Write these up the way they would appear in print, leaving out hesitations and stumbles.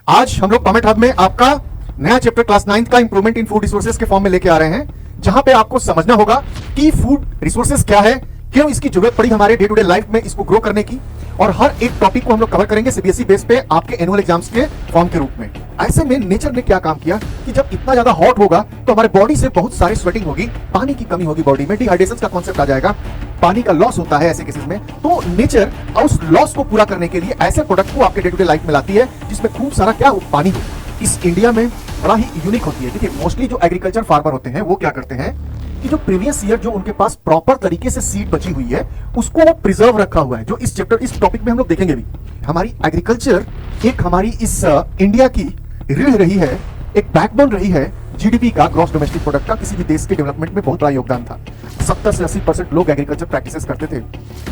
आज हम लोग कमेंट हब में आपका नया चैप्टर क्लास 9 का इंप्रूवमेंट इन फूड रिसोर्सेज के फॉर्म में लेके आ रहे हैं, जहां पे आपको समझना होगा कि फूड रिसोर्सेज क्या है, क्यों इसकी जरूरत पड़ी हमारे डे टू डे लाइफ में इसको ग्रो करने की, और हर एक टॉपिक को हम लोग कवर करेंगे सीबीएसई बेस पे आपके एनुअल एग्जाम्स के फॉर्म के रूप में। ऐसे में नेचर ने क्या काम किया कि जब इतना ज्यादा हॉट होगा तो हमारे बॉडी से बहुत सारी स्वेटिंग होगी, पानी की कमी होगी, बॉडी में डिहाइड्रेशन का कॉन्सेप्ट आ जाएगा, पानी का लॉस होता है ऐसे केसेस में। तो नेचर उस लॉस को पूरा करने के लिए ऐसे प्रोडक्ट को आपके डे टू डे लाइफ में लाती है जिसमें खूब सारा क्या पानी हो। इस इंडिया में बड़ा ही यूनिक होती है। देखिए मोस्टली जो एग्रीकल्चर फार्मर होते हैं वो क्या करते हैं कि जो प्रीवियस ईयर जो उनके पास प्रॉपर तरीके से सीड बची हुई है उसको वो प्रिजर्व रखा हुआ है, जो इस चैप्टर इस टॉपिक में हम लोग देखेंगे भी। हमारी एग्रीकल्चर एक हमारी इस इंडिया की रीढ़ रही है, एक बैकबोन रही है जीडीपी का, ग्रॉस डोमेस्टिक प्रोडक्ट का। किसी भी देश के डेवलपमेंट में बहुत बड़ा योगदान था। 70 से 80% लोग एग्रीकल्चर प्रैक्टिसेस करते थे।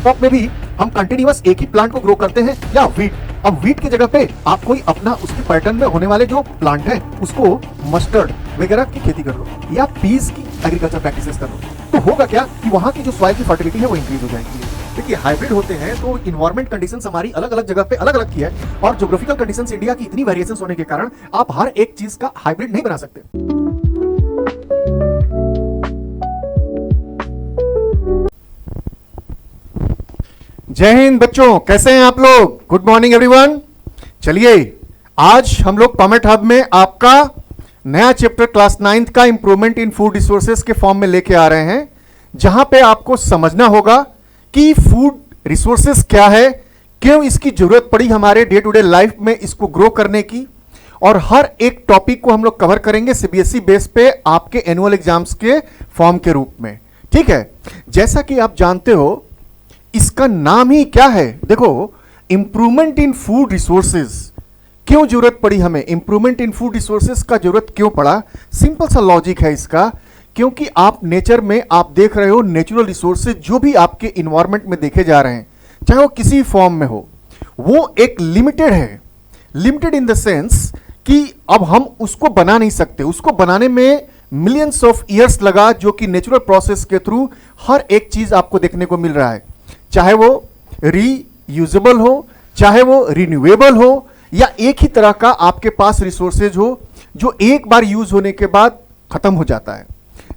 टॉप में भी हम कंटिन्यूअस एक ही प्लांट को ग्रो करते हैं या वीट। अब वीट की जगह पे आप कोई अपना उसके पैटर्न में होने वाले जो प्लांट है उसको मस्टर्ड वगैरह की खेती कर लो या पीस की एग्रीकल्चर प्रैक्टिसेस कर लो, तो होगा क्या कि वहां की जो सॉइल की फर्टिलिटी है वो इंक्रीज हो जाएगी। देखिए हाइब्रिड होते हैं तो इन्वायरमेंट कंडीशंस हमारी अलग अलग जगह पे अलग अलग की है, और ज्योग्राफिकल कंडीशंस इंडिया की इतनी वेरिएशंस होने के कारण आप हर एक चीज का हाइब्रिड नहीं बना सकते। जय हिंद बच्चों, कैसे हैं आप लोग? Good morning everyone. चलिए आज हम लोग कमेंट हब में आपका नया चैप्टर क्लास 9 का इंप्रूवमेंट इन फूड रिसोर्सेज के फॉर्म में लेके आ रहे हैं, जहां पे आपको समझना होगा कि फूड रिसोर्सेज क्या है, क्यों इसकी जरूरत पड़ी हमारे डे टू डे लाइफ में इसको ग्रो करने की, और हर एक टॉपिक को हम लोग कवर करेंगे सीबीएसई बेस पे आपके एनुअल एग्जाम्स के फॉर्म के रूप में। ठीक है, जैसा कि आप जानते हो इसका नाम ही क्या है। देखो इंप्रूवमेंट इन फूड रिसोर्सेज, क्यों जरूरत पड़ी हमें इंप्रूवमेंट इन फूड रिसोर्सेज का जरूरत क्यों पड़ा? सिंपल सा लॉजिक है इसका, क्योंकि आप नेचर में आप देख रहे हो नेचुरल रिसोर्सेज जो भी आपके इन्वायरमेंट में देखे जा रहे हैं, चाहे वो किसी फॉर्म में हो, वो एक लिमिटेड है। लिमिटेड इन द सेंस कि अब हम उसको बना नहीं सकते, उसको बनाने में मिलियंस ऑफ ईयर्स लगा, जो कि नेचुरल प्रोसेस के थ्रू हर एक चीज आपको देखने को मिल रहा है, चाहे वो रीयूजेबल हो, चाहे वो रिन्यूएबल हो, या एक ही तरह का आपके पास रिसोर्सेज हो जो एक बार यूज होने के बाद खत्म हो जाता है।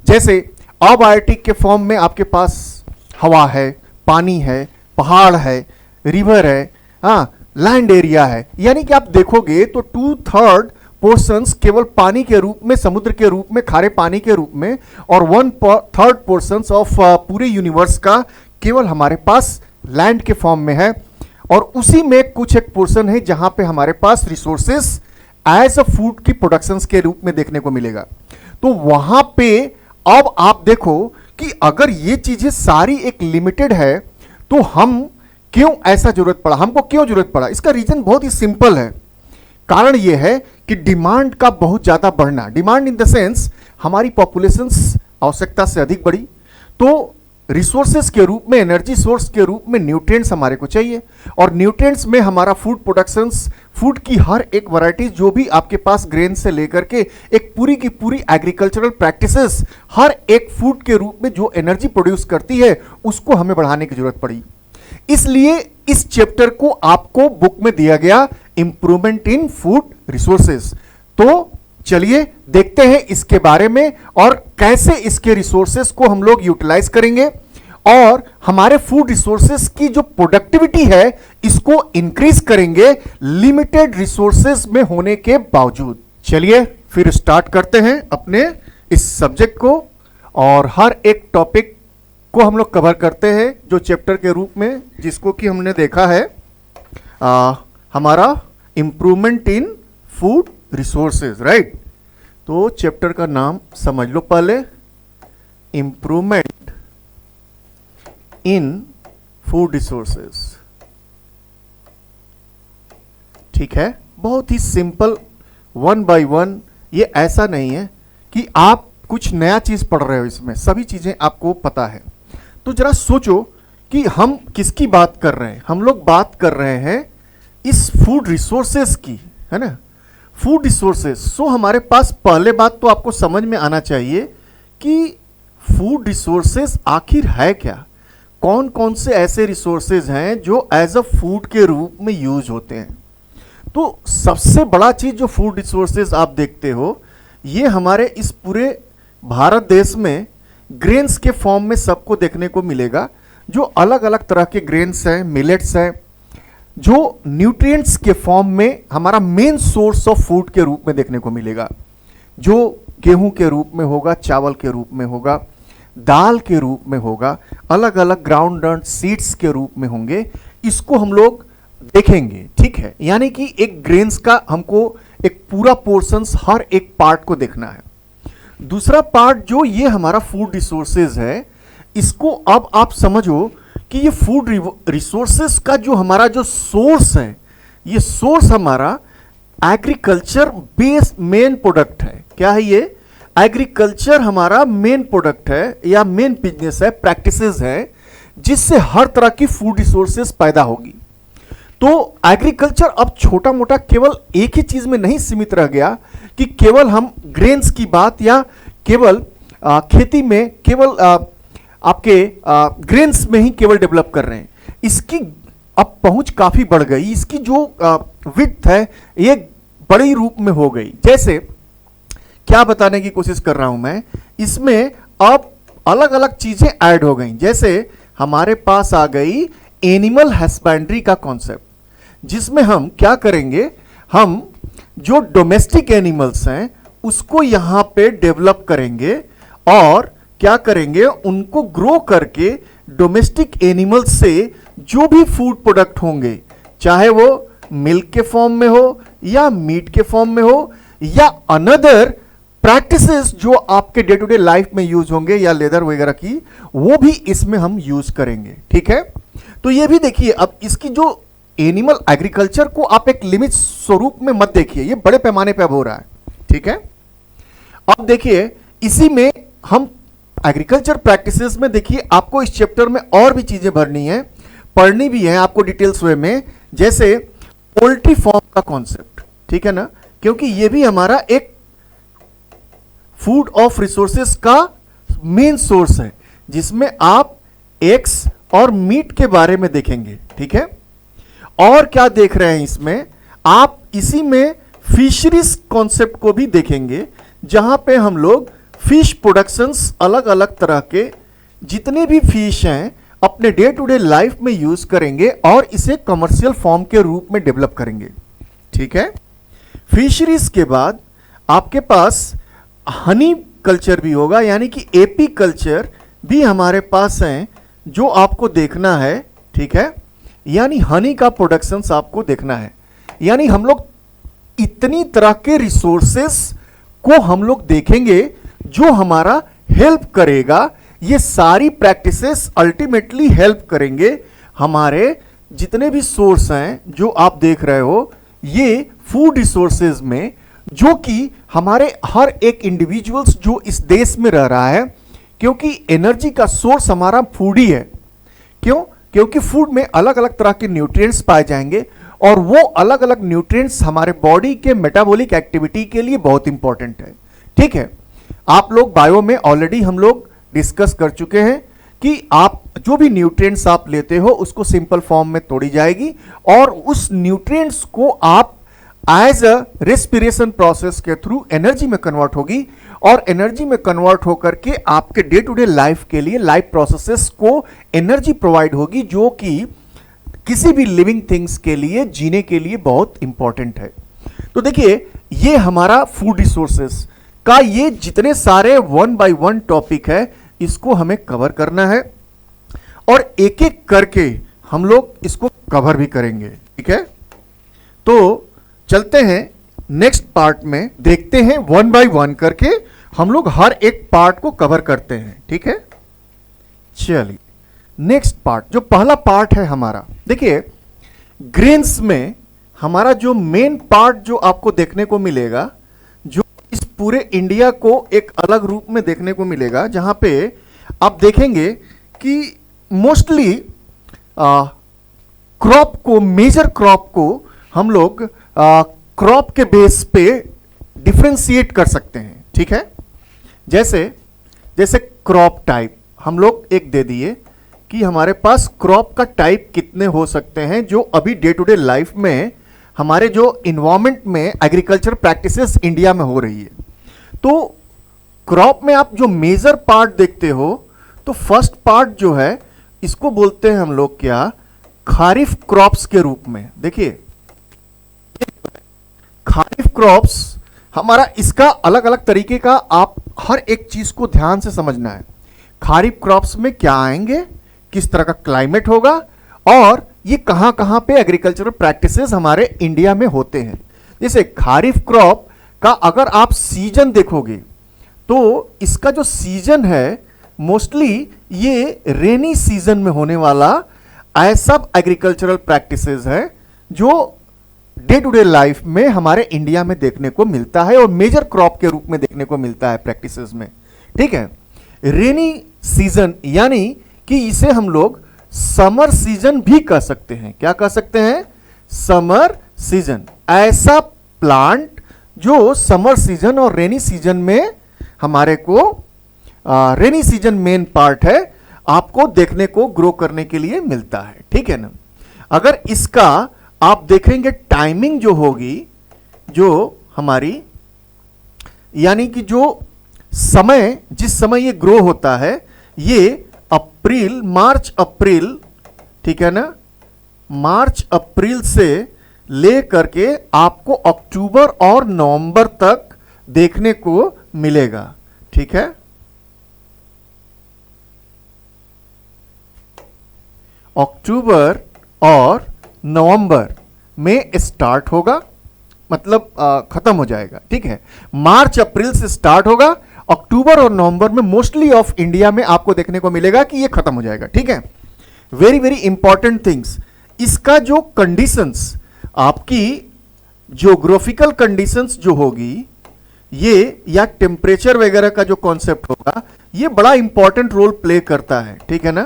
जैसे अबायोटिक के फॉर्म में आपके पास हवा है, पानी है, पहाड़ है, रिवर है, हाँ लैंड एरिया है, यानी कि आप देखोगे तो 2/3 पोर्शंस केवल पानी के रूप में, समुद्र के रूप में, खारे पानी के रूप में, और 1/3 पोर्शंस ऑफ पूरे यूनिवर्स का केवल हमारे पास लैंड के फॉर्म में है, और उसी में कुछ एक पोर्शन है जहां पे हमारे पास रिसोर्सेस एज अ फूड की प्रोडक्शंस के रूप में देखने को मिलेगा। तो वहां पे अब आप देखो कि अगर ये चीजें सारी एक लिमिटेड है तो हम क्यों ऐसा जरूरत पड़ा, हमको क्यों जरूरत पड़ा? इसका रीजन बहुत ही सिंपल है। कारण यह है कि डिमांड का बहुत ज्यादा बढ़ना, डिमांड इन द सेंस हमारी पॉपुलेशन आवश्यकता से अधिक बढ़ी, तो रिसोर्सेज के रूप में, एनर्जी सोर्स के रूप में न्यूट्रिएंट्स हमारे को चाहिए, और न्यूट्रिएंट्स में हमारा फूड प्रोडक्शंस, फूड की हर एक वैरायटी जो भी आपके पास ग्रेन से लेकर के एक पूरी की पूरी एग्रीकल्चरल प्रैक्टिसेस, हर एक फूड के रूप में जो एनर्जी प्रोड्यूस करती है उसको हमें बढ़ाने की जरूरत पड़ी। इसलिए इस चैप्टर को आपको बुक में दिया गया इंप्रूवमेंट इन फूड रिसोर्सेज। तो चलिए देखते हैं इसके बारे में और कैसे इसके रिसोर्सेज को हम लोग यूटिलाइज करेंगे और हमारे फूड रिसोर्सेज की जो प्रोडक्टिविटी है इसको इंक्रीज करेंगे लिमिटेड रिसोर्सेज में होने के बावजूद। चलिए फिर स्टार्ट करते हैं अपने इस सब्जेक्ट को, और हर एक टॉपिक को हम लोग कवर करते हैं जो चैप्टर के रूप में, जिसको कि हमने देखा है हमारा improvement in food resources, right. तो चैप्टर का नाम समझ लो पहले, इंप्रूवमेंट इन फूड रिसोर्सेज। ठीक है, बहुत ही सिंपल, 1 by 1। ये ऐसा नहीं है कि आप कुछ नया चीज पढ़ रहे हो, इसमें सभी चीजें आपको पता है। तो जरा सोचो कि हम किसकी बात कर रहे हैं। हम लोग बात कर रहे हैं इस फूड रिसोर्सेज की, है ना, फूड रिसोर्सेज। सो हमारे पास पहले बात तो आपको समझ में आना चाहिए कि फूड रिसोर्सेज आखिर है क्या, कौन कौन से ऐसे रिसोर्सेज हैं जो एज अ फूड के रूप में यूज होते हैं। तो सबसे बड़ा चीज जो फूड रिसोर्सेज आप देखते हो, ये हमारे इस पूरे भारत देश में ग्रेन्स के फॉर्म में सबको देखने को मिलेगा। जो अलग अलग तरह के ग्रेन्स हैं, मिलेट्स हैं, जो न्यूट्रिएंट्स के फॉर्म में हमारा मेन सोर्स ऑफ फूड के रूप में देखने को मिलेगा। जो गेहूं के रूप में होगा, चावल के रूप में होगा, दाल के रूप में होगा, अलग अलग ग्राउंड सीड्स के रूप में होंगे, इसको हम लोग देखेंगे। ठीक है, यानी कि एक ग्रेन्स का हमको एक पूरा पोर्शंस हर एक पार्ट को देखना है। दूसरा पार्ट जो ये हमारा फूड रिसोर्सेज है, इसको अब आप समझो कि ये फूड रिसोर्सेज का जो हमारा जो सोर्स है, ये सोर्स हमारा एग्रीकल्चर बेस्ड मेन प्रोडक्ट है। क्या है ये? एग्रीकल्चर हमारा मेन प्रोडक्ट है या मेन बिजनेस है, प्रैक्टिसेस है, जिससे हर तरह की फूड रिसोर्सेज पैदा होगी। तो एग्रीकल्चर अब छोटा मोटा केवल एक ही चीज में नहीं सीमित रह गया कि केवल हम ग्रेन्स की बात या केवल खेती में केवल आपके ग्रेन्स में ही केवल डेवलप कर रहे हैं। इसकी अब पहुंच काफी बढ़ गई, इसकी जो विड्थ है ये बड़ी रूप में हो गई। जैसे क्या बताने की कोशिश कर रहा हूं मैं, इसमें अब अलग अलग चीजें ऐड हो गई। जैसे हमारे पास आ गई एनिमल हस्बेंड्री का कॉन्सेप्ट, जिसमें हम क्या करेंगे, हम जो डोमेस्टिक एनिमल्स हैं उसको यहां पे डेवलप करेंगे और क्या करेंगे, उनको ग्रो करके डोमेस्टिक एनिमल्स से जो भी फूड प्रोडक्ट होंगे, चाहे वो मिल्क के फॉर्म में हो या मीट के फॉर्म में हो या अनदर प्रैक्टिसेस जो आपके डे टू डे लाइफ में यूज होंगे या लेदर वगैरह की, वो भी इसमें हम यूज करेंगे। ठीक है, तो ये भी देखिए, अब इसकी जो एनिमल एग्रीकल्चर को आप एक लिमिट स्वरूप में मत देखिए, ये बड़े पैमाने पे अब हो रहा है। ठीक है, अब देखिए इसी में हम एग्रीकल्चर प्रैक्टिसेस में देखिए आपको इस चैप्टर में और भी चीजें भरनी है, पढ़नी भी है आपको डिटेल्स वे में, जैसे पोल्ट्री फार्म का कॉन्सेप्ट। ठीक है ना, क्योंकि ये भी हमारा एक फूड ऑफ रिसोर्सेस का मेन सोर्स है, जिसमें आप एग्स और मीट के बारे में देखेंगे। ठीक है, और क्या देख रहे हैं इसमें, आप इसी में फिशरीज कॉन्सेप्ट को भी देखेंगे, जहां पे हम लोग फिश प्रोडक्शंस अलग अलग तरह के जितने भी फिश हैं अपने डे टू डे लाइफ में यूज करेंगे और इसे कमर्शियल फॉर्म के रूप में डेवलप करेंगे। ठीक है, फिशरीज के बाद आपके पास हनी कल्चर भी होगा, यानी कि एपी कल्चर भी हमारे पास हैं जो आपको देखना है। ठीक है, यानी हनी का प्रोडक्शंस आपको देखना है, यानी हम लोग इतनी तरह के रिसोर्सेस को हम लोग देखेंगे जो हमारा हेल्प करेगा। ये सारी प्रैक्टिसेस अल्टीमेटली हेल्प करेंगे हमारे जितने भी सोर्स हैं जो आप देख रहे हो, ये फूड रिसोर्सेज में, जो कि हमारे हर एक इंडिविजुअल्स जो इस देश में रह रहा है, क्योंकि एनर्जी का सोर्स हमारा फूड ही है। क्यों? क्योंकि फूड में अलग अलग तरह के न्यूट्रिएंट्स पाए जाएंगे और वो अलग अलग न्यूट्रिएंट्स हमारे बॉडी के मेटाबॉलिक एक्टिविटी के लिए बहुत इंपॉर्टेंट है। ठीक है, आप लोग बायो में ऑलरेडी हम लोग डिस्कस कर चुके हैं कि आप जो भी न्यूट्रिएंट्स आप लेते हो उसको सिंपल फॉर्म में तोड़ी जाएगी और उस न्यूट्रिएंट्स को आप एज अ रेस्पिरेशन प्रोसेस के थ्रू एनर्जी में कन्वर्ट होगी और एनर्जी में कन्वर्ट होकर के आपके डे टू डे लाइफ के लिए लाइफ प्रोसेसेस को एनर्जी प्रोवाइड होगी, जो कि किसी भी लिविंग थिंग्स के लिए, जीने के लिए बहुत इंपॉर्टेंट है। तो देखिए, ये हमारा फूड रिसोर्सेस का ये जितने सारे 1 बाय 1 टॉपिक है, इसको हमें कवर करना है और एक एक करके हम लोग इसको कवर भी करेंगे। ठीक है, तो चलते हैं नेक्स्ट पार्ट में, देखते हैं 1 बाय 1 करके हम लोग हर एक पार्ट को कवर करते हैं। ठीक है, चलिए नेक्स्ट पार्ट, जो पहला पार्ट है हमारा, देखिए ग्रेन्स में हमारा जो मेन पार्ट जो आपको देखने को मिलेगा, जो इस पूरे इंडिया को एक अलग रूप में देखने को मिलेगा, जहां पे आप देखेंगे कि मोस्टली क्रॉप को, मेजर क्रॉप को हम लोग क्रॉप के बेस पे डिफरेंशिएट कर सकते हैं। ठीक है, जैसे जैसे क्रॉप टाइप हम लोग एक दे दिए कि हमारे पास क्रॉप का टाइप कितने हो सकते हैं जो अभी डे टू डे लाइफ में हमारे जो इन्वायरमेंट में एग्रीकल्चर प्रैक्टिसेस इंडिया में हो रही है। तो क्रॉप में आप जो मेजर पार्ट देखते हो, तो फर्स्ट पार्ट जो है इसको बोलते हैं हम लोग क्या, खारिफ क्रॉप्स के रूप में। देखिए खारिफ क्रॉप्स हमारा, इसका अलग अलग तरीके का आप हर एक चीज को ध्यान से समझना है। खारिफ क्रॉप्स में क्या आएंगे, किस तरह का क्लाइमेट होगा, और ये कहां कहां पे एग्रीकल्चरल प्रैक्टिसेस हमारे इंडिया में होते हैं। जैसे खारिफ क्रॉप का अगर आप सीजन देखोगे तो इसका जो सीजन है मोस्टली ये रेनी सीजन में होने वाला ऐसा एग्रीकल्चरल प्रैक्टिसेस है जो डे टू डे लाइफ में हमारे इंडिया में देखने को मिलता है और मेजर क्रॉप के रूप में देखने को मिलता है प्रैक्टिसेस में। ठीक है, रेनी सीजन यानी कि इसे हम लोग समर सीजन भी कह सकते हैं। क्या कह सकते हैं, समर सीजन। ऐसा प्लांट जो समर सीजन और रेनी सीजन में हमारे को, रेनी सीजन मेन पार्ट है, आपको देखने को ग्रो करने के लिए मिलता है। ठीक है ना। अगर इसका आप देखेंगे टाइमिंग जो होगी, जो हमारी यानी कि जो समय, जिस समय ये ग्रो होता है, ये अप्रैल, मार्च अप्रैल, ठीक है ना, मार्च अप्रैल से ले करके आपको अक्टूबर और नवंबर तक देखने को मिलेगा। ठीक है, अक्टूबर और नवंबर में स्टार्ट होगा, मतलब खत्म हो जाएगा। ठीक है, मार्च अप्रैल से स्टार्ट होगा, अक्टूबर और नवंबर में मोस्टली ऑफ इंडिया में आपको देखने को मिलेगा कि ये खत्म हो जाएगा। ठीक है, वेरी वेरी इंपॉर्टेंट थिंग्स। इसका जो कंडीशंस, आपकी ज्योग्राफिकल कंडीशंस जो होगी ये, या टेम्परेचर वगैरह का जो कॉन्सेप्ट होगा, ये बड़ा इंपॉर्टेंट रोल प्ले करता है। ठीक है ना।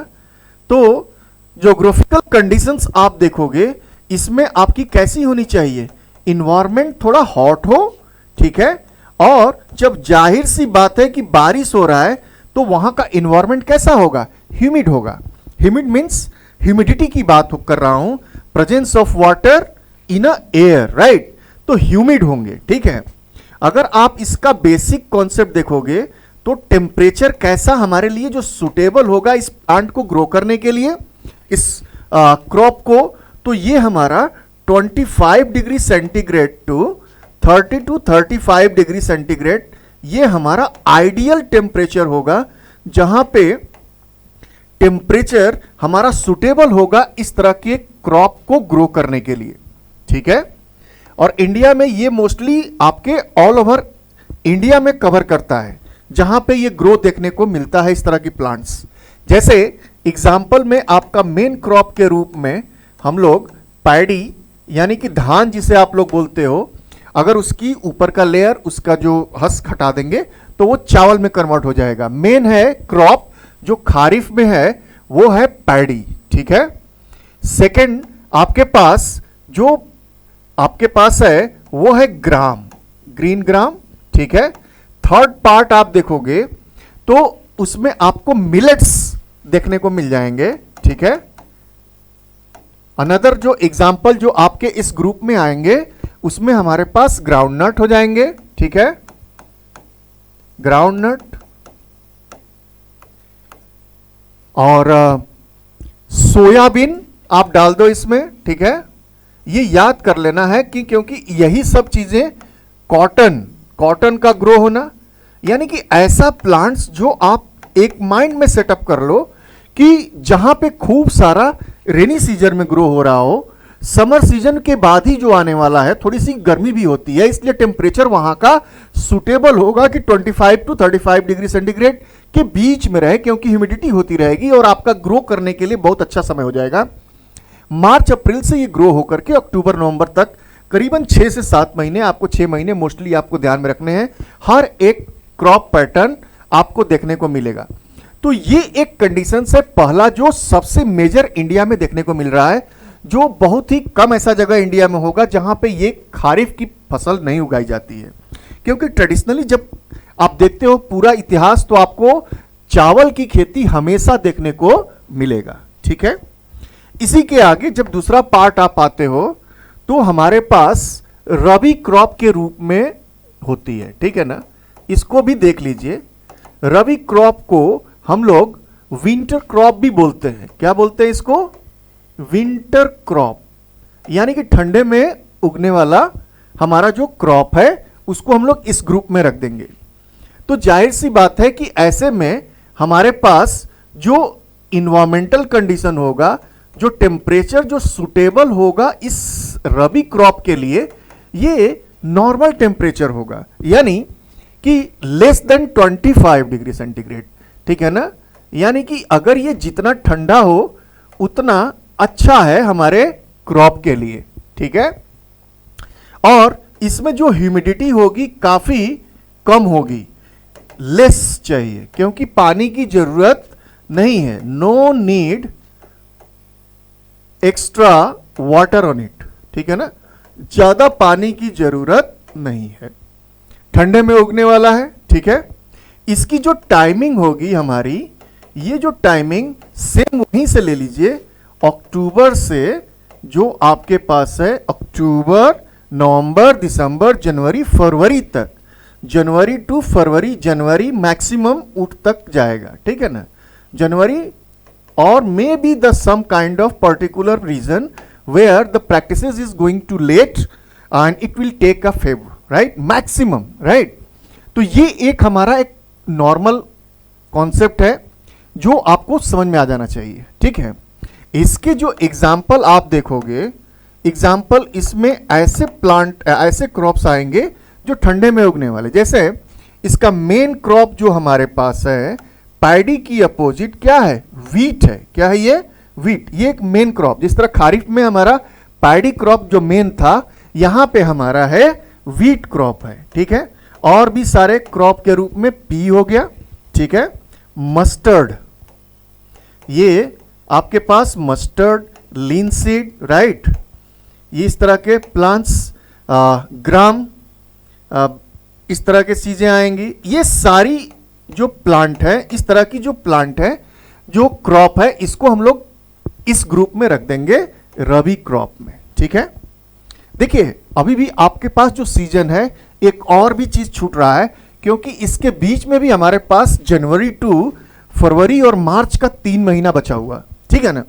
तो ज्योग्राफिकल कंडीशंस आप देखोगे, इसमें आपकी कैसी होनी चाहिए, इन्वायरमेंट थोड़ा हॉट हो। ठीक है, और जब जाहिर सी बात है कि बारिश हो रहा है तो वहां का इन्वायरमेंट कैसा होगा, ह्यूमिड होगा। ह्यूमिड मींस ह्यूमिडिटी की बात कर रहा हूं, presence of water in a air, right. तो ह्यूमिड होंगे। ठीक है, अगर आप इसका बेसिक कॉन्सेप्ट देखोगे तो टेम्परेचर कैसा हमारे लिए जो सुटेबल होगा इस प्लांट को ग्रो करने के लिए, इस क्रॉप को, तो ये हमारा 25 degree centigrade to 30 to 35 degree centigrade, ये हमारा आइडियल टेम्परेचर होगा जहां पे टेम्परेचर हमारा सुटेबल होगा इस तरह के क्रॉप को ग्रो करने के लिए। ठीक है, और इंडिया में ये मोस्टली आपके ऑल ओवर इंडिया में कवर करता है जहां पे ये ग्रो देखने को मिलता है इस तरह की प्लांट्स। जैसे एग्जाम्पल में आपका मेन क्रॉप के रूप में हम लोग पैडी यानी कि धान जिसे आप लोग बोलते हो, अगर उसकी ऊपर का लेयर, उसका जो हस्क हटा देंगे तो वो चावल में कन्वर्ट हो जाएगा। मेन है क्रॉप जो खारिफ में है वो है पैडी। ठीक है, सेकंड आपके पास जो आपके पास है वो है ग्राम, ग्रीन ग्राम। ठीक है, थर्ड पार्ट आप देखोगे तो उसमें आपको मिलेट्स देखने को मिल जाएंगे। ठीक है, अनदर जो एग्जाम्पल जो आपके इस ग्रुप में आएंगे उसमें हमारे पास ग्राउंड नट हो जाएंगे। ठीक है, ग्राउंड नट और सोयाबीन आप डाल दो इसमें। ठीक है, ये याद कर लेना है कि क्योंकि यही सब चीजें, कॉटन का ग्रो होना, यानी कि ऐसा प्लांट्स जो आप एक माइंड में सेटअप कर लो कि जहां पे खूब सारा रेनी सीजन में ग्रो हो रहा हो, समर सीजन के बाद ही जो आने वाला है थोड़ी सी गर्मी भी होती है, इसलिए टेम्परेचर वहां का सुटेबल होगा कि 25 टू 35 डिग्री सेंटीग्रेड के बीच में रहे, क्योंकि ह्यूमिडिटी होती रहेगी और आपका ग्रो करने के लिए बहुत अच्छा समय हो जाएगा। मार्च अप्रैल से ये ग्रो होकर के अक्टूबर नवंबर तक करीबन 6 से 7 महीने, आपको 6 महीने मोस्टली आपको ध्यान में रखने हैं, हर एक क्रॉप पैटर्न आपको देखने को मिलेगा। तो ये एक कंडीशन है, पहला जो सबसे मेजर इंडिया में देखने को मिल रहा है, जो बहुत ही कम ऐसा जगह इंडिया में होगा जहां पे ये खारिफ की फसल नहीं उगाई जाती है। क्योंकि ट्रेडिशनली जब आप देखते हो पूरा इतिहास तो आपको चावल की खेती हमेशा देखने को मिलेगा। ठीक है, इसी के आगे जब दूसरा पार्ट आप आते हो तो हमारे पास रबी क्रॉप के रूप में होती है, ठीक है ना। इसको भी देख लीजिए, रबी क्रॉप को हम लोग विंटर क्रॉप भी बोलते हैं। क्या बोलते हैं इसको? विंटर क्रॉप, यानी कि ठंडे में उगने वाला हमारा जो क्रॉप है उसको हम लोग इस ग्रुप में रख देंगे। तो जाहिर सी बात है कि ऐसे में हमारे पास जो इन्वायरमेंटल कंडीशन होगा, जो टेम्परेचर जो सुटेबल होगा इस रबी क्रॉप के लिए, ये नॉर्मल टेम्परेचर होगा, यानी कि लेस देन 25 डिग्री सेंटीग्रेड, ठीक है ना। यानी कि अगर ये जितना ठंडा हो उतना अच्छा है हमारे क्रॉप के लिए, ठीक है। और इसमें जो ह्यूमिडिटी होगी काफी कम होगी, लेस चाहिए, क्योंकि पानी की जरूरत नहीं है। No need extra water on it, ठीक है ना। ज्यादा पानी की जरूरत नहीं है, ठंडे में उगने वाला है, ठीक है। इसकी जो टाइमिंग होगी हमारी, ये जो टाइमिंग सेम वहीं से ले लीजिए, अक्टूबर से जो आपके पास है अक्टूबर, नवंबर, दिसंबर, जनवरी, फरवरी तक, जनवरी टू फरवरी, जनवरी मैक्सिमम उठ तक जाएगा, ठीक है ना। जनवरी, और maybe the some kind of particular region where the practices is going to late and it will take a favour, right, maximum, right. तो ये एक हमारा एक नॉर्मल कॉन्सेप्ट है जो आपको समझ में आ जाना चाहिए, ठीक है। इसके जो एग्जाम्पल आप देखोगे, एग्जाम्पल इसमें ऐसे प्लांट, ऐसे क्रॉप्स आएंगे जो ठंडे में उगने वाले। जैसे इसका मेन क्रॉप जो हमारे पास है, पैडी की अपोजिट क्या है? वीट है। क्या है ये? वीट। ये एक मेन क्रॉप, जिस तरह खारिफ में हमारा पैडी क्रॉप जो मेन था, यहां पे हमारा है वीट क्रॉप है, ठीक है। और भी सारे क्रॉप के रूप में पी हो गया, ठीक है। मस्टर्ड, ये आपके पास मस्टर्ड, लिनसीड, राइट, ये इस तरह के प्लांट्स, ग्राम, इस तरह की चीजें आएंगी। ये सारी जो प्लांट है, इस तरह की जो प्लांट है, जो क्रॉप है, इसको हम लोग इस ग्रुप में रख देंगे रबी क्रॉप में, ठीक है। देखिए अभी भी आपके पास जो सीजन है, एक और भी चीज छूट रहा है, क्योंकि इसके बीच में भी हमारे पास जनवरी टू फरवरी और मार्च का 3 महीना बचा हुआ, ठीक है ना।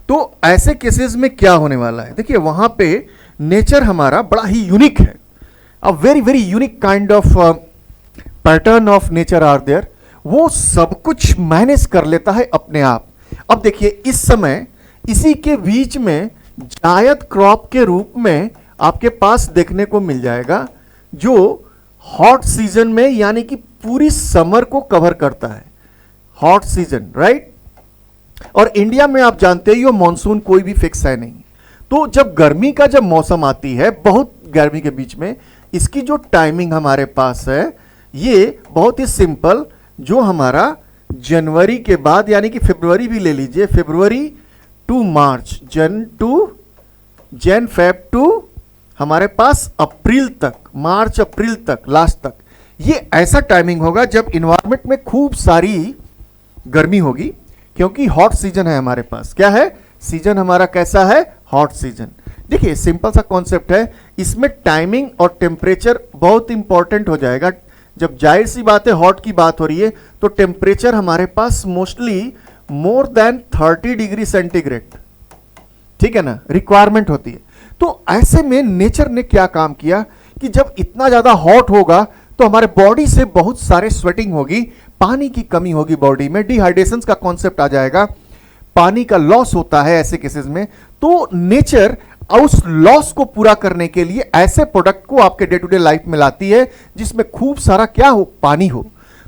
तो ऐसे केसेस में क्या होने वाला है? देखिए वहां पे नेचर हमारा बड़ा ही यूनिक है, a very very unique kind of pattern of nature are there. वो सब कुछ मैनेज कर लेता है अपने आप। अब देखिए इस समय इसी के बीच में जायद क्रॉप के रूप में आपके पास देखने को मिल जाएगा, जो हॉट सीजन में, यानी कि पूरी समर को कवर करता है, हॉट सीजन, राइट। और इंडिया में आप जानते ही हो मॉनसून कोई भी फिक्स है नहीं। तो जब गर्मी का जब मौसम आती है, बहुत गर्मी के बीच में, इसकी जो टाइमिंग हमारे पास है, ये बहुत ही सिंपल, जो हमारा जनवरी के बाद, यानी कि फरवरी भी ले लीजिए, फरवरी टू मार्च, जन फेब टू हमारे पास अप्रैल तक, मार्च अप्रैल तक, लास्ट तक, ये ऐसा टाइमिंग होगा जब इन्वायरमेंट में खूब सारी गर्मी होगी, क्योंकि हॉट सीजन है हमारे पास। क्या है? सीजन हमारा कैसा है? Hot season. देखिए सिंपल सा कॉन्सेप्ट है, इसमें टाइमिंग और टेम्परेचर बहुत इंपॉर्टेंट हो जाएगा। जब जाहिर सी बात है हॉट की बात हो रही है, तो टेम्परेचर हमारे पास mostly more than 30 degree centigrade, ठीक है ना, रिक्वायरमेंट होती है। तो ऐसे में नेचर ने क्या काम किया कि जब इतना ज्यादा हॉट होगा तो हमारे बॉडी से बहुत सारे स्वेटिंग होगी, पानी की कमी होगी बॉडी में, डिहाइड्रेशन का कॉन्सेप्ट आ जाएगा, पानी का लॉस होता है ऐसे केसेस में। तो नेचर उस लॉस को पूरा करने के लिए ऐसे प्रोडक्ट को आपके डे टू डे लाइफ में लाती है जिसमें खूब सारा क्या हो? पानी हो।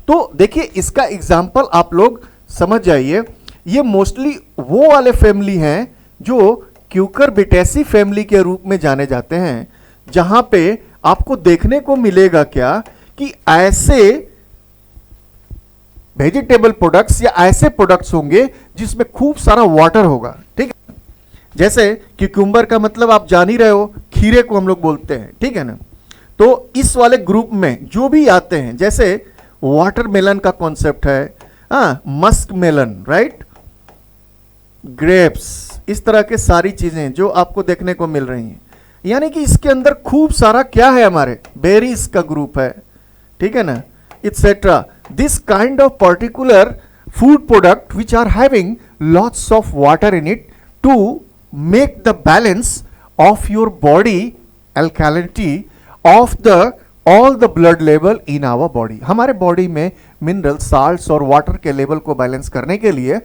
तो देखिए इसका एग्जाम्पल आप लोग समझ जाइए, ये मोस्टली वो वाले फैमिली हैं जो क्यूकरबिटेसी फैमिली के रूप में जाने जाते हैं, जहां पे आपको देखने को मिलेगा क्या कि ऐसे वेजिटेबल प्रोडक्ट्स या ऐसे प्रोडक्ट्स होंगे जिसमें खूब सारा वाटर होगा, ठीक है। जैसे क्यूकम्बर का मतलब आप जान ही रहे हो, खीरे को हम लोग बोलते हैं, ठीक है ना। तो इस वाले ग्रुप में जो भी आते हैं, जैसे वाटरमेलन का कॉन्सेप्ट है, मस्क मेलन, राइट, ग्रेप्स, इस तरह के सारी चीजें जो आपको देखने को मिल रही हैं, यानी कि इसके अंदर खूब सारा क्या है, हमारे बेरीज का ग्रुप है, ठीक है ना, etcetera. This kind of particular food product which are having lots of water in it to make the balance of your body alkalinity of the all the blood level in our body. हमारे body में mineral, salts और water के level को balance करने के लिए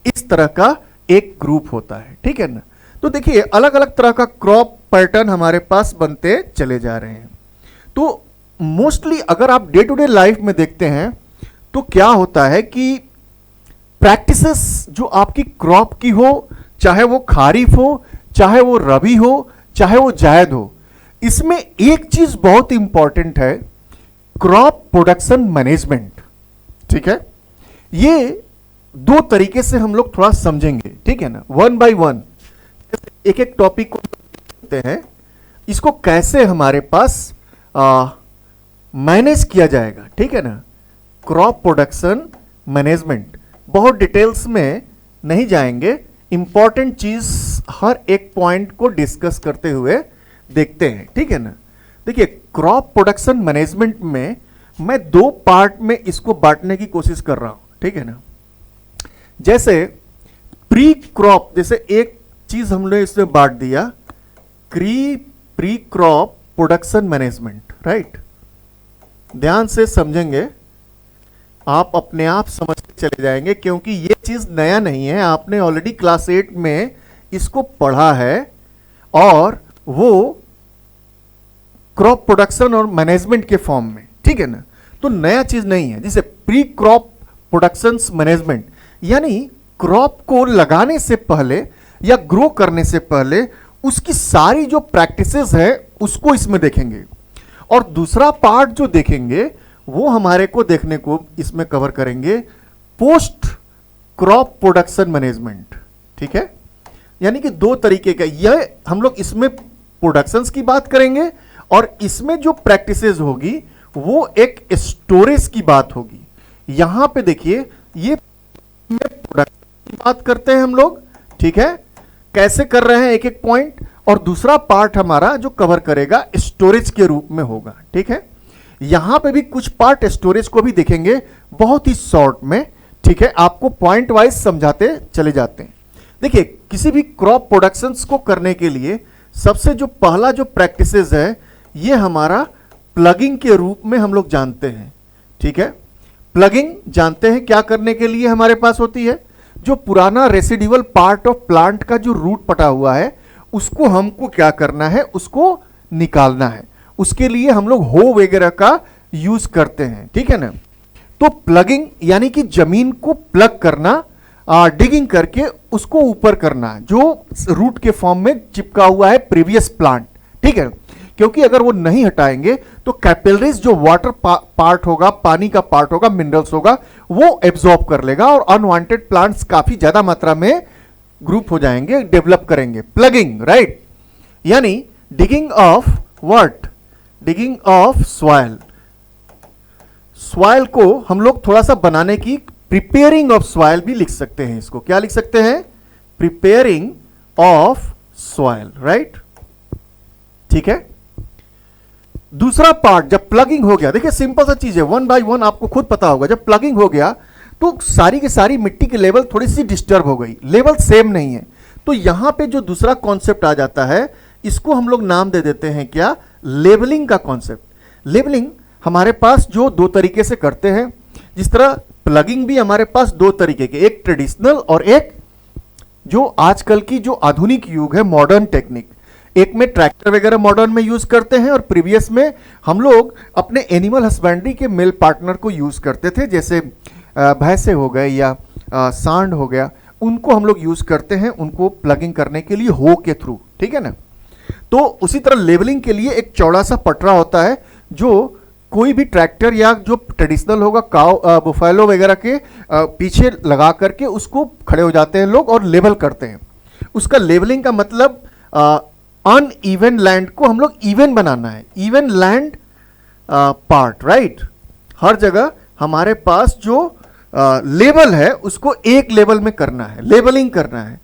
इस तरह का एक ग्रुप होता है, ठीक है ना. तो देखिए अलग अलग तरह का क्रॉप पैटर्न हमारे पास बनते चले जा रहे हैं. तो मोस्टली अगर आप डे टू डे लाइफ में देखते हैं तो क्या होता है कि प्रैक्टिसेस जो आपकी क्रॉप की हो, चाहे वो खारिफ हो, चाहे वो रबी हो, चाहे वो जायद हो, इसमें एक चीज बहुत इंपॉर्टेंट है, क्रॉप प्रोडक्शन मैनेजमेंट. ठीक है, ये दो तरीके से हम लोग थोड़ा समझेंगे, ठीक है ना, वन बाय वन एक एक टॉपिक को देखते हैं, इसको कैसे हमारे पास मैनेज किया जाएगा, ठीक है ना. क्रॉप प्रोडक्शन मैनेजमेंट बहुत डिटेल्स में नहीं जाएंगे, इंपॉर्टेंट चीज हर एक पॉइंट को डिस्कस करते हुए देखते हैं, ठीक है ना. देखिए क्रॉप प्रोडक्शन मैनेजमेंट में मैं दो पार्ट में इसको बांटने की कोशिश कर रहा हूं, ठीक है ना. जैसे प्री क्रॉप, जैसे एक चीज हमने इसमें बांट दिया, pre crop production management, right. ध्यान से समझेंगे, आप अपने आप समझते चले जाएंगे, क्योंकि ये चीज नया नहीं है, आपने ऑलरेडी क्लास 8 में इसको पढ़ा है और वो क्रॉप प्रोडक्शन और मैनेजमेंट के फॉर्म में, ठीक है ना. तो नया चीज नहीं है. जैसे प्री क्रॉप प्रोडक्शन मैनेजमेंट यानी क्रॉप को लगाने से पहले या ग्रो करने से पहले उसकी सारी जो प्रैक्टिसेस है उसको इसमें देखेंगे. और दूसरा पार्ट जो देखेंगे वो हमारे को देखने को इसमें कवर करेंगे पोस्ट क्रॉप प्रोडक्शन मैनेजमेंट, ठीक है. यानी कि दो तरीके का, यह हम लोग इसमें प्रोडक्शंस की बात करेंगे और इसमें जो प्रैक्टिसेस होगी वो एक स्टोरेज की बात होगी. यहां पे देखिए ये प्रोडक्शन की बात करते हैं हम लोग, ठीक है, कैसे कर रहे हैं एक एक पॉइंट, और दूसरा पार्ट हमारा जो कवर करेगा स्टोरेज के रूप में होगा, ठीक है. यहां पे भी कुछ पार्ट स्टोरेज को भी देखेंगे बहुत ही शॉर्ट में, ठीक है, आपको पॉइंट वाइज समझाते चले जाते हैं. देखिए किसी भी क्रॉप प्रोडक्शंस को करने के लिए सबसे जो पहला जो प्रैक्टिसेस है ये हमारा प्लगिंग के रूप में हम लोग जानते हैं, ठीक है. प्लगिंग जानते हैं क्या करने के लिए हमारे पास होती है, जो पुराना रेसिडुअल पार्ट ऑफ प्लांट का जो रूट पटा हुआ है उसको हमको क्या करना है, उसको निकालना है. उसके लिए हम लोग हो वगैरह का यूज करते हैं, ठीक है ना. तो प्लगिंग यानी कि जमीन को प्लग करना, डिगिंग करके उसको ऊपर करना जो रूट के फॉर्म में चिपका हुआ है प्रीवियस प्लांट, ठीक है. क्योंकि अगर वो नहीं हटाएंगे तो कैपिलरीज जो वाटर पार्ट होगा, पानी का पार्ट होगा, मिनरल्स होगा, वो एब्जॉर्ब कर लेगा और अनवांटेड प्लांट्स काफी ज्यादा मात्रा में ग्रुप हो जाएंगे, डेवलप करेंगे. प्लगिंग, राइट, यानी digging of what, digging of soil. Soil को हम लोग थोड़ा सा बनाने की प्रिपेयरिंग ऑफ सॉइल भी लिख सकते हैं. इसको क्या लिख सकते हैं, प्रिपेयरिंग ऑफ सॉइल, राइट, ठीक है. दूसरा पार्ट जब प्लगिंग हो गया, देखिए सिंपल सा चीज है, वन बाय वन आपको खुद पता होगा, जब प्लगिंग हो गया तो सारी की सारी मिट्टी की लेवल थोड़ी सी डिस्टर्ब हो गई, लेवल सेम नहीं है. तो यहां पे जो दूसरा कॉन्सेप्ट आ जाता है इसको हम लोग नाम दे देते हैं क्या, लेवलिंग का कॉन्सेप्ट. लेवलिंग हमारे पास जो दो तरीके से करते हैं, जिस तरह प्लगिंग भी हमारे पास दो तरीके के, एक ट्रेडिशनल और एक जो आजकल की जो आधुनिक युग है, मॉडर्न टेक्निक. एक में ट्रैक्टर वगैरह मॉडर्न में यूज करते हैं और प्रीवियस में हम लोग अपने एनिमल हस्बेंड्री के मेल पार्टनर को यूज करते थे, जैसे भैंसे हो गए या सांड हो गया, उनको हम लोग यूज करते हैं उनको प्लगिंग करने के लिए हो के थ्रू, ठीक है ना. तो उसी तरह लेवलिंग के लिए एक चौड़ा सा पटरा होता है जो कोई भी ट्रैक्टर या जो ट्रेडिशनल होगा काउ बुफेलो वगैरह के पीछे लगा करके उसको खड़े हो जाते हैं लोग और लेवल करते हैं. उसका लेवलिंग का मतलब अनइवन लैंड को हम लोग इवन बनाना है, इवन लैंड पार्ट, राइट. हर जगह हमारे पास जो लेवल है उसको एक लेवल में करना है, लेवलिंग करना है.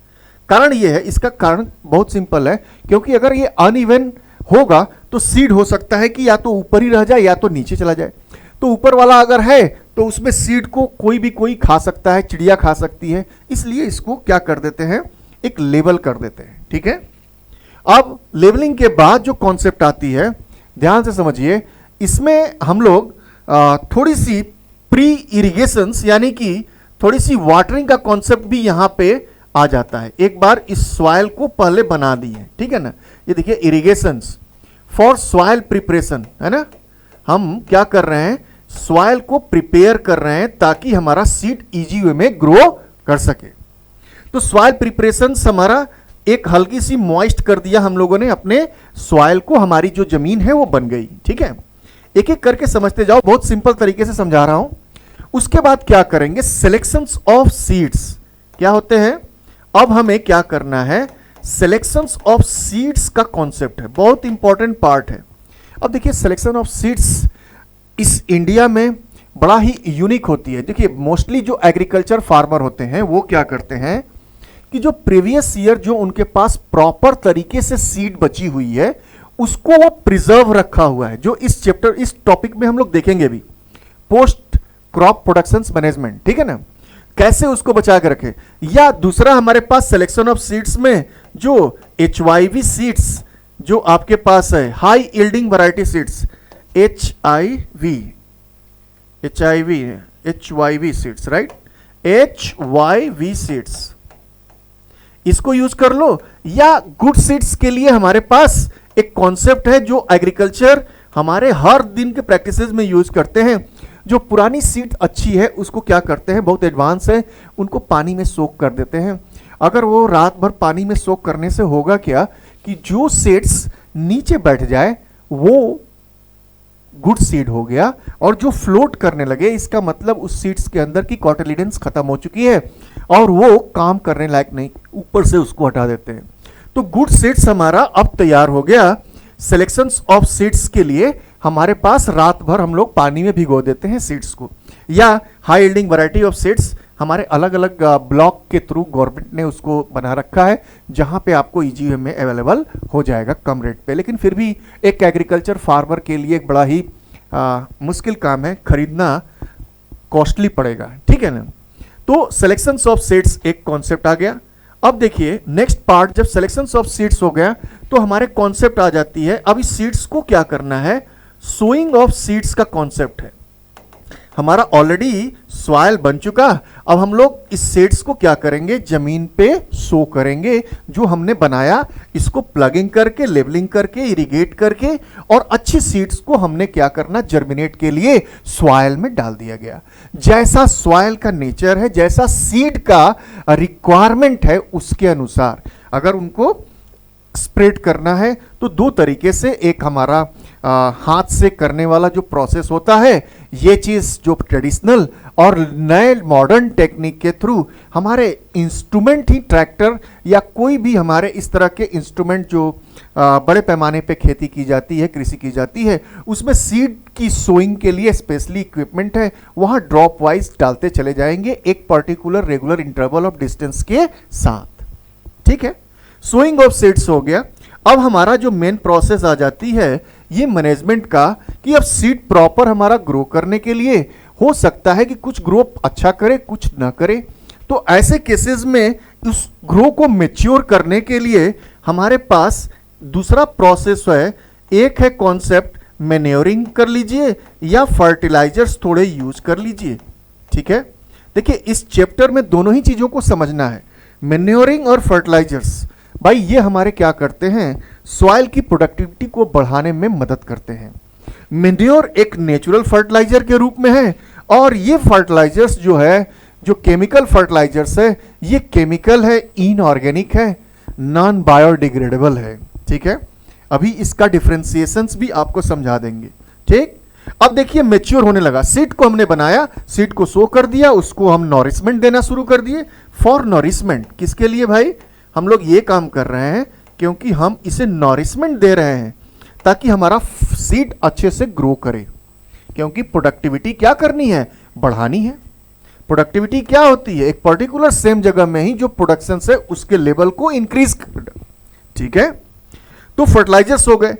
कारण ये है, इसका कारण बहुत सिंपल है, क्योंकि अगर ये अनइवन होगा तो सीड हो सकता है कि या तो ऊपर ही रह जाए या तो नीचे चला जाए। तो ऊपर वाला अगर है तो उसमें सीड को कोई खा सकता है, चिड़िया खा सकती है, इसलिए इसको क्या कर देते हैं, एक लेबल कर देते हैं। ठीक है, अब लेबलिंग के बाद जो कॉन्सेप्ट आती है, ध्यान से समझिए, इसमें हम लोग थोड़ी सी प्री इरिगेशंस यानी कि थोड़ी सी वाटरिंग का कॉन्सेप्ट भी यहां पे आ जाता है। एक बार इस सॉइल को पहले बना दिए, ठीक है ना, ये देखिए इरिगेशंस फॉर सॉइल प्रिपरेशन, है ना, हम क्या कर रहे हैं, सॉइल को प्रिपेयर कर रहे हैं ताकि हमारा सीड इजी वे में ग्रो कर सके। तो सॉइल प्रिपरेशन हमारा एक हल्की सी मॉइस्ट कर दिया हम लोगों ने अपने सॉइल को, हमारी जो जमीन है वो बन गई। ठीक है, एक एक करके समझते जाओ, बहुत सिंपल तरीके से समझा रहा हूं। उसके बाद क्या करेंगे, सिलेक्शंस ऑफ सीड्स क्या होते हैं, अब हमें क्या करना है, सिलेक्शंस ऑफ सीड्स का कॉन्सेप्ट है, बहुत इंपॉर्टेंट पार्ट है। अब देखिए सिलेक्शन ऑफ सीड्स इस इंडिया में बड़ा ही यूनिक होती है। देखिए मोस्टली जो एग्रीकल्चर फार्मर होते हैं वो क्या करते हैं कि जो प्रीवियस ईयर जो उनके पास प्रॉपर तरीके से सीड बची हुई है उसको वो प्रिजर्व रखा हुआ है, जो इस चैप्टर इस टॉपिक में हम लोग देखेंगे भी, पोस्ट क्रॉप प्रोडक्शन मैनेजमेंट। ठीक है ना, कैसे उसको बचा के रखे। या दूसरा हमारे पास सिलेक्शन ऑफ सीड्स में जो HYV सीड्स जो आपके पास है, high yielding variety seeds, HYV seeds, right, HYV seeds, इसको यूज कर लो। या गुड सीड्स के लिए हमारे पास एक कॉन्सेप्ट है जो एग्रीकल्चर हमारे हर दिन के प्रैक्टिसेस में यूज करते हैं। जो पुरानी सीड अच्छी है उसको क्या करते हैं, बहुत एडवांस है, उनको पानी में सोक कर देते हैं। अगर वो रात भर पानी में सोक करने से होगा क्या कि जो सीड्स नीचे बैठ जाए वो गुड सीड हो गया, और जो फ्लोट करने लगे इसका मतलब उस सीड्स के अंदर की कॉटिलिडेंस खत्म हो चुकी है और वो काम करने लायक नहीं, ऊपर से उसको हटा देते हैं। तो गुड सीड्स हमारा अब तैयार हो गया। सिलेक्शंस ऑफ सीड्स के लिए हमारे पास रात भर हम लोग पानी में भिगो देते हैं सीड्स को। या high yielding variety of seeds हमारे अलग अलग ब्लॉक के थ्रू गवर्नमेंट ने उसको बना रखा है, जहां पे आपको इजी वे में अवेलेबल हो जाएगा कम रेट पे। लेकिन फिर भी एक एग्रीकल्चर फार्मर के लिए एक बड़ा ही मुश्किल काम है, खरीदना कॉस्टली पड़ेगा। ठीक है ना, तो सिलेक्शंस ऑफ सीड्स एक कॉन्सेप्ट आ गया। अब देखिए नेक्स्ट पार्ट, जब सिलेक्शंस ऑफ सीड्स हो गया तो हमारे कॉन्सेप्ट आ जाती है, अब इस सीड्स को क्या करना है, सोइंग ऑफ सीड्स का कॉन्सेप्ट है। हमारा ऑलरेडी सॉइल बन चुका, अब हम लोग इस सीड्स को क्या करेंगे, जमीन पे सो करेंगे, जो हमने बनाया इसको प्लगिंग करके, लेबलिंग करके, इरिगेट करके, और अच्छी सीड्स को हमने क्या करना, जर्मिनेट के लिए सॉइल में डाल दिया गया। जैसा सॉइल का नेचर है, जैसा सीड का रिक्वायरमेंट है उसके अनुसार अगर उनको स्प्रेड करना है तो दो तरीके से, एक हमारा हाथ से करने वाला जो प्रोसेस होता है, ये चीज जो ट्रेडिशनल, और नए मॉडर्न टेक्निक के थ्रू हमारे इंस्ट्रूमेंट ही, ट्रैक्टर या कोई भी हमारे इस तरह के इंस्ट्रूमेंट जो बड़े पैमाने पे खेती की जाती है, कृषि की जाती है, उसमें सीड की सोइंग के लिए स्पेशली इक्विपमेंट है, वहां ड्रॉप वाइज डालते चले जाएंगे एक particular regular interval of distance के साथ। ठीक है, सोइंग ऑफ सीड्स हो गया। अब हमारा जो मेन प्रोसेस आ जाती है ये मैनेजमेंट का, कि अब सीड प्रॉपर हमारा ग्रो करने के लिए हो सकता है कि कुछ ग्रो अच्छा करे, कुछ ना करे। तो ऐसे केसेस में उस ग्रो को मैच्योर करने के लिए हमारे पास दूसरा प्रोसेस है, एक है कॉन्सेप्ट मैन्योरिंग कर लीजिए या फर्टिलाइजर्स थोड़े यूज कर लीजिए। ठीक है, देखिए इस चैप्टर में दोनों ही चीजों को समझना है, मैन्योरिंग और फर्टिलाइजर्स। भाई ये हमारे क्या करते हैं, सॉइल की प्रोडक्टिविटी को बढ़ाने में मदद करते हैं। मैन्योर एक नेचुरल फर्टिलाइजर के रूप में है, और ये फर्टिलाइजर्स जो है, जो केमिकल फर्टिलाइजर्स है, ये केमिकल है, इनऑर्गेनिक है, नॉन बायोडिग्रेडेबल है। ठीक है, अभी इसका डिफरेंशिएशंस भी आपको समझा देंगे। ठीक, अब देखिए मैच्योर होने लगा, सीड को हमने बनाया, सीड को सो कर दिया, उसको हम नॉरिशमेंट देना शुरू कर दिए। फॉर नॉरिशमेंट, किसके लिए भाई, हम लोग ये काम कर रहे हैं क्योंकि हम इसे नॉरिशमेंट दे रहे हैं ताकि हमारा सीड अच्छे से ग्रो करे। क्योंकि प्रोडक्टिविटी क्या करनी है, बढ़ानी है। प्रोडक्टिविटी क्या होती है, एक पर्टिकुलर सेम जगह में ही जो प्रोडक्शन से उसके लेवल को इंक्रीज कर। ठीक है, तो फर्टिलाइजर्स हो गए।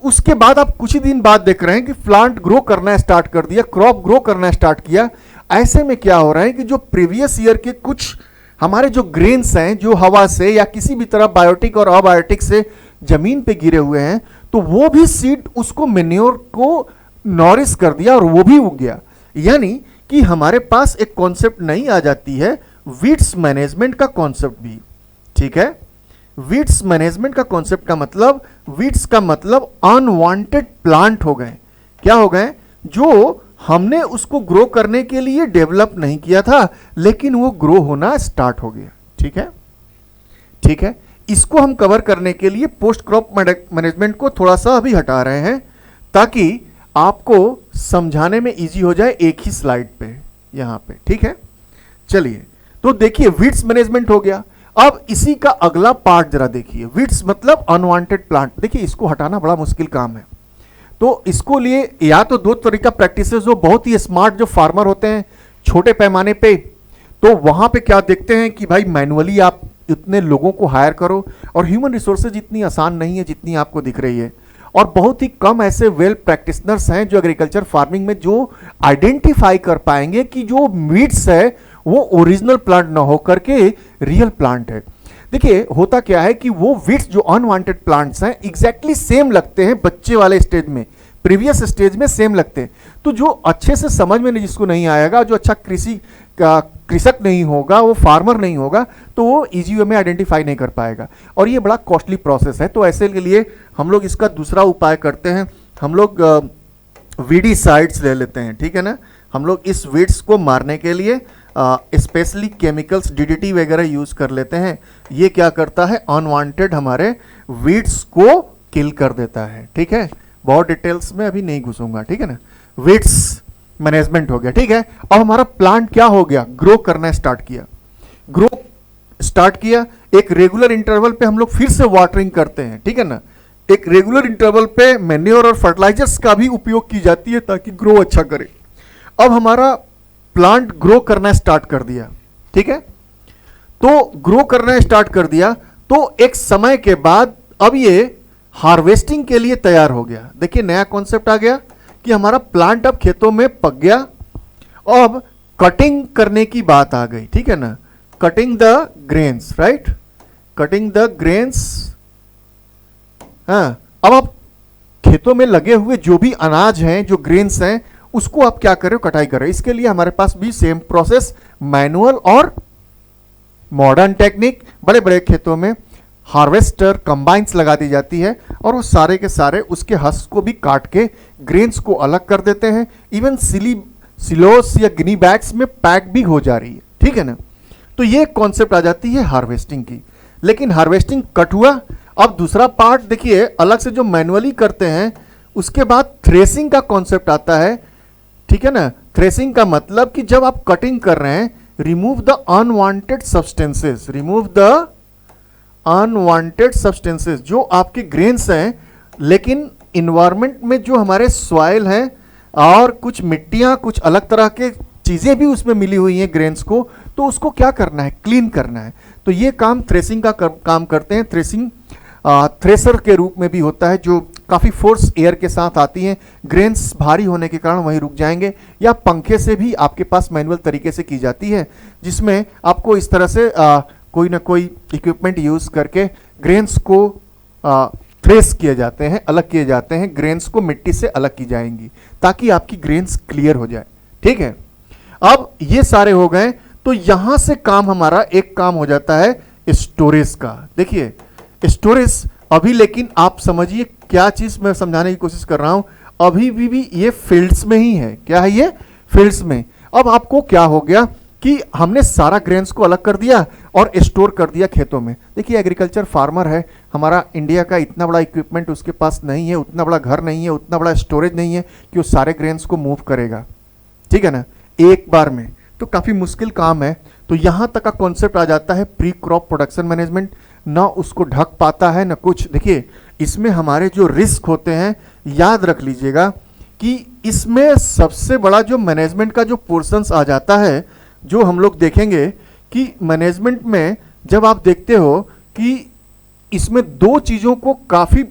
उसके बाद आप कुछ ही दिन बाद देख रहे हैं कि प्लांट ग्रो करना स्टार्ट कर दिया, क्रॉप ग्रो करना स्टार्ट किया। ऐसे में क्या हो रहा है कि जो प्रीवियस ईयर के कुछ हमारे जो ग्रेन्स हैं जो हवा से या किसी भी तरह बायोटिक और अबायोटिक से जमीन पे गिरे हुए हैं, तो वो भी सीड उसको मेन्योर को नॉरिश कर दिया और वो भी उग गया। यानी कि हमारे पास एक कॉन्सेप्ट नहीं आ जाती है वीड्स मैनेजमेंट का कॉन्सेप्ट भी। ठीक है, वीड्स मैनेजमेंट का कॉन्सेप्ट का मतलब, वीड्स का मतलब अनवांटेड प्लांट हो गए। क्या हो गए? जो हमने उसको ग्रो करने के लिए डेवलप नहीं किया था, लेकिन वो ग्रो होना स्टार्ट हो गया। ठीक है, ठीक है। इसको हम कवर करने के लिए पोस्ट क्रॉप मैनेजमेंट को थोड़ा सा अभी हटा रहे हैं, ताकि आपको समझाने में इजी हो जाए एक ही स्लाइड पे, यहां पे। ठीक है, चलिए तो देखिए वीड्स मैनेजमेंट हो गया। अब इसी का अगला पार्ट जरा देखिए, वीड्स मतलब अनवांटेड प्लांट। देखिए इसको हटाना बड़ा मुश्किल काम है, तो इसको लिए या तो दो तरीका प्रैक्टिसेस, जो बहुत ही स्मार्ट जो फार्मर होते हैं छोटे पैमाने पे, तो वहां पे क्या देखते हैं कि भाई मैनुअली आप इतने लोगों को हायर करो, और ह्यूमन रिसोर्सेज इतनी आसान नहीं है जितनी आपको दिख रही है। और बहुत ही कम ऐसे वेल प्रैक्टिशनर्स हैं जो एग्रीकल्चर फार्मिंग में जो आइडेंटिफाई कर पाएंगे कि जो वीड्स है वो ओरिजिनल प्लांट ना हो करके रियल प्लांट है। देखिए होता क्या है कि वो वीड्स जो अनवांटेड प्लांट्स हैं एग्जैक्टली सेम लगते हैं बच्चे वाले स्टेज में, प्रीवियस स्टेज में सेम लगते हैं। तो जो अच्छे से समझ में नहीं, जिसको नहीं आएगा, जो अच्छा कृषक नहीं होगा, वो फार्मर नहीं होगा, तो वो इजी वे में आइडेंटिफाई नहीं कर पाएगा, और ये बड़ा कॉस्टली प्रोसेस है। तो ऐसे के लिए हम लोग इसका दूसरा उपाय करते हैं, हम लोग वीडीसाइड्स ले लेते हैं। ठीक है ना, हम लोग इस वीड्स को मारने के लिए स्पेशली केमिकल्स डीडीटी वगैरह यूज कर लेते हैं। ये क्या करता है, अनवांटेड हमारे वीड्स को किल कर देता है। ठीक है, बहुत डिटेल्स में अभी नहीं घुसूंगा। ठीक है ना, वीड्स मैनेजमेंट हो गया। ठीक है, अब हमारा प्लांट क्या हो गया, ग्रो करना स्टार्ट किया। ग्रो स्टार्ट किया, एक रेगुलर इंटरवल पे हम लोग फिर से वाटरिंग करते हैं। ठीक है ना, एक रेगुलर इंटरवल पे मैन्योर और फर्टिलाइजर्स का भी उपयोग की जाती है ताकि ग्रो अच्छा करे। अब हमारा प्लांट ग्रो करना स्टार्ट कर दिया। ठीक है, तो ग्रो करना स्टार्ट कर दिया, तो एक समय के बाद अब ये हार्वेस्टिंग के लिए तैयार हो गया। देखिए नया कॉन्सेप्ट आ गया कि हमारा प्लांट अब खेतों में पक गया, अब कटिंग करने की बात आ गई। ठीक है ना, cutting the grains, right, cutting the grains. हाँ, अब आप खेतों में लगे हुए जो भी अनाज हैं, जो ग्रेन्स हैं, उसको आप क्या कर रहे हो, कटाई कर रहे हो। इसके लिए हमारे पास भी सेम प्रोसेस, मैनुअल और मॉडर्न टेक्निक। बड़े बड़े खेतों में हार्वेस्टर, कंबाइंस लगा दी जाती है, और वो सारे के सारे उसके हस्क को भी काट के ग्रेन्स को अलग कर देते हैं। इवन सिलोस या गिनी बैग्स में पैक भी हो जा रही है। ठीक है ना, तो ये कॉन्सेप्ट आ जाती है हार्वेस्टिंग की। लेकिन हार्वेस्टिंग कट हुआ, अब दूसरा पार्ट देखिए अलग से जो मैनुअली करते हैं, उसके बाद थ्रेसिंग का कॉन्सेप्ट आता है। ठीक है ना, थ्रेसिंग का मतलब कि जब आप कटिंग कर रहे हैं, remove the unwanted substances, remove the unwanted substances, जो आपके ग्रेन्स हैं, लेकिन इन्वायरमेंट में जो हमारे सॉइल हैं और कुछ मिट्टियां, कुछ अलग तरह के चीजें भी उसमें मिली हुई हैं ग्रेन्स को, तो उसको क्या करना है, क्लीन करना है। तो ये काम थ्रेसिंग का काम करते हैं। थ्रेसिंग थ्रेसर के रूप में भी होता है, जो काफ़ी फोर्स एयर के साथ आती हैं, ग्रेन्स भारी होने के कारण वहीं रुक जाएंगे, या पंखे से भी आपके पास मैनुअल तरीके से की जाती है, जिसमें आपको इस तरह से कोई ना कोई इक्विपमेंट यूज़ करके ग्रेन्स को थ्रेस किए जाते हैं, अलग किए जाते हैं, ग्रेन्स को मिट्टी से अलग की जाएंगी ताकि आपकी ग्रेन्स क्लियर हो जाए। ठीक है, अब ये सारे हो गए, तो यहां से काम हमारा एक काम हो जाता है स्टोरेज का। देखिए स्टोरेज अभी, लेकिन आप समझिए क्या चीज मैं समझाने की कोशिश कर रहा हूं, अभी भी ये फील्ड्स में ही है। क्या है ये, फील्ड्स में। अब आपको क्या हो गया कि हमने सारा ग्रेन्स को अलग कर दिया और स्टोर कर दिया खेतों में। देखिए एग्रीकल्चर फार्मर है हमारा, इंडिया का इतना बड़ा इक्विपमेंट उसके पास नहीं है, उतना बड़ा घर नहीं है, उतना बड़ा स्टोरेज नहीं है कि वो सारे ग्रेन्स को मूव करेगा। ठीक है ना, एक बार में, तो काफ़ी मुश्किल काम है। तो यहाँ तक का कॉन्सेप्ट आ जाता है प्री क्रॉप प्रोडक्शन मैनेजमेंट। ना उसको ढक पाता है ना कुछ। देखिए इसमें हमारे जो रिस्क होते हैं, याद रख लीजिएगा कि इसमें सबसे बड़ा जो मैनेजमेंट का जो पोर्शंस आ जाता है, जो हम लोग देखेंगे कि मैनेजमेंट में जब आप देखते हो कि इसमें दो चीज़ों को काफ़ी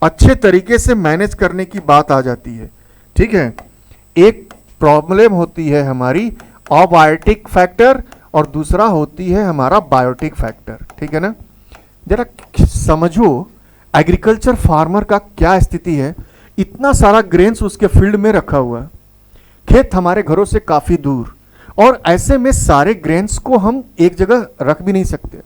अच्छे तरीके से मैनेज करने की बात आ जाती है। ठीक है, एक प्रॉब्लम होती है हमारी अबायोटिक फैक्टर और दूसरा होती है हमारा बायोटिक फैक्टर। ठीक है ना, जरा समझो एग्रीकल्चर फार्मर का क्या स्थिति है। इतना सारा ग्रेन्स उसके फील्ड में रखा हुआ, खेत हमारे घरों से काफी दूर, और ऐसे में सारे ग्रेन्स को हम एक जगह रख भी नहीं सकते।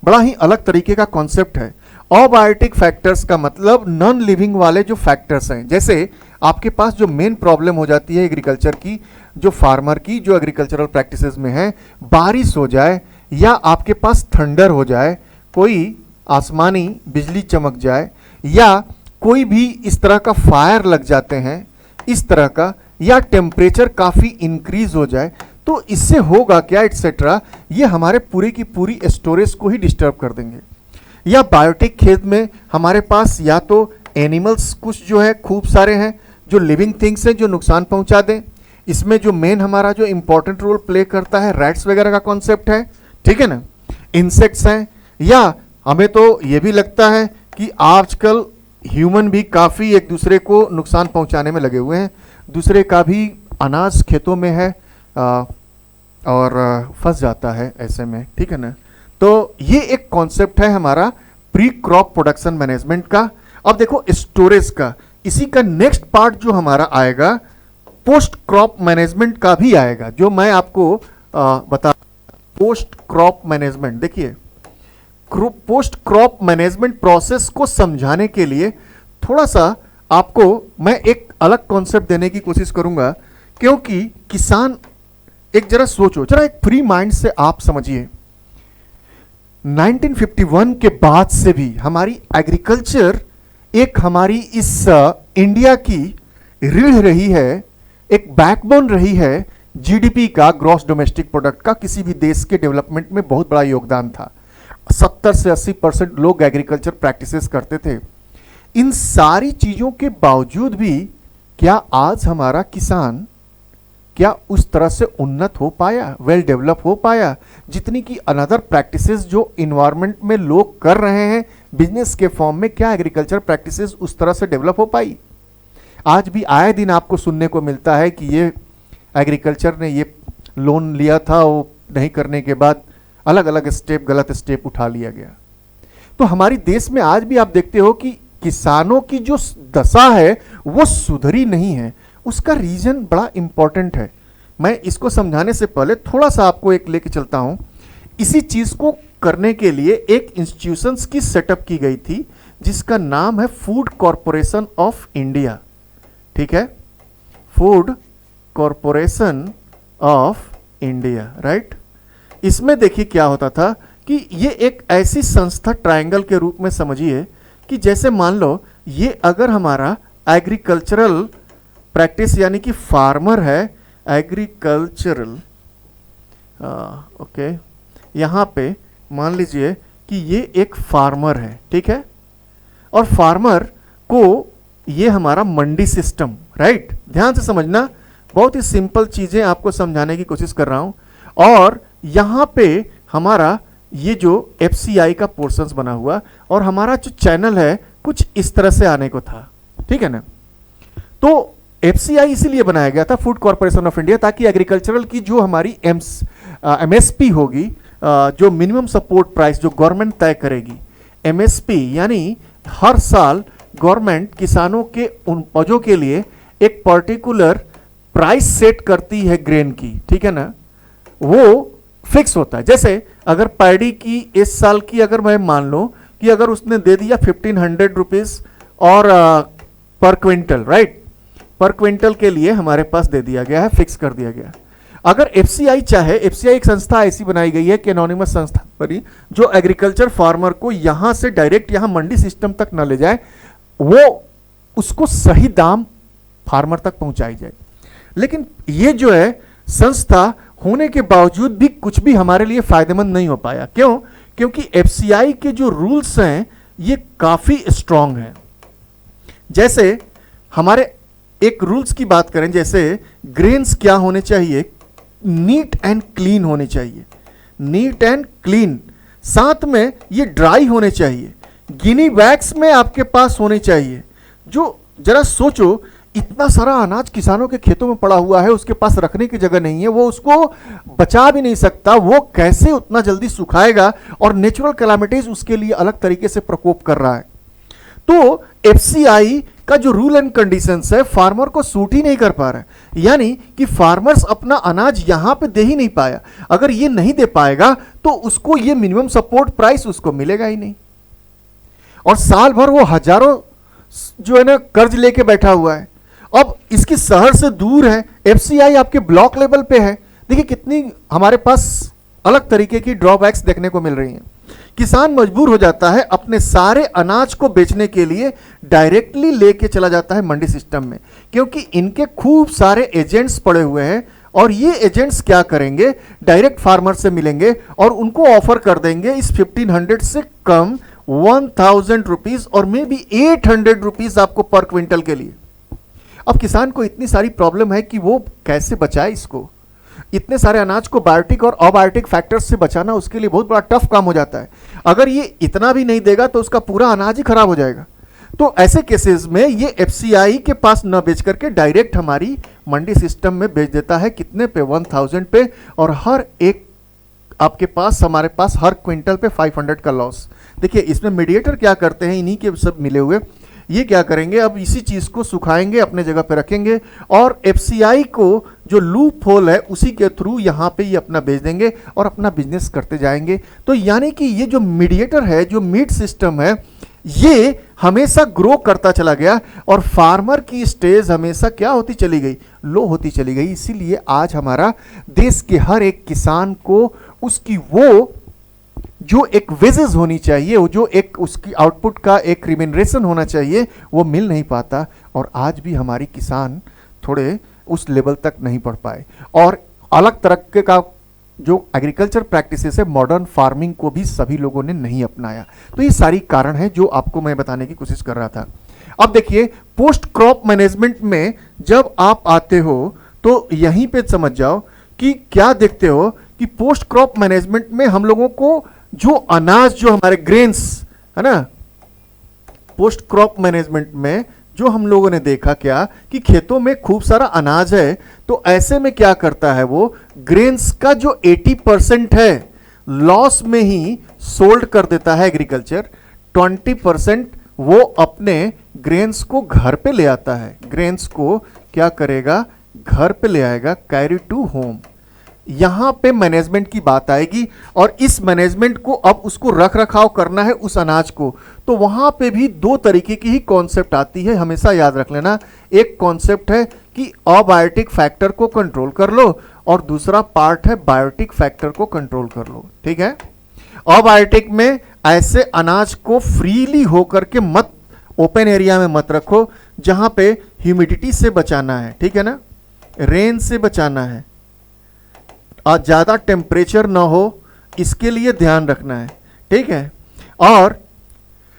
बड़ा ही अलग तरीके का कॉन्सेप्ट है। अबायोटिक फैक्टर्स का मतलब नॉन लिविंग वाले जो फैक्टर्स हैं, जैसे आपके पास जो मेन प्रॉब्लम हो जाती है एग्रीकल्चर की, जो फार्मर की, जो एग्रीकल्चरल प्रैक्टिसेस में है, बारिश हो जाए या आपके पास थंडर हो जाए, कोई आसमानी बिजली चमक जाए, या कोई भी इस तरह का फायर लग जाते हैं इस तरह का, या टेम्परेचर काफ़ी इंक्रीज हो जाए, तो इससे होगा क्या एटसेट्रा, ये हमारे पूरी की पूरी स्टोरेज को ही डिस्टर्ब कर देंगे। या बायोटिक खेत में हमारे पास या तो एनिमल्स कुछ जो है खूब सारे हैं, जो लिविंग थिंग्स हैं, जो नुकसान पहुंचा दें। इसमें जो मेन हमारा जो इंपॉर्टेंट रोल प्ले करता है रैट्स वगैरह का कॉन्सेप्ट है। ठीक है ना, इंसेक्ट्स हैं, या हमें तो ये भी लगता है कि आजकल ह्यूमन भी काफ़ी एक दूसरे को नुकसान पहुंचाने में लगे हुए हैं। दूसरे का भी अनाज खेतों में है और फंस जाता है ऐसे में। ठीक है ना, तो ये एक कॉन्सेप्ट है हमारा प्री क्रॉप प्रोडक्शन मैनेजमेंट का। अब देखो स्टोरेज का, इसी का नेक्स्ट पार्ट जो हमारा आएगा पोस्ट क्रॉप मैनेजमेंट का भी आएगा, जो मैं आपको बता। पोस्ट क्रॉप मैनेजमेंट, देखिए पोस्ट क्रॉप मैनेजमेंट प्रोसेस को समझाने के लिए थोड़ा सा आपको मैं एक अलग कॉन्सेप्ट देने की कोशिश करूंगा, क्योंकि किसान एक जरा सोचो, जरा एक फ्री माइंड से आप समझिए। 1951 के बाद से भी हमारी एग्रीकल्चर एक हमारी इस इंडिया की रीढ़ रही है, एक बैकबोन रही है जीडीपी का, ग्रॉस डोमेस्टिक प्रोडक्ट का। किसी भी देश के डेवलपमेंट में बहुत बड़ा योगदान था। 70 से 80% लोग एग्रीकल्चर प्रैक्टिसेस करते थे। इन सारी चीजों के बावजूद भी क्या आज हमारा किसान क्या उस तरह से उन्नत हो पाया, वेल डेवलप हो पाया, जितनी की अनदर प्रैक्टिसेस जो इन्वायरमेंट में लोग कर रहे हैं बिजनेस के फॉर्म में, क्या एग्रीकल्चर प्रैक्टिसेस उस तरह से डेवलप हो पाई? आज भी आए दिन आपको सुनने को मिलता है कि ये एग्रीकल्चर ने ये लोन लिया था, वो नहीं करने के बाद अलग अलग स्टेप, गलत स्टेप उठा लिया गया। तो हमारी देश में आज भी आप देखते हो कि किसानों की जो दशा है वो सुधरी नहीं है। उसका रीजन बड़ा इंपॉर्टेंट है। मैं इसको समझाने से पहले थोड़ा सा आपको एक लेके चलता हूं। इसी चीज को करने के लिए एक इंस्टीट्यूशंस की सेटअप की गई थी, जिसका नाम है फूड कॉरपोरेशन ऑफ इंडिया। ठीक है, food corporation of India, right. इसमें देखिए क्या होता था कि ये एक ऐसी संस्था, ट्रायंगल के रूप में समझिए कि जैसे मान लो ये अगर हमारा एग्रीकल्चरल प्रैक्टिस यानी कि फार्मर है, एग्रीकल्चरल ओके, यहाँ पे मान लीजिए कि ये एक फार्मर है। ठीक है, और फार्मर को ये हमारा मंडी सिस्टम, राइट, ध्यान से समझना, बहुत ही सिंपल चीजें आपको समझाने की कोशिश कर रहा हूं। और यहाँ पे हमारा ये जो एफसीआई का पोर्शंस बना हुआ, और हमारा जो चैनल है कुछ इस तरह से आने को था। ठीक है ना, तो एफसीआई इसीलिए बनाया गया था, फूड कॉर्पोरेशन ऑफ इंडिया, ताकि एग्रीकल्चरल की जो हमारी एमएसपी होगी, जो मिनिमम सपोर्ट प्राइस जो गवर्नमेंट तय करेगी, एमएसपी यानी हर साल गवर्नमेंट किसानों के उपजों के लिए एक पर्टिकुलर प्राइस सेट करती है ग्रेन की। ठीक है ना, वो फिक्स होता है। जैसे अगर पैडी की इस साल की अगर मैं मान लो कि अगर उसने दे दिया 1500 रुपीज और पर क्विंटल, राइट, पर क्विंटल के लिए हमारे पास दे दिया गया है, फिक्स कर दिया गया। अगर एफसीआई चाहे, एफसीआई एक संस्था ऐसी बनाई गई है कि एनोनिमस संस्था बनी, जो एग्रीकल्चर फार्मर को यहां से डायरेक्ट यहां मंडी सिस्टम तक न ले जाए, वो उसको सही दाम फार्मर तक पहुंचाई जाए। लेकिन ये जो है संस्था होने के बावजूद भी कुछ भी हमारे लिए फायदेमंद नहीं हो पाया। क्यों? क्योंकि एफसीआई के जो रूल्स हैं ये काफी स्ट्रांग हैं। जैसे हमारे एक रूल्स की बात करें, जैसे ग्रेन्स क्या होने चाहिए, नीट एंड क्लीन होने चाहिए, नीट एंड क्लीन, साथ में ये ड्राई होने चाहिए। गिनी बैग्स में आपके पास होने चाहिए। जो जरा सोचो, इतना सारा अनाज किसानों के खेतों में पड़ा हुआ है, उसके पास रखने की जगह नहीं है, वो उसको बचा भी नहीं सकता, वो कैसे उतना जल्दी सुखाएगा, और नेचुरल कैलामिटीज उसके लिए अलग तरीके से प्रकोप कर रहा है। तो एफसीआई का जो रूल एंड कंडीशंस है फार्मर को सूट ही नहीं कर पा रहा है, यानी कि फार्मर्स अपना अनाज यहां पे दे ही नहीं पाया। अगर ये नहीं दे पाएगा तो उसको ये मिनिमम सपोर्ट प्राइस उसको मिलेगा ही नहीं, और साल भर वो हजारों जो है ना कर्ज लेके बैठा हुआ है। अब इसकी शहर से दूर है, एफसीआई आपके ब्लॉक लेवल पे है। देखिए कितनी हमारे पास अलग तरीके की ड्रॉबैक्स देखने को मिल रही हैं। किसान मजबूर हो जाता है अपने सारे अनाज को बेचने के लिए डायरेक्टली लेके चला जाता है मंडी सिस्टम में, क्योंकि इनके खूब सारे एजेंट्स पड़े हुए हैं, और ये एजेंट्स क्या करेंगे, डायरेक्ट फार्मर से मिलेंगे और उनको ऑफर कर देंगे इस 1500 से कम 1000 रुपीज और मे बी 800 रुपीज आपको पर क्विंटल के लिए। अब किसान को इतनी सारी प्रॉब्लम है कि वो कैसे बचाए इसको। इतने सारे अनाज को बायोटिक और अबायोटिक फैक्टर्स से बचाना उसके लिए बहुत बड़ा टफ काम हो जाता है। अगर ये इतना भी नहीं देगा तो उसका पूरा अनाज ही खराब हो जाएगा। तो ऐसे केसेस में ये एफसीआई के पास न बेच करके डायरेक्ट हमारी मंडी सिस्टम में बेच देता है। कितने पे? 1000 पे, और हर एक आपके पास, हमारे पास हर क्विंटल पे 500 का लॉस। देखिए इसमें मीडिएटर क्या करते हैं, इन्हीं के सब मिले हुए, ये क्या करेंगे, अब इसी चीज को सुखाएंगे, अपने जगह पे रखेंगे, और एफसीआई को जो लूप होल है उसी के थ्रू यहां पे ये अपना बेच देंगे और अपना बिजनेस करते जाएंगे। तो यानी कि ये जो मीडिएटर है, जो मीट सिस्टम है, ये हमेशा ग्रो करता चला गया, और फार्मर की स्टेज हमेशा क्या होती चली गई, लो होती चली गई। इसीलिए आज हमारा देश के हर एक किसान को उसकी वो जो एक वेजेस होनी चाहिए, वो जो एक उसकी आउटपुट का एक रिम्यूनरेशन होना चाहिए, वो मिल नहीं पाता, और आज भी हमारी किसान थोड़े उस लेवल तक नहीं पढ़ पाए। और अलग तरह का जो एग्रीकल्चर प्रैक्टिसेस है, मॉडर्न फार्मिंग को भी सभी लोगों ने नहीं अपनाया। तो ये सारी कारण है जो आपको मैं बताने की कोशिश कर रहा था। अब देखिए पोस्ट क्रॉप मैनेजमेंट में जब आप आते हो तो यहीं पे समझ जाओ कि क्या देखते हो कि पोस्ट क्रॉप मैनेजमेंट में हम लोगों को जो अनाज, जो हमारे ग्रेन्स है ना, पोस्ट क्रॉप मैनेजमेंट में जो हम लोगों ने देखा क्या कि खेतों में खूब सारा अनाज है, तो ऐसे में क्या करता है, वो ग्रेन्स का जो 80% है लॉस में ही सोल्ड कर देता है एग्रीकल्चर। 20% वो अपने ग्रेन्स को घर पे ले आता है। ग्रेन्स को क्या करेगा, घर पे ले आएगा, कैरी टू होम। यहां पे मैनेजमेंट की बात आएगी, और इस मैनेजमेंट को अब उसको रख रखाव करना है उस अनाज को, तो वहां पे भी दो तरीके की ही कॉन्सेप्ट आती है, हमेशा याद रख लेना। एक कॉन्सेप्ट है कि अबायोटिक फैक्टर को कंट्रोल कर लो, और दूसरा पार्ट है बायोटिक फैक्टर को कंट्रोल कर लो। ठीक है, अबायोटिक में ऐसे अनाज को फ्रीली होकर के मत, ओपन एरिया में मत रखो, जहां पे ह्यूमिडिटी से बचाना है, ठीक है ना, रेन से बचाना है, और ज्यादा टेम्परेचर ना हो, इसके लिए ध्यान रखना है। ठीक है, और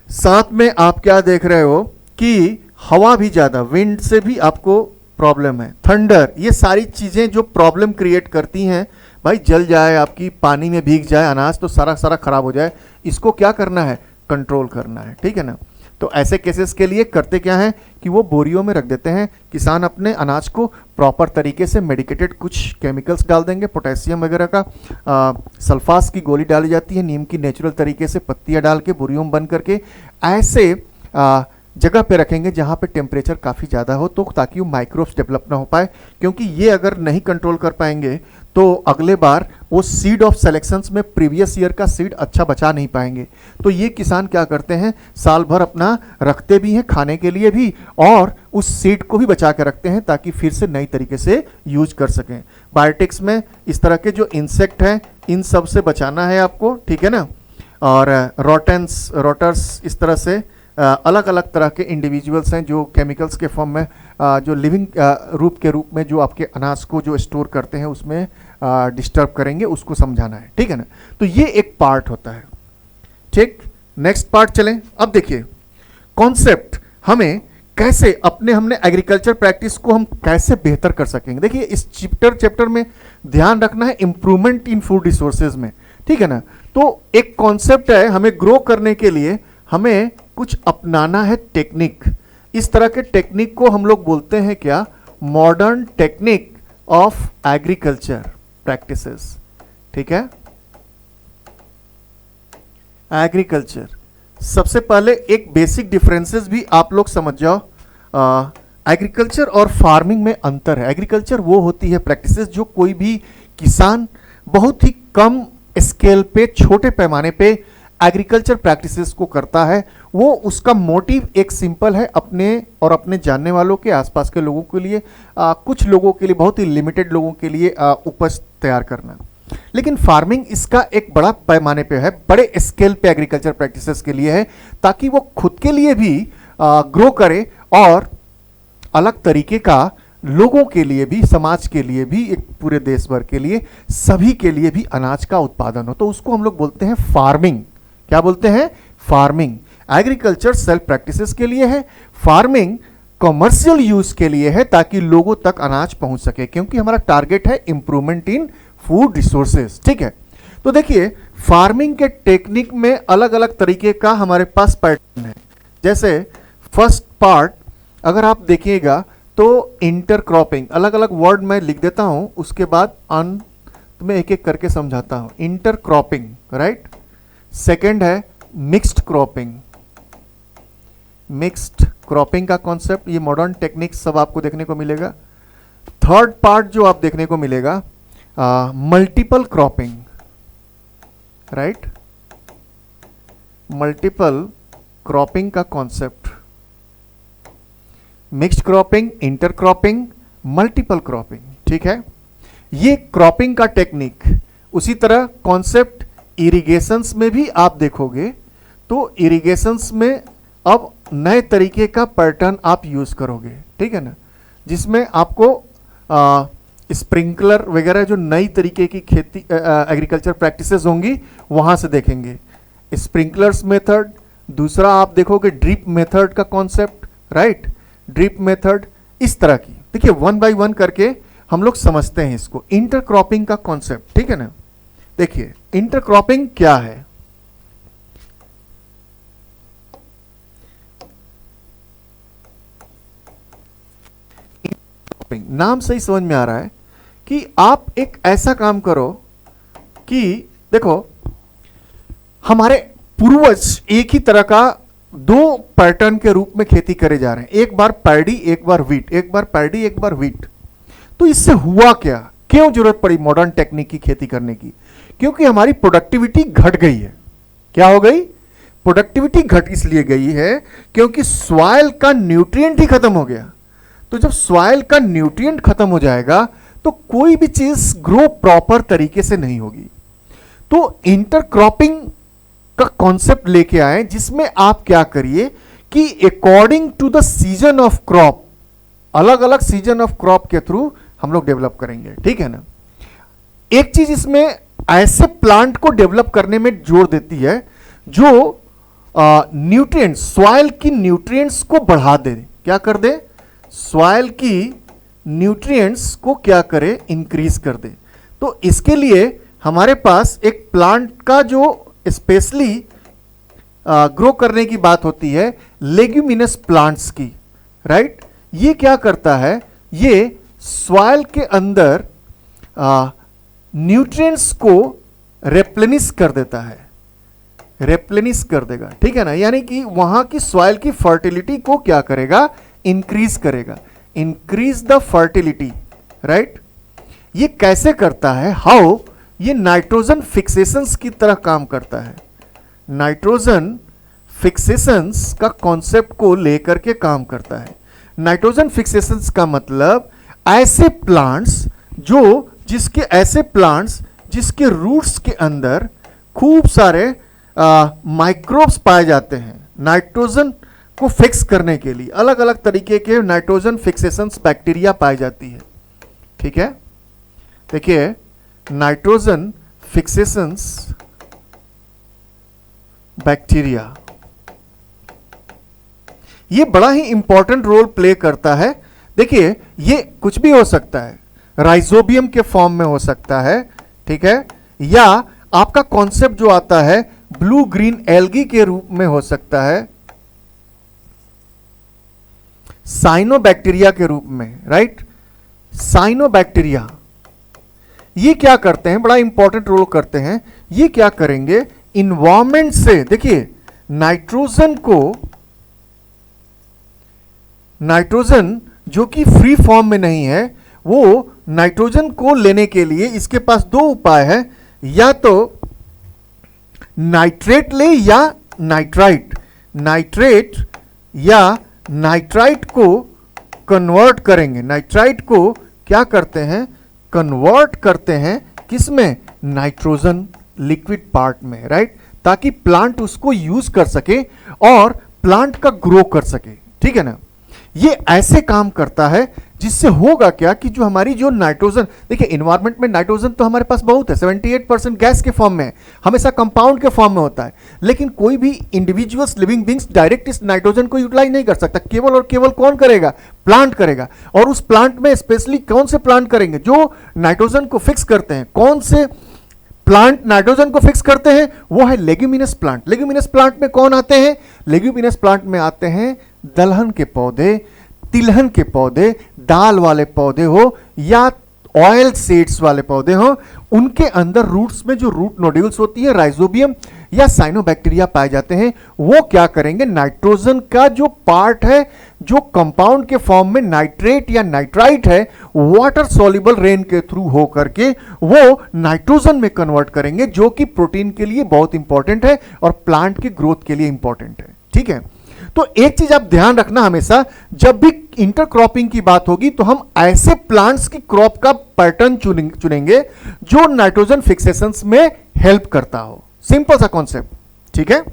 साथ में आप क्या देख रहे हो कि हवा भी ज्यादा, विंड से भी आपको प्रॉब्लम है, थंडर, ये सारी चीजें जो प्रॉब्लम क्रिएट करती हैं। भाई जल जाए, आपकी पानी में भीग जाए अनाज, तो सारा सारा खराब हो जाए, इसको क्या करना है, कंट्रोल करना है। ठीक है ना, तो ऐसे केसेस के लिए करते क्या है कि वो बोरियों में रख देते हैं। किसान अपने अनाज को प्रॉपर तरीके से मेडिकेटेड कुछ केमिकल्स डाल देंगे, पोटेशियम वगैरह का, सल्फास की गोली डाली जाती है, नीम की नेचुरल तरीके से पत्तियां डाल के बोरियों में बंद करके ऐसे जगह पे रखेंगे जहां पे टेम्परेचर काफ़ी ज़्यादा हो, तो ताकि वो माइक्रोब्स डेवलप ना हो पाए। क्योंकि ये अगर नहीं कंट्रोल कर पाएंगे तो अगले बार वो सीड ऑफ सेलेक्शंस में प्रीवियस ईयर का सीड अच्छा बचा नहीं पाएंगे। तो ये किसान क्या करते हैं, साल भर अपना रखते भी हैं खाने के लिए भी, और उस सीड को भी बचा के रखते हैं ताकि फिर से नई तरीके से यूज कर सकें। बायोटिक्स में इस तरह के जो इंसेक्ट हैं, इन सब से बचाना है आपको, ठीक है ना, और रोटेंस, रोटर्स, इस तरह से अलग अलग तरह के इंडिविजुअल्स हैं जो केमिकल्स के फॉर्म में, जो लिविंग रूप के रूप में जो आपके अनाज को जो स्टोर करते हैं उसमें डिस्टर्ब करेंगे, उसको समझाना है। ठीक है ना, तो ये एक पार्ट होता है। ठीक, नेक्स्ट पार्ट चलें। अब देखिए कॉन्सेप्ट हमें कैसे अपने, हमने एग्रीकल्चर प्रैक्टिस को हम कैसे बेहतर कर सकेंगे। देखिए इस चैप्टर में ध्यान रखना है इम्प्रूवमेंट इन फूड रिसोर्सेज में। ठीक है ना, तो एक कॉन्सेप्ट है, हमें ग्रो करने के लिए हमें कुछ अपनाना है टेक्निक। इस तरह के टेक्निक को हम लोग बोलते हैं क्या, modern technique of agriculture practices. ठीक है, एग्रीकल्चर। सबसे पहले एक बेसिक डिफरेंसेस भी आप लोग समझ जाओ। एग्रीकल्चर और फार्मिंग में अंतर है। एग्रीकल्चर वो होती है प्रैक्टिसेस जो कोई भी किसान बहुत ही कम स्केल पे, छोटे पैमाने पे एग्रीकल्चर प्रैक्टिसेस को करता है। वो उसका मोटिव एक सिंपल है, अपने और अपने जानने वालों के, आसपास के लोगों के लिए, कुछ लोगों के लिए, बहुत ही लिमिटेड लोगों के लिए उपज तैयार करना। लेकिन फार्मिंग इसका एक बड़ा पैमाने पे है, बड़े स्केल पे एग्रीकल्चर प्रैक्टिसेस के लिए है, ताकि वो खुद के लिए भी ग्रो करे और अलग तरीके का लोगों के लिए भी, समाज के लिए भी, एक पूरे देश भर के लिए, सभी के लिए भी अनाज का उत्पादन हो। तो उसको हम लोग बोलते हैं फार्मिंग। क्या बोलते हैं? फार्मिंग। एग्रीकल्चर सेल्फ प्रैक्टिसेस के लिए है, फार्मिंग कॉमर्शियल यूज के लिए है, ताकि लोगों तक अनाज पहुंच सके, क्योंकि हमारा टारगेट है इंप्रूवमेंट इन फूड रिसोर्सेज। ठीक है, तो देखिए फार्मिंग के टेक्निक में अलग अलग तरीके का हमारे पास पैटर्न है। जैसे फर्स्ट पार्ट अगर आप देखिएगा तो इंटरक्रॉपिंग, अलग अलग वर्ड मैं लिख देता हूं, उसके बाद अंत में एक एक करके समझाता हूं। Intercropping, right. सेकंड है मिक्स्ड क्रॉपिंग। मिक्स्ड क्रॉपिंग का कॉन्सेप्ट, ये मॉडर्न टेक्निक सब आपको देखने को मिलेगा। थर्ड पार्ट जो आप देखने को मिलेगा multiple cropping, right. Multiple cropping का concept, mixed cropping, intercropping, multiple cropping. ठीक है, ये क्रॉपिंग का टेक्निक। उसी तरह कॉन्सेप्ट इरिगेशंस में भी आप देखोगे तो इरिगेशंस में अब नए तरीके का पैटर्न आप यूज करोगे। ठीक है ना, जिसमें आपको स्प्रिंकलर वगैरह जो नई तरीके की खेती एग्रीकल्चर प्रैक्टिसेस होंगी वहां से देखेंगे। स्प्रिंकलर्स मेथड, दूसरा आप देखोगे ड्रिप मेथड का कॉन्सेप्ट, राइट। ड्रिप मेथड, इस तरह की। देखिए वन बाय वन करके हम लोग समझते हैं इसको। इंटरक्रॉपिंग का कॉन्सेप्ट, ठीक है ना। देखिए इंटरक्रॉपिंग क्या है। नाम से ही समझ में आ रहा है कि आप एक ऐसा काम करो कि देखो हमारे पूर्वज एक ही तरह का दो पैटर्न के रूप में खेती करे जा रहे हैं, एक बार पैडी एक बार व्हीट, एक बार पैडी एक बार व्हीट। तो इससे हुआ क्या, क्यों जरूरत पड़ी मॉडर्न टेक्निक की खेती करने की? क्योंकि हमारी प्रोडक्टिविटी घट गई है। क्या हो गई? प्रोडक्टिविटी घट इसलिए गई है क्योंकि सॉइल का न्यूट्रिएंट ही खत्म हो गया। तो जब सॉइल का न्यूट्रिएंट खत्म हो जाएगा तो कोई भी चीज ग्रो प्रॉपर तरीके से नहीं होगी। तो इंटरक्रॉपिंग का कॉन्सेप्ट लेके आए, जिसमें आप क्या करिए कि according to the season of crop, अलग अलग सीजन ऑफ क्रॉप के थ्रू हम लोग डेवलप करेंगे। ठीक है ना। एक चीज इसमें ऐसे प्लांट को डेवलप करने में जोर देती है जो न्यूट्रिएंट्स, सॉइल की न्यूट्रिएंट्स को बढ़ा दे। क्या कर दे? सॉइल की न्यूट्रिएंट्स को क्या करे? इंक्रीज कर दे। तो इसके लिए हमारे पास एक प्लांट का जो स्पेशली ग्रो करने की बात होती है, लेग्यूमिनस प्लांट्स की, राइट। ये क्या करता है? ये सॉइल के अंदर न्यूट्रिएंट्स को रेप्लेनिश कर देता है, रेप्लेनिश कर देगा। ठीक है ना, यानी कि वहां की सॉइल की फर्टिलिटी को क्या करेगा? इंक्रीज करेगा। Increase the fertility, right. ये कैसे करता है? हाउ? ये नाइट्रोजन फिक्सेशंस की तरह काम करता है। नाइट्रोजन फिक्सेशंस का कॉन्सेप्ट को लेकर के काम करता है। नाइट्रोजन फिक्सेशंस का मतलब ऐसे प्लांट्स जिसके रूट्स के अंदर खूब सारे माइक्रोब्स पाए जाते हैं। नाइट्रोजन को फिक्स करने के लिए अलग अलग तरीके के नाइट्रोजन फिक्सेशंस बैक्टीरिया पाई जाती है। ठीक है, देखिए नाइट्रोजन फिक्सेशंस बैक्टीरिया, ये बड़ा ही इंपॉर्टेंट रोल प्ले करता है। देखिए ये कुछ भी हो सकता है, राइजोबियम के फॉर्म में हो सकता है, ठीक है, या आपका कॉन्सेप्ट जो आता है ब्लू ग्रीन एल्गी के रूप में हो सकता है, साइनोबैक्टीरिया के रूप में, राइट। साइनोबैक्टीरिया ये क्या करते हैं, बड़ा इंपॉर्टेंट रोल करते हैं। ये क्या करेंगे, इन्वायरमेंट से, देखिए नाइट्रोजन जो कि फ्री फॉर्म में नहीं है, वो नाइट्रोजन को लेने के लिए इसके पास दो उपाय है, या तो नाइट्रेट ले या नाइट्राइट। नाइट्रेट या नाइट्राइट को कन्वर्ट करेंगे, नाइट्राइट को क्या करते हैं, कन्वर्ट करते हैं किसमें, नाइट्रोजन लिक्विड पार्ट में, राइट, ताकि प्लांट उसको यूज कर सके और प्लांट का ग्रो कर सके, ठीक है ना। ये ऐसे काम करता है जिससे होगा क्या कि जो हमारी जो नाइट्रोजन, देखिए इन्वायरमेंट में नाइट्रोजन तो हमारे पास बहुत है, 78% गैस के फॉर्म में है, हमेशा कंपाउंड के फॉर्म में होता है, लेकिन कोई भी इंडिविजुअल्स लिविंग बींग्स डायरेक्ट इस नाइट्रोजन को यूटिलाइज नहीं कर सकता, केवल और केवल कौन करेगा, प्लांट करेगा। और उस प्लांट में स्पेशली कौन से प्लांट करेंगे, जो नाइट्रोजन को फिक्स करते हैं। कौन से प्लांट नाइट्रोजन को फिक्स करते हैं, वो है लेग्यूमिनस प्लांट। लेग्यूमिनस प्लांट में कौन आते हैं, लेग्यूमिनस प्लांट में आते हैं दलहन के पौधे, तिलहन के पौधे, दाल वाले पौधे हो या ऑयल सीड्स वाले पौधे हो, उनके अंदर रूट्स में जो रूट नोड्यूल्स होती है, राइजोबियम या साइनोबैक्टीरिया पाए जाते हैं। वो क्या करेंगे, नाइट्रोजन का जो पार्ट है, जो कंपाउंड के फॉर्म में नाइट्रेट या नाइट्राइट है, वाटर सॉल्युबल रेन के थ्रू हो करके वो नाइट्रोजन में कन्वर्ट करेंगे, जो कि प्रोटीन के लिए बहुत इंपॉर्टेंट है और प्लांट की ग्रोथ के लिए इंपॉर्टेंट है, ठीक है। तो एक चीज आप ध्यान रखना, हमेशा जब भी इंटरक्रॉपिंग की बात होगी तो हम ऐसे प्लांट्स की क्रॉप का पैटर्न चुनेंगे जो नाइट्रोजन फिक्सेशंस में हेल्प करता हो। सिंपल सा कॉन्सेप्ट, ठीक है।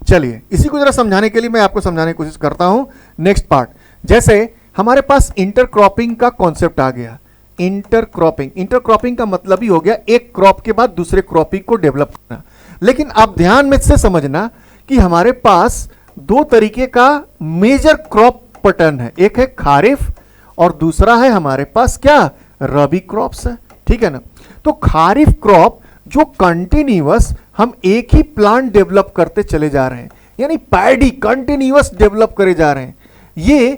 चलिए इसी को जरा समझाने के लिए मैं आपको समझाने की कोशिश करता हूं। नेक्स्ट पार्ट, जैसे हमारे पास इंटरक्रॉपिंग का कॉन्सेप्ट आ गया। इंटरक्रॉपिंग का मतलब ही हो गया एक क्रॉप के बाद दूसरे क्रॉपिंग को डेवलप करना। लेकिन आप ध्यान में से समझना कि हमारे पास दो तरीके का मेजर क्रॉप पैटर्न है, एक है खारिफ और दूसरा है हमारे पास क्या, रबी क्रॉप्स है, ठीक है ना। तो खारिफ क्रॉप जो कंटिन्यूअस हम एक ही प्लांट डेवलप करते चले जा रहे हैं, यानी पैडी कंटिन्यूअस डेवलप करे जा रहे हैं, ये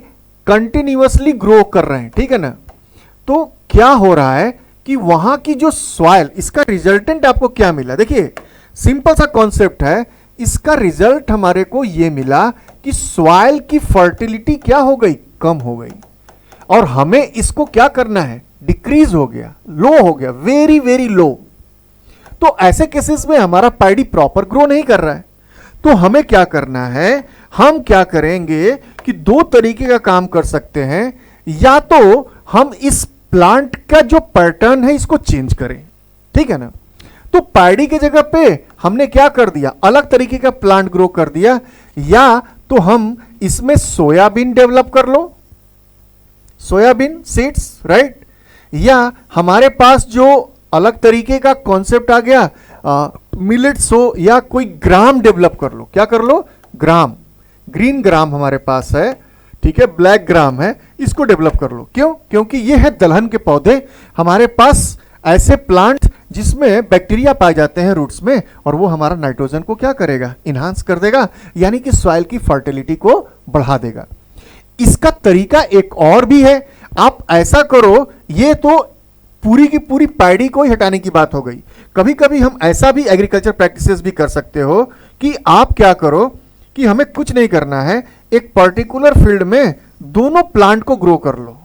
कंटिन्यूअसली ग्रो कर रहे हैं, ठीक है ना। तो क्या हो रहा है कि वहां की जो सॉइल, इसका रिजल्टेंट आपको क्या मिला, देखिए सिंपल सा कॉन्सेप्ट है। इसका रिजल्ट हमारे को यह मिला कि सॉइल की फर्टिलिटी क्या हो गई, कम हो गई, और हमें इसको क्या करना है, डिक्रीज हो गया, लो हो गया, वेरी वेरी लो। तो ऐसे केसेस में हमारा पैडी प्रॉपर ग्रो नहीं कर रहा है। तो हमें क्या करना है, हम क्या करेंगे कि दो तरीके का काम कर सकते हैं, या तो हम इस प्लांट का जो पैटर्न है इसको चेंज करें, ठीक है ना। तो पैडी के जगह पे हमने क्या कर दिया, अलग तरीके का प्लांट ग्रो कर दिया, या तो हम इसमें सोयाबीन डेवलप कर लो, सोयाबीन सीड्स, राइट। या हमारे पास जो अलग तरीके का कॉन्सेप्ट आ गया, मिलेट्स हो, या कोई ग्राम डेवलप कर लो, क्या कर लो, ग्राम, ग्रीन ग्राम हमारे पास है, ठीक है, ब्लैक ग्राम है, इसको डेवलप कर लो। क्यों, क्योंकि ये है दलहन के पौधे, हमारे पास ऐसे प्लांट जिसमें बैक्टीरिया पाए जाते हैं रूट्स में, और वो हमारा नाइट्रोजन को क्या करेगा, इन्हांस कर देगा, यानी कि सॉइल की फर्टिलिटी को बढ़ा देगा। इसका तरीका एक और भी है, आप ऐसा करो, ये तो पूरी की पूरी पैडी को ही हटाने की बात हो गई। कभी कभी हम ऐसा भी एग्रीकल्चर प्रैक्टिसेस भी कर सकते हो कि आप क्या करो कि हमें कुछ नहीं करना है, एक पर्टिकुलर फील्ड में दोनों प्लांट को ग्रो कर लो,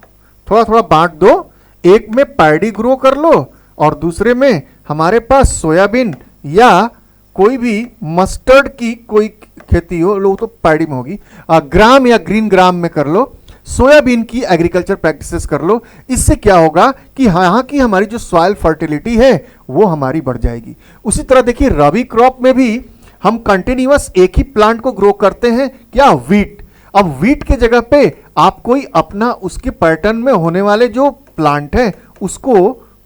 थोड़ा थोड़ा बांट दो, एक में पैडी ग्रो कर लो और दूसरे में हमारे पास सोयाबीन या कोई भी मस्टर्ड की कोई खेती हो लो, तो पैडी में होगी, ग्राम या ग्रीन ग्राम में कर लो, सोयाबीन की एग्रीकल्चर प्रैक्टिसेस कर लो। इससे क्या होगा कि यहाँ की हमारी जो सॉइल फर्टिलिटी है वो हमारी बढ़ जाएगी। उसी तरह देखिए रबी क्रॉप में भी हम कंटिन्यूअस एक ही प्लांट को ग्रो करते हैं, क्या, वीट। अब वीट के जगह पे आप कोई अपना उसके पैटर्न में होने वाले जो प्लांट है उसको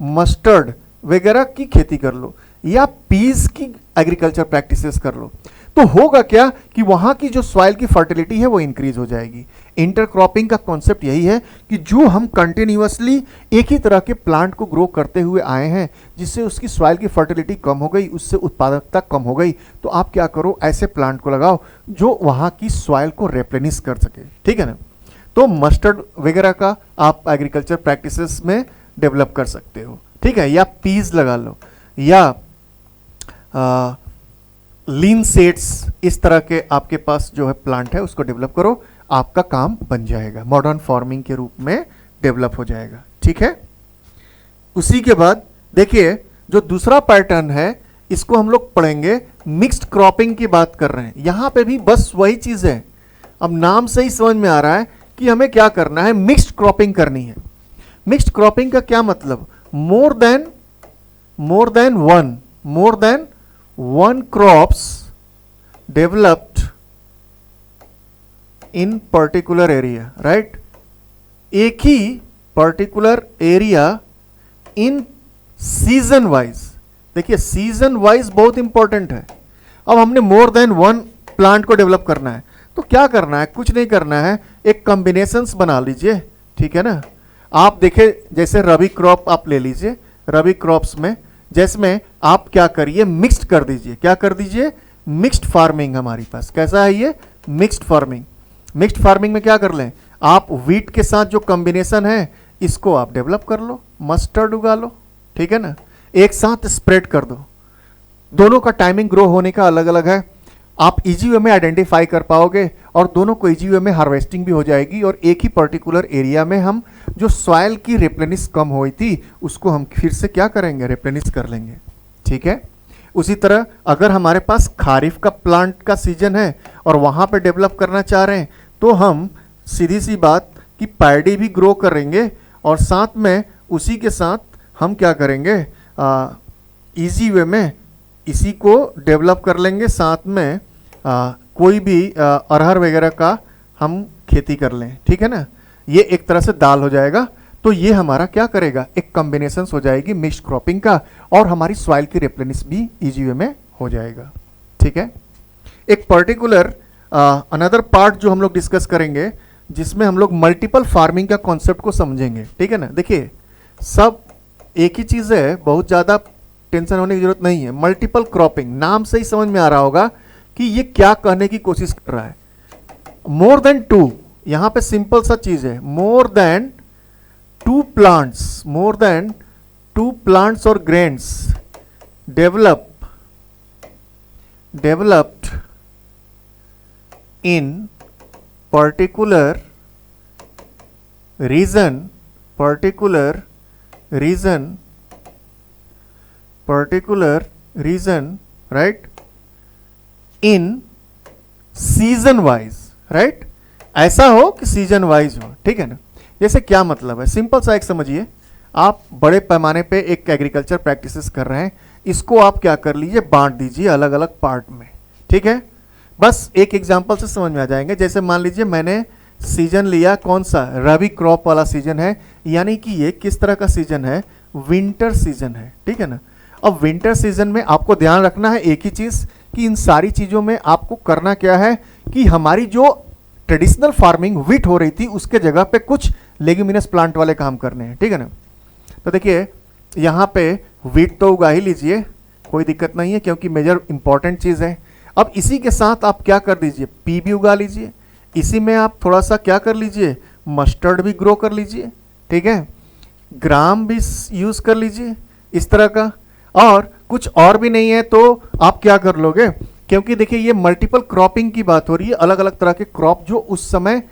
मस्टर्ड वगैरह की खेती कर लो, या पीस की एग्रीकल्चर प्रैक्टिसेस कर लो। तो होगा क्या कि वहां की जो सॉइल की फर्टिलिटी है वो इंक्रीज हो जाएगी। इंटरक्रॉपिंग का कॉन्सेप्ट यही है कि जो हम कंटिन्यूअसली एक ही तरह के प्लांट को ग्रो करते हुए आए हैं, जिससे उसकी सॉइल की फर्टिलिटी कम हो गई, उससे उत्पादकता कम हो गई, तो आप क्या करो, ऐसे प्लांट को लगाओ जो वहां की सॉइल को रिप्लेनिश कर सके। ठीक है ना। तो मस्टर्ड वगैरह का आप एग्रीकल्चर प्रैक्टिसेस में डेवलप कर सकते हो। ठीक है, या पीज लगा लो, या लीन सेट्स, इस तरह के आपके पास जो है प्लांट है उसको डेवलप करो, आपका काम बन जाएगा, मॉडर्न फार्मिंग के रूप में डेवलप हो जाएगा। ठीक है। उसी के बाद देखिए जो दूसरा पैटर्न है इसको हम लोग पढ़ेंगे, मिक्स्ड क्रॉपिंग की बात कर रहे हैं। यहां पे भी बस वही चीज है, अब नाम से ही समझ में आ रहा है कि हमें क्या करना है, मिक्स्ड क्रॉपिंग करनी है। मिक्स्ड क्रॉपिंग का क्या मतलब, more than one crops developed in particular area, right. एक ही particular area in season wise. देखिए सीजन वाइज बहुत इंपॉर्टेंट है। अब हमने मोर देन वन प्लांट को डेवलप करना है, तो क्या करना है, कुछ नहीं करना है, एक कॉम्बिनेशंस बना लीजिए। ठीक है ना। आप देखें जैसे रबी क्रॉप आप ले लीजिए, रबी क्रॉप्स में जिसमें आप क्या करिए, मिक्स्ड कर दीजिए। क्या कर दीजिए, मिक्स्ड फार्मिंग। हमारे पास कैसा है ये, मिक्स्ड फार्मिंग। मिक्स्ड फार्मिंग में क्या कर लें, आप व्हीट के साथ जो कॉम्बिनेशन है इसको आप डेवलप कर लो, मस्टर्ड उगा लो। ठीक है ना, एक साथ स्प्रेड कर दो। दोनों का टाइमिंग ग्रो होने का अलग अलग है, आप इजी वे में आइडेंटिफाई कर पाओगे और दोनों को इजी वे में हार्वेस्टिंग भी हो जाएगी, और एक ही पर्टिकुलर एरिया में हम जो सॉइल की रिप्लेनिश कम हुई थी उसको हम फिर से क्या करेंगे, रिप्लेनिश कर लेंगे। ठीक है। उसी तरह अगर हमारे पास खारिफ का प्लांट का सीजन है और वहां पे डेवलप करना चाह रहे हैं, तो हम सीधी सी बात कि पैडी भी ग्रो करेंगे और साथ में उसी के साथ हम क्या करेंगे, इजी वे में इसी को डेवलप कर लेंगे, साथ में कोई भी अरहर वगैरह का हम खेती कर लें। ठीक है ना, ये एक तरह से दाल हो जाएगा। तो ये हमारा क्या करेगा, एक कॉम्बिनेशन हो जाएगी मिक्स्ड क्रॉपिंग का, और हमारी सॉइल की रिप्लेनिश भी इजी वे में हो जाएगा। ठीक है। एक पर्टिकुलर अनदर पार्ट जो हम लोग डिस्कस करेंगे जिसमें हम लोग मल्टीपल फार्मिंग का कॉन्सेप्ट को समझेंगे। ठीक है ना। देखिए सब एक ही चीज है, बहुत ज्यादा टेंशन होने की जरूरत नहीं है। मल्टीपल क्रॉपिंग नाम से ही समझ में आ रहा होगा कि ये क्या कहने की कोशिश कर रहा है। मोर देन टू, यहां पे सिंपल सा चीज है, मोर देन टू प्लांट्स और grains developed in particular region, right, in season wise, right. ऐसा हो कि सीजन वाइज हो। ठीक है ना। जैसे क्या मतलब है, सिंपल सा एक समझिए, आप बड़े पैमाने पे एक एग्रीकल्चर प्रैक्टिसेस कर रहे हैं, इसको आप क्या कर लीजिए, बांट दीजिए अलग अलग पार्ट में। ठीक है। बस एक एग्जांपल से समझ में आ जाएंगे। जैसे मान लीजिए मैंने सीजन लिया, कौन सा, रबी क्रॉप वाला सीजन है, यानी कि ये किस तरह का सीजन है, विंटर सीजन है। ठीक है ना। अब विंटर सीजन में आपको ध्यान रखना है एक ही चीज कि इन सारी चीजों में आपको करना क्या है कि हमारी जो ट्रेडिशनल फार्मिंग व्हीट हो रही थी उसके जगह पे कुछ लेग्यूमिनस प्लांट वाले काम करने हैं। ठीक है ना। तो देखिए यहाँ पे व्हीट तो उगा ही लीजिए, कोई दिक्कत नहीं है, क्योंकि मेजर इंपॉर्टेंट चीज है। अब इसी के साथ आप क्या कर दीजिए, पी भी उगा लीजिए, इसी में आप थोड़ा सा क्या कर लीजिए, मस्टर्ड भी ग्रो कर लीजिए। ठीक है। ग्राम भी यूज कर लीजिए इस तरह का, और कुछ और भी नहीं है तो आप क्या कर लोगे, क्योंकि देखिए ये मल्टीपल क्रॉपिंग की बात हो रही है, अलग अलग तरह के क्रॉप जो उस समय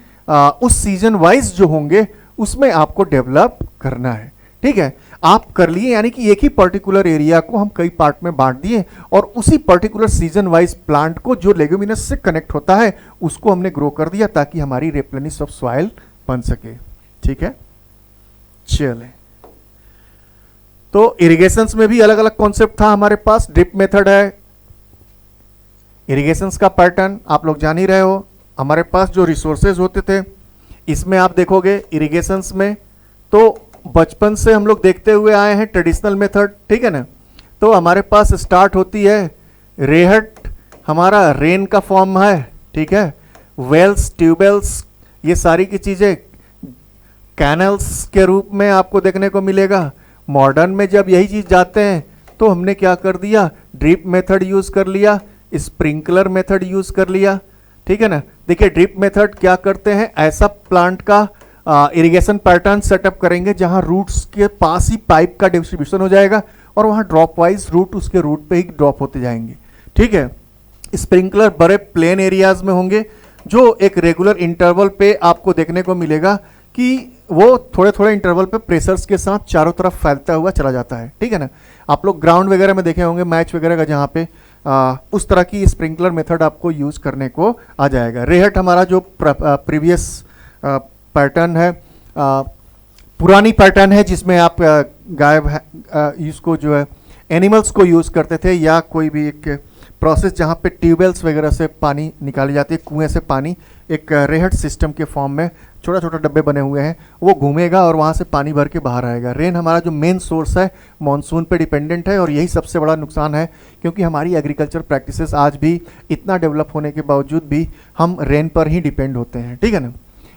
उस सीजन वाइज जो होंगे उसमें आपको डेवलप करना है। ठीक है। आप कर लिए, यानी कि एक ही पर्टिकुलर एरिया को हम कई पार्ट में बांट दिए और उसी पर्टिकुलर सीजन वाइज प्लांट को जो लेग्यूमिनस से कनेक्ट होता है उसको हमने ग्रो कर दिया ताकि हमारी रिप्लेनिश ऑफ सॉइल बन सके। ठीक है। चले, तो इरिगेशंस में भी अलग अलग कॉन्सेप्ट था हमारे पास। ड्रिप मेथड है, इरिगेशंस का पैटर्न आप लोग जान ही रहे हो। हमारे पास जो रिसोर्सेज होते थे, इसमें आप देखोगे इरिगेशंस में तो बचपन से हम लोग देखते हुए आए हैं ट्रेडिशनल मेथड। ठीक है ना। तो हमारे पास स्टार्ट होती है रेहट हमारा रेन का फॉर्म है, ठीक है, वेल्स, ट्यूबवेल्स, ये सारी की चीज़ें कैनल्स के रूप में आपको देखने को मिलेगा। मॉडर्न में जब यही चीज़ जाते हैं तो हमने क्या कर दिया, ड्रिप मेथड यूज़ कर लिया, स्प्रिंकलर मेथड यूज़ कर लिया, ठीक है ना। देखिए ड्रिप मेथड क्या करते हैं, ऐसा प्लांट का इरिगेशन पैटर्न सेटअप करेंगे जहां रूट्स के पास ही पाइप का डिस्ट्रीब्यूशन हो जाएगा और वहां ड्रॉप वाइज रूट उसके रूट पे ही ड्रॉप होते जाएंगे, ठीक है। स्प्रिंकलर बड़े प्लेन एरियाज में होंगे जो एक रेगुलर इंटरवल पे आपको देखने को मिलेगा कि वो थोड़े थोड़े इंटरवल पे प्रेशर्स के साथ चारों तरफ फैलता हुआ चला जाता है, ठीक है ना। आप लोग ग्राउंड वगैरह में देखे होंगे, मैच वगैरह का, जहाँ पे उस तरह की स्प्रिंकलर मेथड आपको यूज करने को आ जाएगा। रेहट हमारा जो प्रीवियस पैटर्न है, पुरानी पैटर्न है जिसमें आप गाय इसको जो है एनिमल्स को यूज करते थे, या कोई भी एक प्रोसेस जहाँ पे ट्यूबवेल्स वगैरह से पानी निकाली जाती है, कुएं से पानी, एक रेहट सिस्टम के फॉर्म में छोटा छोटा डब्बे बने हुए हैं, वो घूमेगा और वहाँ से पानी भर के बाहर आएगा। रेन हमारा जो मेन सोर्स है मॉनसून पे डिपेंडेंट है, और यही सबसे बड़ा नुकसान है क्योंकि हमारी एग्रीकल्चर प्रैक्टिसेस आज भी इतना डेवलप होने के बावजूद भी हम रेन पर ही डिपेंड होते हैं, ठीक है ना।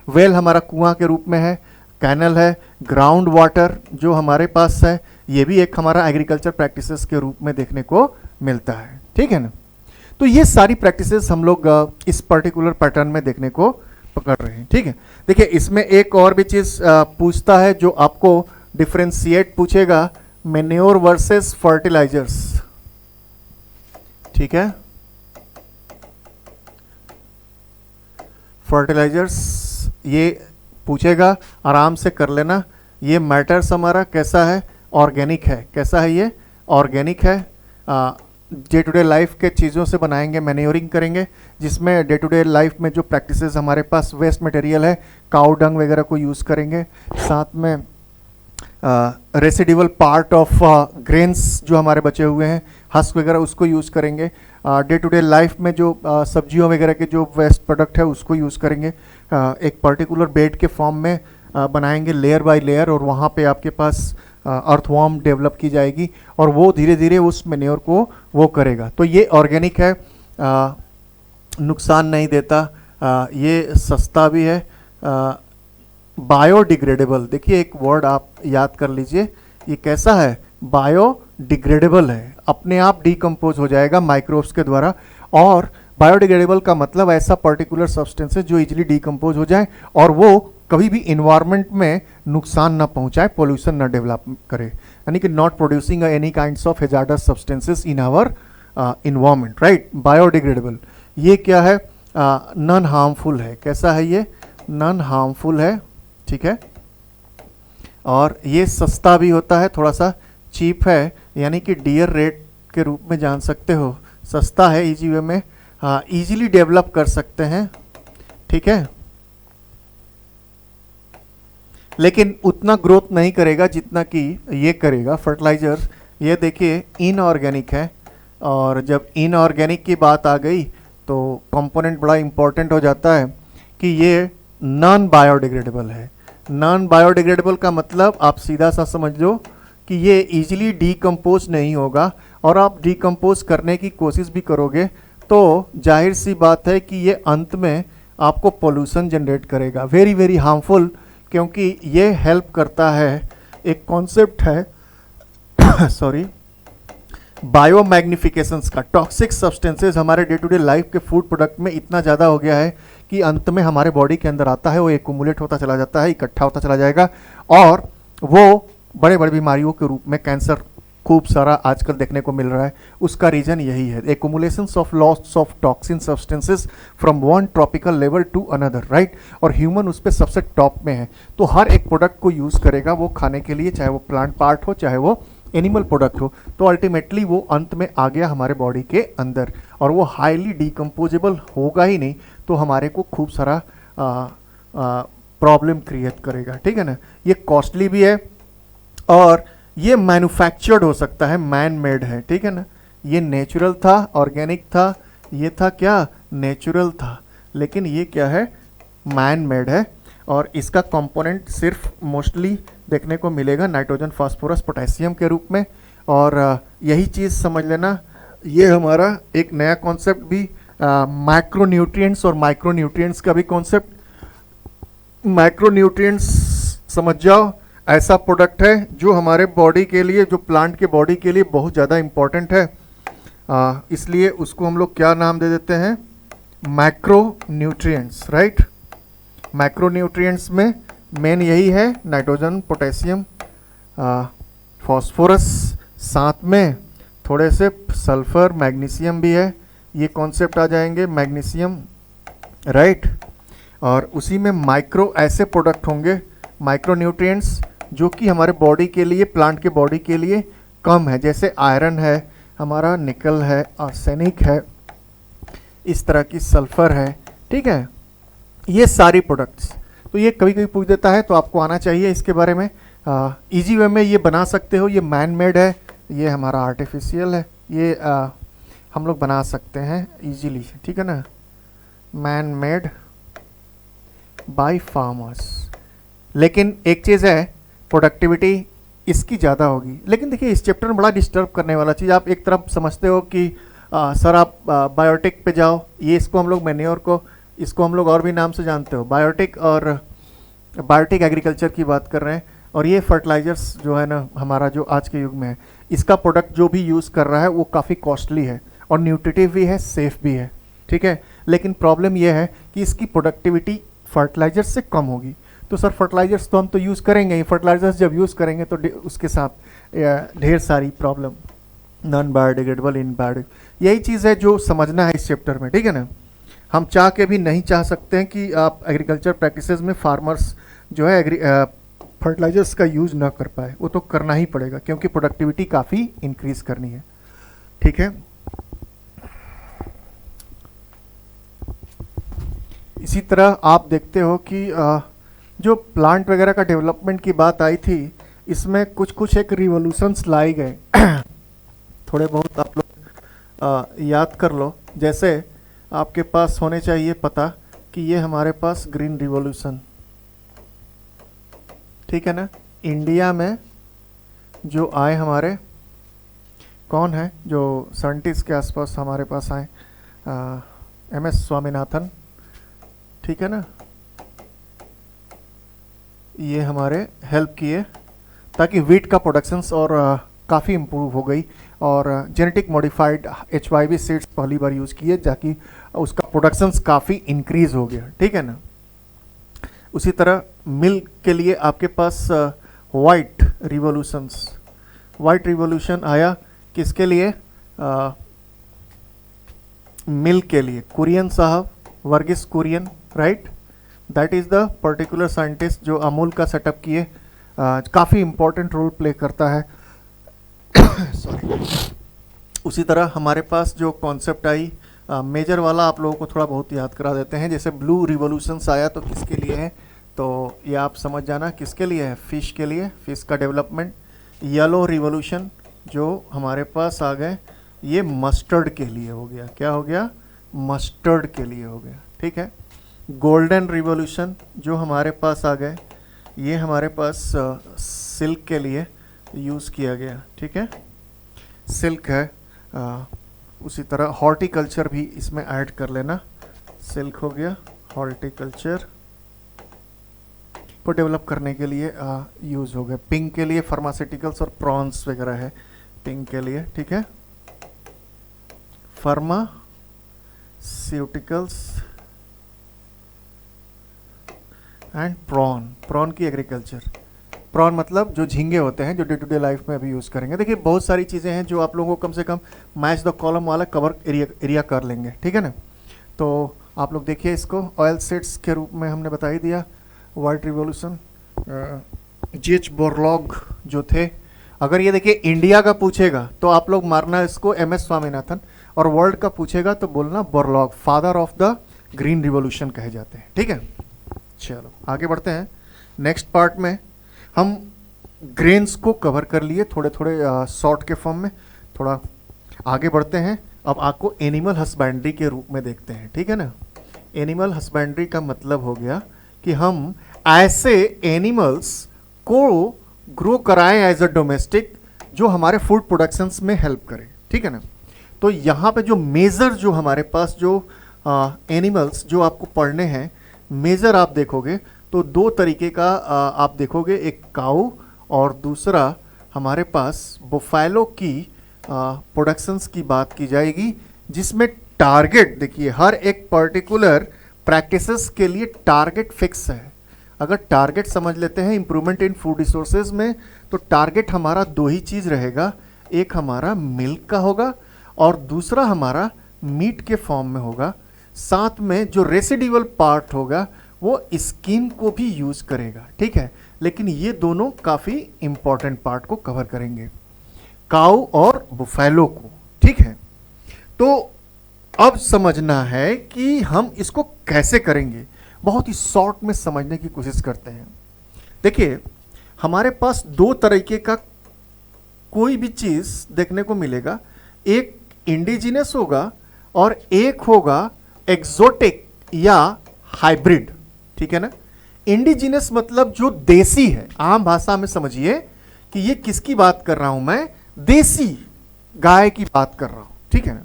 वेल हमारा कुआं के रूप में है, कैनल है, ग्राउंड वाटर जो हमारे पास है, ये भी एक हमारा एग्रीकल्चर प्रैक्टिसेस के रूप में देखने को मिलता है, ठीक है ना। तो ये सारी प्रैक्टिसेस हम लोग इस पर्टिकुलर पैटर्न में देखने को पकड़ रहे हैं, ठीक है। देखिए इसमें एक और भी चीज पूछता है जो आपको डिफरेंशिएट पूछेगा, मैन्योर वर्सेस फर्टिलाइजर्स, ठीक है। फर्टिलाइजर्स ये पूछेगा, आराम से कर लेना। ये मैटर्स हमारा कैसा है, ऑर्गेनिक है। कैसा है ये, ऑर्गेनिक है। डे टू डे लाइफ के चीज़ों से बनाएंगे, मैन्योरिंग करेंगे, जिसमें डे टू डे लाइफ में जो प्रैक्टिसेस हमारे पास वेस्ट मटेरियल है, काउ डंग वगैरह को यूज़ करेंगे, साथ में रेसिडिवल पार्ट ऑफ ग्रेन्स जो हमारे बचे हुए हैं, हस्क वगैरह, उसको यूज़ करेंगे। डे टू डे लाइफ में जो सब्जियों वगैरह के जो वेस्ट प्रोडक्ट है उसको यूज़ करेंगे, एक पर्टिकुलर बेड के फॉर्म में बनाएंगे लेयर बाय लेयर, और वहाँ पे आपके पास अर्थवॉर्म डेवलप की जाएगी और वो धीरे धीरे उस मैन्योर को वो करेगा। तो ये ऑर्गेनिक है, नुकसान नहीं देता, ये सस्ता भी है, बायोडिग्रेडेबल। देखिए एक वर्ड आप याद कर लीजिए, ये कैसा है, बायोडिग्रेडेबल है, अपने आप डिकम्पोज हो जाएगा माइक्रोब्स के द्वारा। और बायोडिग्रेडेबल का मतलब ऐसा पर्टिकुलर सब्सटेंसेस जो इजीली डिकम्पोज हो जाए और वो कभी भी इन्वायरमेंट में नुकसान ना पहुंचाए, पोल्यूशन ना डेवलप करे, यानी कि not producing any kinds of hazardous substances in our environment, right. Biodegradable ये क्या है, नॉन हार्मफुल है। कैसा है ये, नॉन हार्मफुल है, ठीक है। और ये सस्ता भी होता है, थोड़ा सा चीप है, यानी कि डियर रेट के रूप में जान सकते हो, सस्ता है, इजी वे में इजीली डेवलप कर सकते हैं, ठीक है। लेकिन उतना ग्रोथ नहीं करेगा जितना कि ये करेगा फर्टिलाइजर। ये देखिए इनऑर्गेनिक है, और जब इनऑर्गेनिक की बात आ गई तो कंपोनेंट बड़ा इंपॉर्टेंट हो जाता है कि ये नॉन बायोडिग्रेडेबल है। नॉन बायोडिग्रेडेबल का मतलब आप सीधा सा समझ लो कि ये इजीली डीकम्पोज नहीं होगा, और आप डीकम्पोज करने की कोशिश भी करोगे तो जाहिर सी बात है कि ये अंत में आपको पोल्यूशन जनरेट करेगा, वेरी वेरी हार्मफुल, क्योंकि ये हेल्प करता है, एक कॉन्सेप्ट है सॉरी, बायोमैग्निफिकेशंस का। टॉक्सिक सब्सटेंसेस हमारे डे टू डे लाइफ के फूड प्रोडक्ट में इतना ज़्यादा हो गया है कि अंत में हमारे बॉडी के अंदर आता है, वो एक्यूमुलेट होता चला जाता है, इकट्ठा होता चला जाएगा, और वो बड़े बड़े बीमारियों के रूप में, कैंसर खूब सारा आजकल देखने को मिल रहा है। उसका रीज़न यही है, accumulations of loss of toxin substances from one tropical level to another, right. और ह्यूमन उस पर सबसे टॉप में है, तो हर एक प्रोडक्ट को यूज़ करेगा वो खाने के लिए, चाहे वो प्लांट पार्ट हो चाहे वो एनिमल प्रोडक्ट हो, तो अल्टीमेटली वो अंत में आ गया हमारे बॉडी के अंदर, और वो हाईली डिकम्पोजेबल होगा ही नहीं तो हमारे को खूब सारा प्रॉब्लम क्रिएट करेगा, ठीक है ना। ये कॉस्टली भी है और ये मैन्युफैक्चर्ड हो सकता है, मैन मेड है, ठीक है ना। ये नेचुरल था, ऑर्गेनिक था, ये था क्या, नेचुरल था, लेकिन ये क्या है, मैन मेड है, और इसका कंपोनेंट सिर्फ मोस्टली देखने को मिलेगा नाइट्रोजन, फास्फोरस, पोटेशियम के रूप में। और यही चीज़ समझ लेना, ये हमारा एक नया कॉन्सेप्ट भी मैक्रोन्यूट्रिएंट्स और माइक्रोन्यूट्रिएंट्स का भी कॉन्सेप्ट। मैक्रोन्यूट्रिएंट्स समझ जाओ, ऐसा प्रोडक्ट है जो हमारे बॉडी के लिए, जो प्लांट के बॉडी के लिए बहुत ज़्यादा इम्पॉर्टेंट है, इसलिए उसको हम लोग क्या नाम दे देते हैं, मैक्रोन्यूट्रिएंट्स, राइट। मैक्रोन्यूट्रिएंट्स में मेन यही है, नाइट्रोजन, पोटेशियम, फास्फोरस, साथ में थोड़े से सल्फर, मैग्नीशियम भी है, ये कॉन्सेप्ट आ जाएंगे, मैग्नीशियम, राइट। और उसी में माइक्रो ऐसे प्रोडक्ट होंगे, माइक्रोन्यूट्रिएंट्स, जो कि हमारे बॉडी के लिए, प्लांट के बॉडी के लिए कम है, जैसे आयरन है हमारा, निकल है, आर्सेनिक है, इस तरह की सल्फर है, ठीक है, ये सारी प्रोडक्ट्स। तो ये कभी कभी पूछ देता है, तो आपको आना चाहिए इसके बारे में। इजी वे में ये बना सकते हो, ये मैन मेड है, ये हमारा आर्टिफिशियल है, ये हम लोग बना सकते हैं इजीली, ठीक है ना, मैन मेड बाय फार्मर्स। लेकिन एक चीज़ है, प्रोडक्टिविटी इसकी ज़्यादा होगी। लेकिन देखिए इस चैप्टर में बड़ा डिस्टर्ब करने वाला चीज़, आप एक तरफ समझते हो कि सर आप बायोटिक पे जाओ, ये इसको हम लोग मैन्योर को, इसको हम लोग और भी नाम से जानते हो, बायोटिक, और बायोटिक एग्रीकल्चर की बात कर रहे हैं। और ये फर्टिलाइजर्स जो है ना हमारा, जो आज के युग में है, इसका प्रोडक्ट जो भी यूज़ कर रहा है वो काफ़ी कॉस्टली है और न्यूट्रिटिव भी है, सेफ भी है, ठीक है। लेकिन प्रॉब्लम यह है कि इसकी प्रोडक्टिविटी फर्टिलाइजर्स से कम होगी। तो सर फर्टिलाइजर्स तो हम तो यूज़ करेंगे ही, फर्टिलाइजर्स जब यूज़ करेंगे तो उसके साथ ढेर सारी प्रॉब्लम, नॉन बायोडिग्रेडेबल, इन बायोडिग्रेडेबल, यही चीज़ है जो समझना है इस चैप्टर में, ठीक है ना। हम चाह के भी नहीं चाह सकते हैं कि आप एग्रीकल्चर प्रैक्टिसेस में फार्मर्स जो है फर्टिलाइजर्स का यूज़ ना कर पाए, वो तो करना ही पड़ेगा क्योंकि प्रोडक्टिविटी काफ़ी इंक्रीज करनी है, ठीक है। इसी तरह आप देखते हो कि जो प्लांट वगैरह का डेवलपमेंट की बात आई थी, इसमें कुछ एक रिवोल्यूशंस लाए गए थोड़े बहुत आप लोग याद कर लो। जैसे आपके पास होने चाहिए पता कि ये हमारे पास ग्रीन रिवॉल्यूशन, ठीक है ना, इंडिया में जो आए हमारे, कौन है जो साइंटिस्ट के आसपास हमारे पास आए, MS स्वामीनाथन, ठीक है ना, ये हमारे हेल्प किए ताकि वीट का प्रोडक्शंस और काफ़ी इम्प्रूव हो गई, और जेनेटिक मॉडिफाइड HYV सीड्स पहली बार यूज़ किए ताकि उसका प्रोडक्शंस काफ़ी इंक्रीज हो गया, ठीक है ना। उसी तरह मिल्क के लिए आपके पास वाइट रिवॉल्यूशन आया, किसके लिए, मिल्क के लिए, कुरियन साहब, Verghese Kurien, right, that is the particular scientist जो अमूल का सेटअप किए, काफ़ी इंपॉर्टेंट रोल प्ले करता है सॉरी। उसी तरह हमारे पास जो कॉन्सेप्ट आई मेजर वाला, आप लोगों को थोड़ा बहुत याद करा देते हैं। जैसे ब्लू रिवॉल्यूशंस आया तो किसके लिए है, तो ये आप समझ जाना किसके लिए है, फिश के लिए, फिश का डेवलपमेंट। येलो रिवॉल्यूशन जो हमारे पास आ गए, ये मस्टर्ड के लिए हो गया, क्या हो गया, मस्टर्ड के लिए हो गया, ठीक है। गोल्डन रिवॉल्यूशन जो हमारे पास आ गए, ये हमारे पास सिल्क के लिए यूज़ किया गया, ठीक है, सिल्क है। उसी तरह हॉर्टिकल्चर भी इसमें ऐड कर लेना, सिल्क हो गया, हॉर्टिकल्चर को डेवलप करने के लिए यूज़ हो गया। पिंक के लिए फार्मास्यूटिकल्स और प्रॉन्स वगैरह है पिंक के लिए, ठीक है, फार्मास्यूटिकल्स एंड प्रॉन की एग्रीकल्चर। प्रॉन मतलब जो झींगे होते हैं जो डे टू डे लाइफ में अभी यूज़ करेंगे। देखिए बहुत सारी चीज़ें हैं जो आप लोगों को कम से कम मैच द कॉलम वाला कवर एरिया कर लेंगे, ठीक है ना। तो आप लोग देखिए इसको, ऑयल सीड्स के रूप में हमने बता ही दिया, वाइट रिवॉल्यूशन, GH बोरलॉग जो थे। अगर ये देखिए इंडिया का पूछेगा तो आप लोग मारना इसको MS स्वामीनाथन, और वर्ल्ड का पूछेगा तो बोलना Borlaug, father of the green revolution कहे जाते हैं, ठीक है। चलो आगे बढ़ते हैं। नेक्स्ट पार्ट में हम ग्रेन्स को कवर कर लिए थोड़े थोड़े शॉर्ट के फॉर्म में, थोड़ा आगे बढ़ते हैं। अब आपको एनिमल हस्बेंड्री के रूप में देखते हैं, ठीक है ना। एनिमल हस्बेंड्री का मतलब हो गया कि हम ऐसे एनिमल्स को ग्रो कराएं एज अ डोमेस्टिक जो हमारे फूड प्रोडक्शंस में हेल्प करें, ठीक है ना। तो यहाँ पे जो मेजर जो हमारे पास जो एनिमल्स जो आपको पढ़ने हैं, मेजर आप देखोगे तो दो तरीके का आप देखोगे, एक काऊ और दूसरा हमारे पास बुफैलो की प्रोडक्शंस की बात की जाएगी, जिसमें टारगेट देखिए हर एक पर्टिकुलर प्रैक्टिसेस के लिए टारगेट फिक्स है। अगर टारगेट समझ लेते हैं इम्प्रूवमेंट इन फूड रिसोर्सेज में, तो टारगेट हमारा दो ही चीज़ रहेगा, एक हमारा मिल्क का होगा और दूसरा हमारा मीट के फॉर्म में होगा। साथ में जो रेसिडुअल पार्ट होगा वो स्किन को भी यूज करेगा, ठीक है। लेकिन ये दोनों काफ़ी इंपॉर्टेंट पार्ट को कवर करेंगे, काऊ और बुफैलो को, ठीक है। तो अब समझना है कि हम इसको कैसे करेंगे, बहुत ही शॉर्ट में समझने की कोशिश करते हैं। देखिए हमारे पास दो तरीके का कोई भी चीज़ देखने को मिलेगा, एक इंडिजिनस होगा और एक होगा एक्सोटिक या हाइब्रिड, ठीक है ना। इंडिजिनस मतलब जो देसी है, आम भाषा में समझिए कि ये किसकी बात कर रहा हूं मैं, देसी गाय की बात कर रहा हूं, ठीक है ना।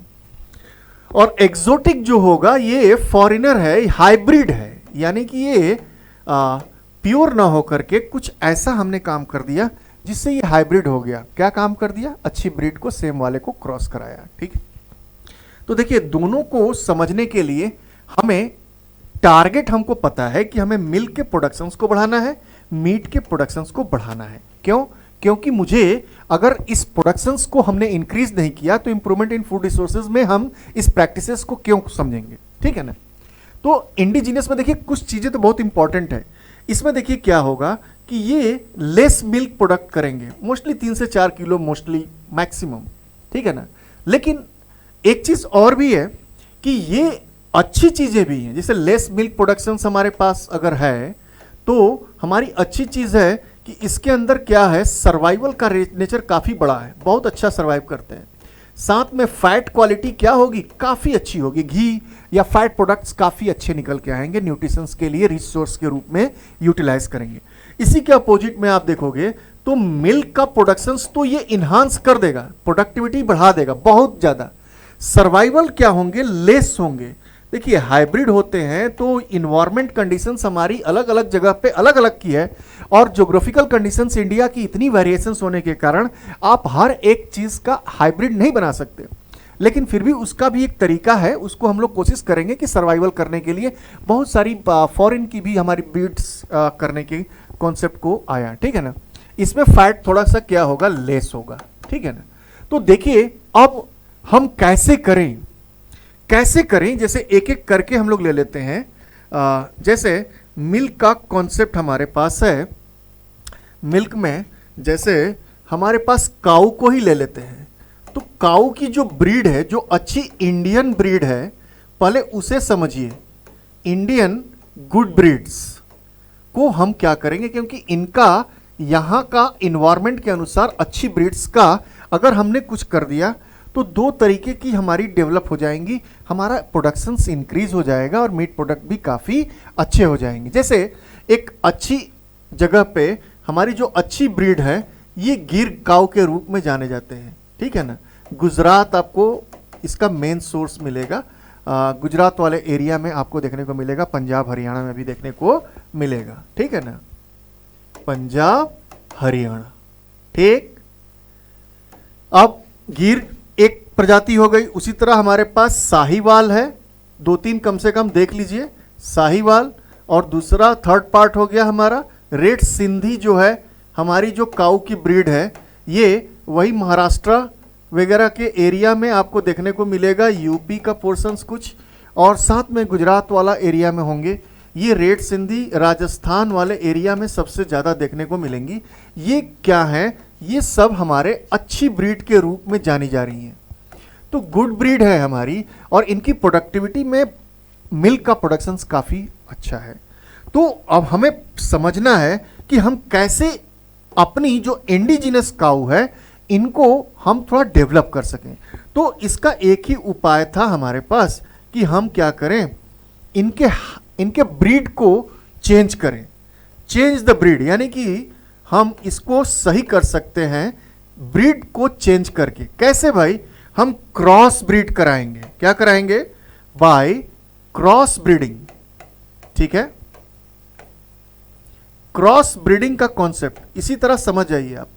और एक्सोटिक जो होगा ये फॉरेनर है, हाइब्रिड है, यानी कि ये प्योर ना होकर के कुछ ऐसा हमने काम कर दिया जिससे ये हाइब्रिड हो गया। क्या काम कर दिया, अच्छी ब्रीड को सेम वाले को क्रॉस कराया, ठीक है। तो देखिए दोनों को समझने के लिए हमें टारगेट हमको पता है कि हमें मिल्क के प्रोडक्शंस को बढ़ाना है, मीट के प्रोडक्शंस को बढ़ाना है। क्यों, क्योंकि मुझे अगर इस प्रोडक्शंस को हमने इंक्रीज नहीं किया तो इंप्रूवमेंट इन फूड रिसोर्सेज में हम इस प्रैक्टिसेस को क्यों समझेंगे, ठीक है ना। तो इंडिजिनियस में देखिए कुछ चीजें तो बहुत इंपॉर्टेंट है। इसमें देखिए क्या होगा कि ये लेस मिल्क प्रोडक्ट करेंगे, मोस्टली 3 से 4 किलो मोस्टली मैक्सिमम, ठीक है ना। लेकिन एक चीज और भी है कि ये अच्छी चीजें भी हैं, जैसे लेस मिल्क प्रोडक्शन हमारे पास अगर है तो हमारी अच्छी चीज है कि इसके अंदर क्या है, सर्वाइवल का नेचर काफी बड़ा है, बहुत अच्छा सर्वाइव करते हैं। साथ में फैट क्वालिटी क्या होगी, काफी अच्छी होगी, घी या फैट प्रोडक्ट्स काफी अच्छे निकल के आएंगे, न्यूट्रिशंस के लिए रिच सोर्स के रूप में यूटिलाइज करेंगे। इसी के अपोजिट में आप देखोगे तो मिल्क का प्रोडक्शंस तो ये इन्हांस कर देगा, प्रोडक्टिविटी बढ़ा देगा बहुत ज्यादा। सर्वाइवल क्या होंगे, लेस होंगे। देखिए हाइब्रिड होते हैं तो इन्वायरमेंट कंडीशंस हमारी अलग अलग जगह पे अलग अलग की है, और ज्योग्राफिकल कंडीशंस इंडिया की इतनी वेरिएशंस होने के कारण आप हर एक चीज का हाइब्रिड नहीं बना सकते। लेकिन फिर भी उसका भी एक तरीका है, उसको हम लोग कोशिश करेंगे कि सर्वाइवल करने के लिए बहुत सारी फॉरेन की भी हमारी ब्रीड्स करने के कॉन्सेप्ट को आया, ठीक है ना। इसमें फैट थोड़ा सा क्या होगा, लेस होगा, ठीक है ना। तो देखिए अब हम कैसे करें, जैसे एक एक करके हम लोग ले लेते हैं। जैसे मिल्क का कॉन्सेप्ट हमारे पास है, मिल्क में जैसे हमारे पास काऊ को ही ले लेते हैं। तो काऊ की जो ब्रीड है, जो अच्छी इंडियन ब्रीड है, पहले उसे समझिए। इंडियन गुड ब्रीड्स को हम क्या करेंगे, क्योंकि इनका यहाँ का इन्वायरमेंट के अनुसार अच्छी ब्रीड्स का अगर हमने कुछ कर दिया तो दो तरीके की हमारी डेवलप हो जाएंगी, हमारा प्रोडक्शंस इंक्रीज हो जाएगा और मीट प्रोडक्ट भी काफ़ी अच्छे हो जाएंगे। जैसे एक अच्छी जगह पे हमारी जो अच्छी ब्रीड है, ये गिर काऊ के रूप में जाने जाते हैं, ठीक है ना। गुजरात आपको इसका मेन सोर्स मिलेगा, गुजरात वाले एरिया में आपको देखने को मिलेगा, पंजाब हरियाणा में भी देखने को मिलेगा, ठीक है ना, पंजाब हरियाणा, ठीक। अब गिर एक प्रजाति हो गई, उसी तरह हमारे पास साहीवाल है, 2-3 कम से कम देख लीजिए, साहीवाल। और दूसरा थर्ड पार्ट हो गया हमारा रेड सिंधी, जो है हमारी जो काऊ की ब्रीड है, ये वही महाराष्ट्र वगैरह के एरिया में आपको देखने को मिलेगा, यूपी का पोर्शंस कुछ, और साथ में गुजरात वाला एरिया में होंगे। ये रेड सिंधी राजस्थान वाले एरिया में सबसे ज़्यादा देखने को मिलेंगी। ये क्या है, ये सब हमारे अच्छी ब्रीड के रूप में जानी जा रही हैं। तो गुड ब्रीड है हमारी, और इनकी प्रोडक्टिविटी में मिल्क का प्रोडक्शंस काफ़ी अच्छा है। तो अब हमें समझना है कि हम कैसे अपनी जो इंडिजिनस काऊ है इनको हम थोड़ा डेवलप कर सकें। तो इसका एक ही उपाय था हमारे पास कि हम क्या करें, इनके ब्रीड को चेंज करें, चेंज द ब्रीड, यानी कि हम इसको सही कर सकते हैं ब्रीड को चेंज करके। कैसे भाई, हम क्रॉस ब्रीड कराएंगे। क्या कराएंगे? By cross breeding. ठीक है, क्रॉस ब्रीडिंग का कॉन्सेप्ट इसी तरह समझ जाइए आप,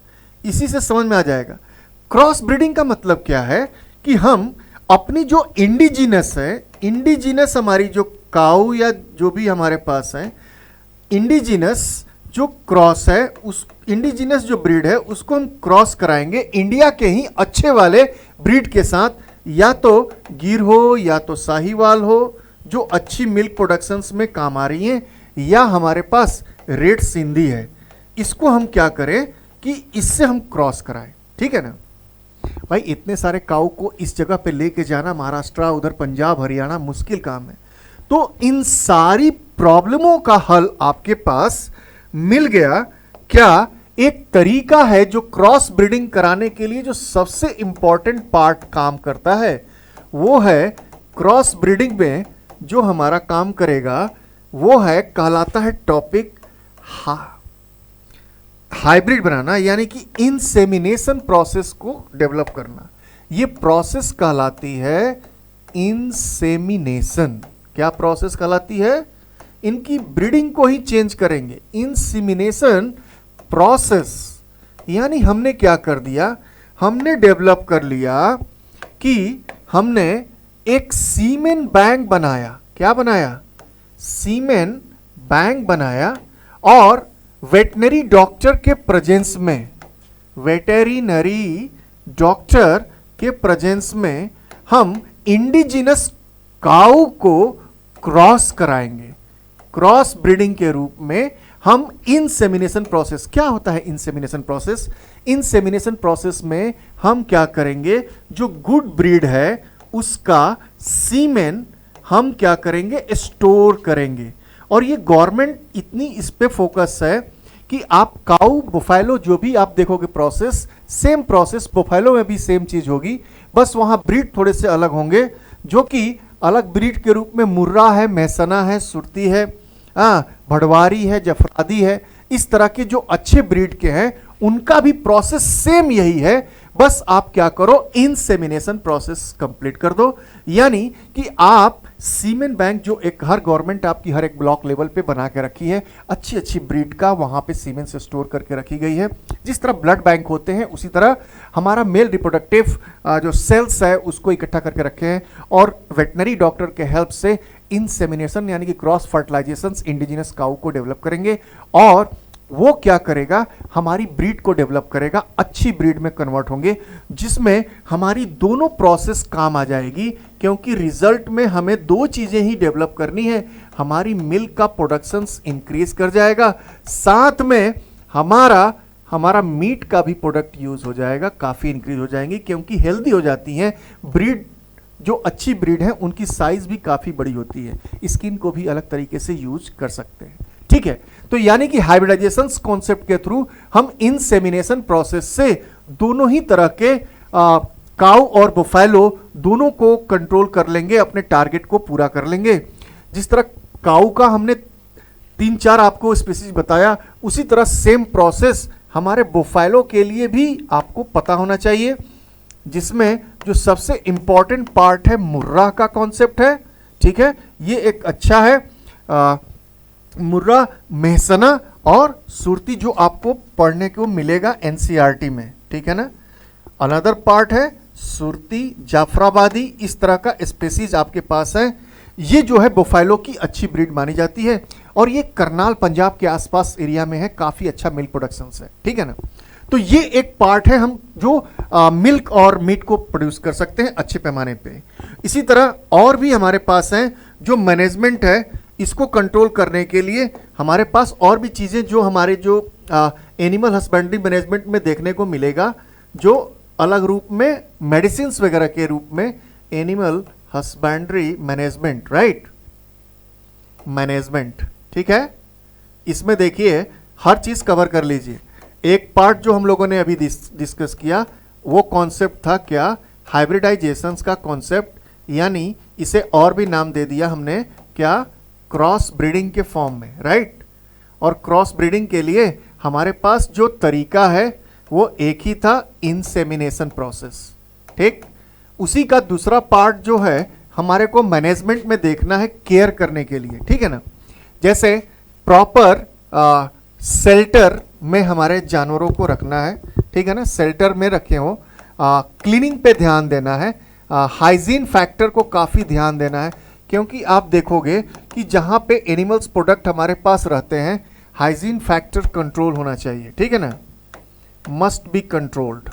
इसी से समझ में आ जाएगा। क्रॉस ब्रीडिंग का मतलब क्या है कि हम अपनी जो इंडिजिनस है, इंडिजिनस हमारी जो काऊ या जो भी हमारे पास है, इंडिजिनस जो क्रॉस है, उस इंडिजिनस जो ब्रीड है उसको हम क्रॉस कराएंगे इंडिया के ही अच्छे वाले ब्रीड के साथ, या तो गिर हो या तो साहीवाल हो, जो अच्छी मिल्क प्रोडक्शंस में काम आ रही हैं, या हमारे पास रेड सिंधी है। इसको हम क्या करें कि इससे हम क्रॉस कराएं। ठीक है ना भाई, इतने सारे काऊ को इस जगह पे लेके जाना महाराष्ट्र, उधर पंजाब, हरियाणा मुश्किल काम है। तो इन सारी प्रॉब्लमों का हल आपके पास मिल गया। क्या एक तरीका है जो क्रॉस ब्रीडिंग कराने के लिए जो सबसे इंपॉर्टेंट पार्ट काम करता है, वो है क्रॉस ब्रीडिंग में जो हमारा काम करेगा वो है, कहलाता है टॉपिक हाइब्रिड बनाना, यानी कि इंसेमिनेशन प्रोसेस को डेवलप करना। ये प्रोसेस कहलाती है इंसेमिनेशन। क्या प्रोसेस कहलाती है? इनकी ब्रीडिंग को ही चेंज करेंगे, इंसेमिनेशन प्रोसेस। यानी हमने क्या कर दिया, हमने डेवलप कर लिया कि हमने एक सीमेन बैंक बनाया। क्या बनाया? सीमेन बैंक बनाया, और वेटनरी डॉक्टर के प्रेजेंस में, वेटेरिनरी डॉक्टर के प्रेजेंस में हम इंडिजिनस काऊ को क्रॉस कराएंगे। क्रॉस ब्रीडिंग के रूप में हम इंसेमिनेशन प्रोसेस, क्या होता है इंसेमिनेशन प्रोसेस? इंसेमिनेशन प्रोसेस में हम क्या करेंगे, जो गुड ब्रीड है उसका सीमेन हम क्या करेंगे, स्टोर करेंगे। और ये गवर्नमेंट इतनी इस पे फोकस है कि आप काऊ बुफैलो जो भी आप देखोगे प्रोसेस, सेम प्रोसेस बुफैलो में भी सेम चीज होगी, बस वहां ब्रीड थोड़े से अलग होंगे, जो कि अलग ब्रीड के रूप में मुर्रा है, मैसना है, सुरती है, भड़वारी है, जफरादी है। इस तरह के जो अच्छे ब्रीड के हैं उनका भी प्रोसेस सेम यही है, बस आप क्या करो, इंसेमिनेशन प्रोसेस कंप्लीट कर दो। यानी कि आप सीमेन बैंक जो एक हर गवर्नमेंट आपकी हर एक ब्लॉक लेवल पे बना के रखी है, अच्छी अच्छी ब्रीड का वहां पे सीमेन से स्टोर करके रखी गई है। जिस तरह ब्लड बैंक होते हैं उसी तरह हमारा मेल रिप्रोडक्टिव जो सेल्स है उसको इकट्ठा करके रखे हैं, और वेटनरी डॉक्टर के हेल्प से इंसेमिनेशन यानी कि क्रॉस फर्टिलाइजेशन इंडिजिनस काऊ को डेवलप करेंगे, और वो क्या करेगा, हमारी ब्रीड को डेवलप करेगा, अच्छी ब्रीड में कन्वर्ट होंगे, जिसमें हमारी दोनों प्रोसेस काम आ जाएगी। क्योंकि रिजल्ट में हमें दो चीजें ही डेवलप करनी है, हमारी मिल्क का प्रोडक्शन इंक्रीज कर जाएगा, साथ में हमारा मीट का भी प्रोडक्ट यूज हो जाएगा, काफी इंक्रीज हो जाएंगी, क्योंकि हेल्दी हो जाती हैं ब्रीड। जो अच्छी ब्रीड है उनकी साइज भी काफी बड़ी होती है, स्किन को भी अलग तरीके से यूज कर सकते हैं। ठीक है, तो यानी कि हाइब्रिडाइजेशन कॉन्सेप्ट के थ्रू हम इंसेमिनेशन प्रोसेस से दोनों ही तरह के काऊ और बुफैलो दोनों को कंट्रोल कर लेंगे, अपने टारगेट को पूरा कर लेंगे। जिस तरह काऊ का हमने 3-4 आपको स्पीसीज बताया, उसी तरह सेम प्रोसेस हमारे बुफैलो के लिए भी आपको पता होना चाहिए, जिसमें जो सबसे इंपॉर्टेंट पार्ट है मुर्रा का कॉन्सेप्ट है। ठीक है, ये एक अच्छा है मुर्रा, मेहसना और सुरती, जो आपको पढ़ने को मिलेगा एनसीईआरटी में। ठीक है ना। अनदर पार्ट है सुरती, जाफराबादी, इस तरह का स्पेसीज आपके पास है। ये जो है बुफैलो की अच्छी ब्रीड मानी जाती है, और ये करनाल पंजाब के आसपास एरिया में है, काफी अच्छा मिल्क प्रोडक्शन है। ठीक है ना। तो ये एक पार्ट है हम जो मिल्क और मीट को प्रोड्यूस कर सकते हैं अच्छे पैमाने पे। इसी तरह और भी हमारे पास हैं जो मैनेजमेंट है, इसको कंट्रोल करने के लिए हमारे पास और भी चीज़ें जो हमारे जो एनिमल हस्बेंड्री मैनेजमेंट में देखने को मिलेगा, जो अलग रूप में मेडिसिन वगैरह के रूप में animal husbandry management, right, management. ठीक है, इसमें देखिए हर चीज़ कवर कर लीजिए। एक पार्ट जो हम लोगों ने अभी डिस्कस किया वो कॉन्सेप्ट था क्या, हाइब्रिडाइजेशंस का कॉन्सेप्ट, यानी इसे और भी नाम दे दिया हमने क्या, क्रॉस ब्रीडिंग के फॉर्म में, राइट। और क्रॉस ब्रीडिंग के लिए हमारे पास जो तरीका है वो एक ही था, इंसेमिनेशन प्रोसेस। ठीक, उसी का दूसरा पार्ट जो है हमारे को मैनेजमेंट में देखना है, केयर करने के लिए, ठीक है ना। जैसे प्रॉपर शेल्टर में हमारे जानवरों को रखना है, ठीक है ना, शेल्टर में रखे हो, क्लीनिंग पे ध्यान देना है, हाइजीन फैक्टर को काफ़ी ध्यान देना है, क्योंकि आप देखोगे कि जहाँ पे एनिमल्स प्रोडक्ट हमारे पास रहते हैं हाइजीन फैक्टर कंट्रोल होना चाहिए, ठीक है ना, मस्ट बी कंट्रोल्ड,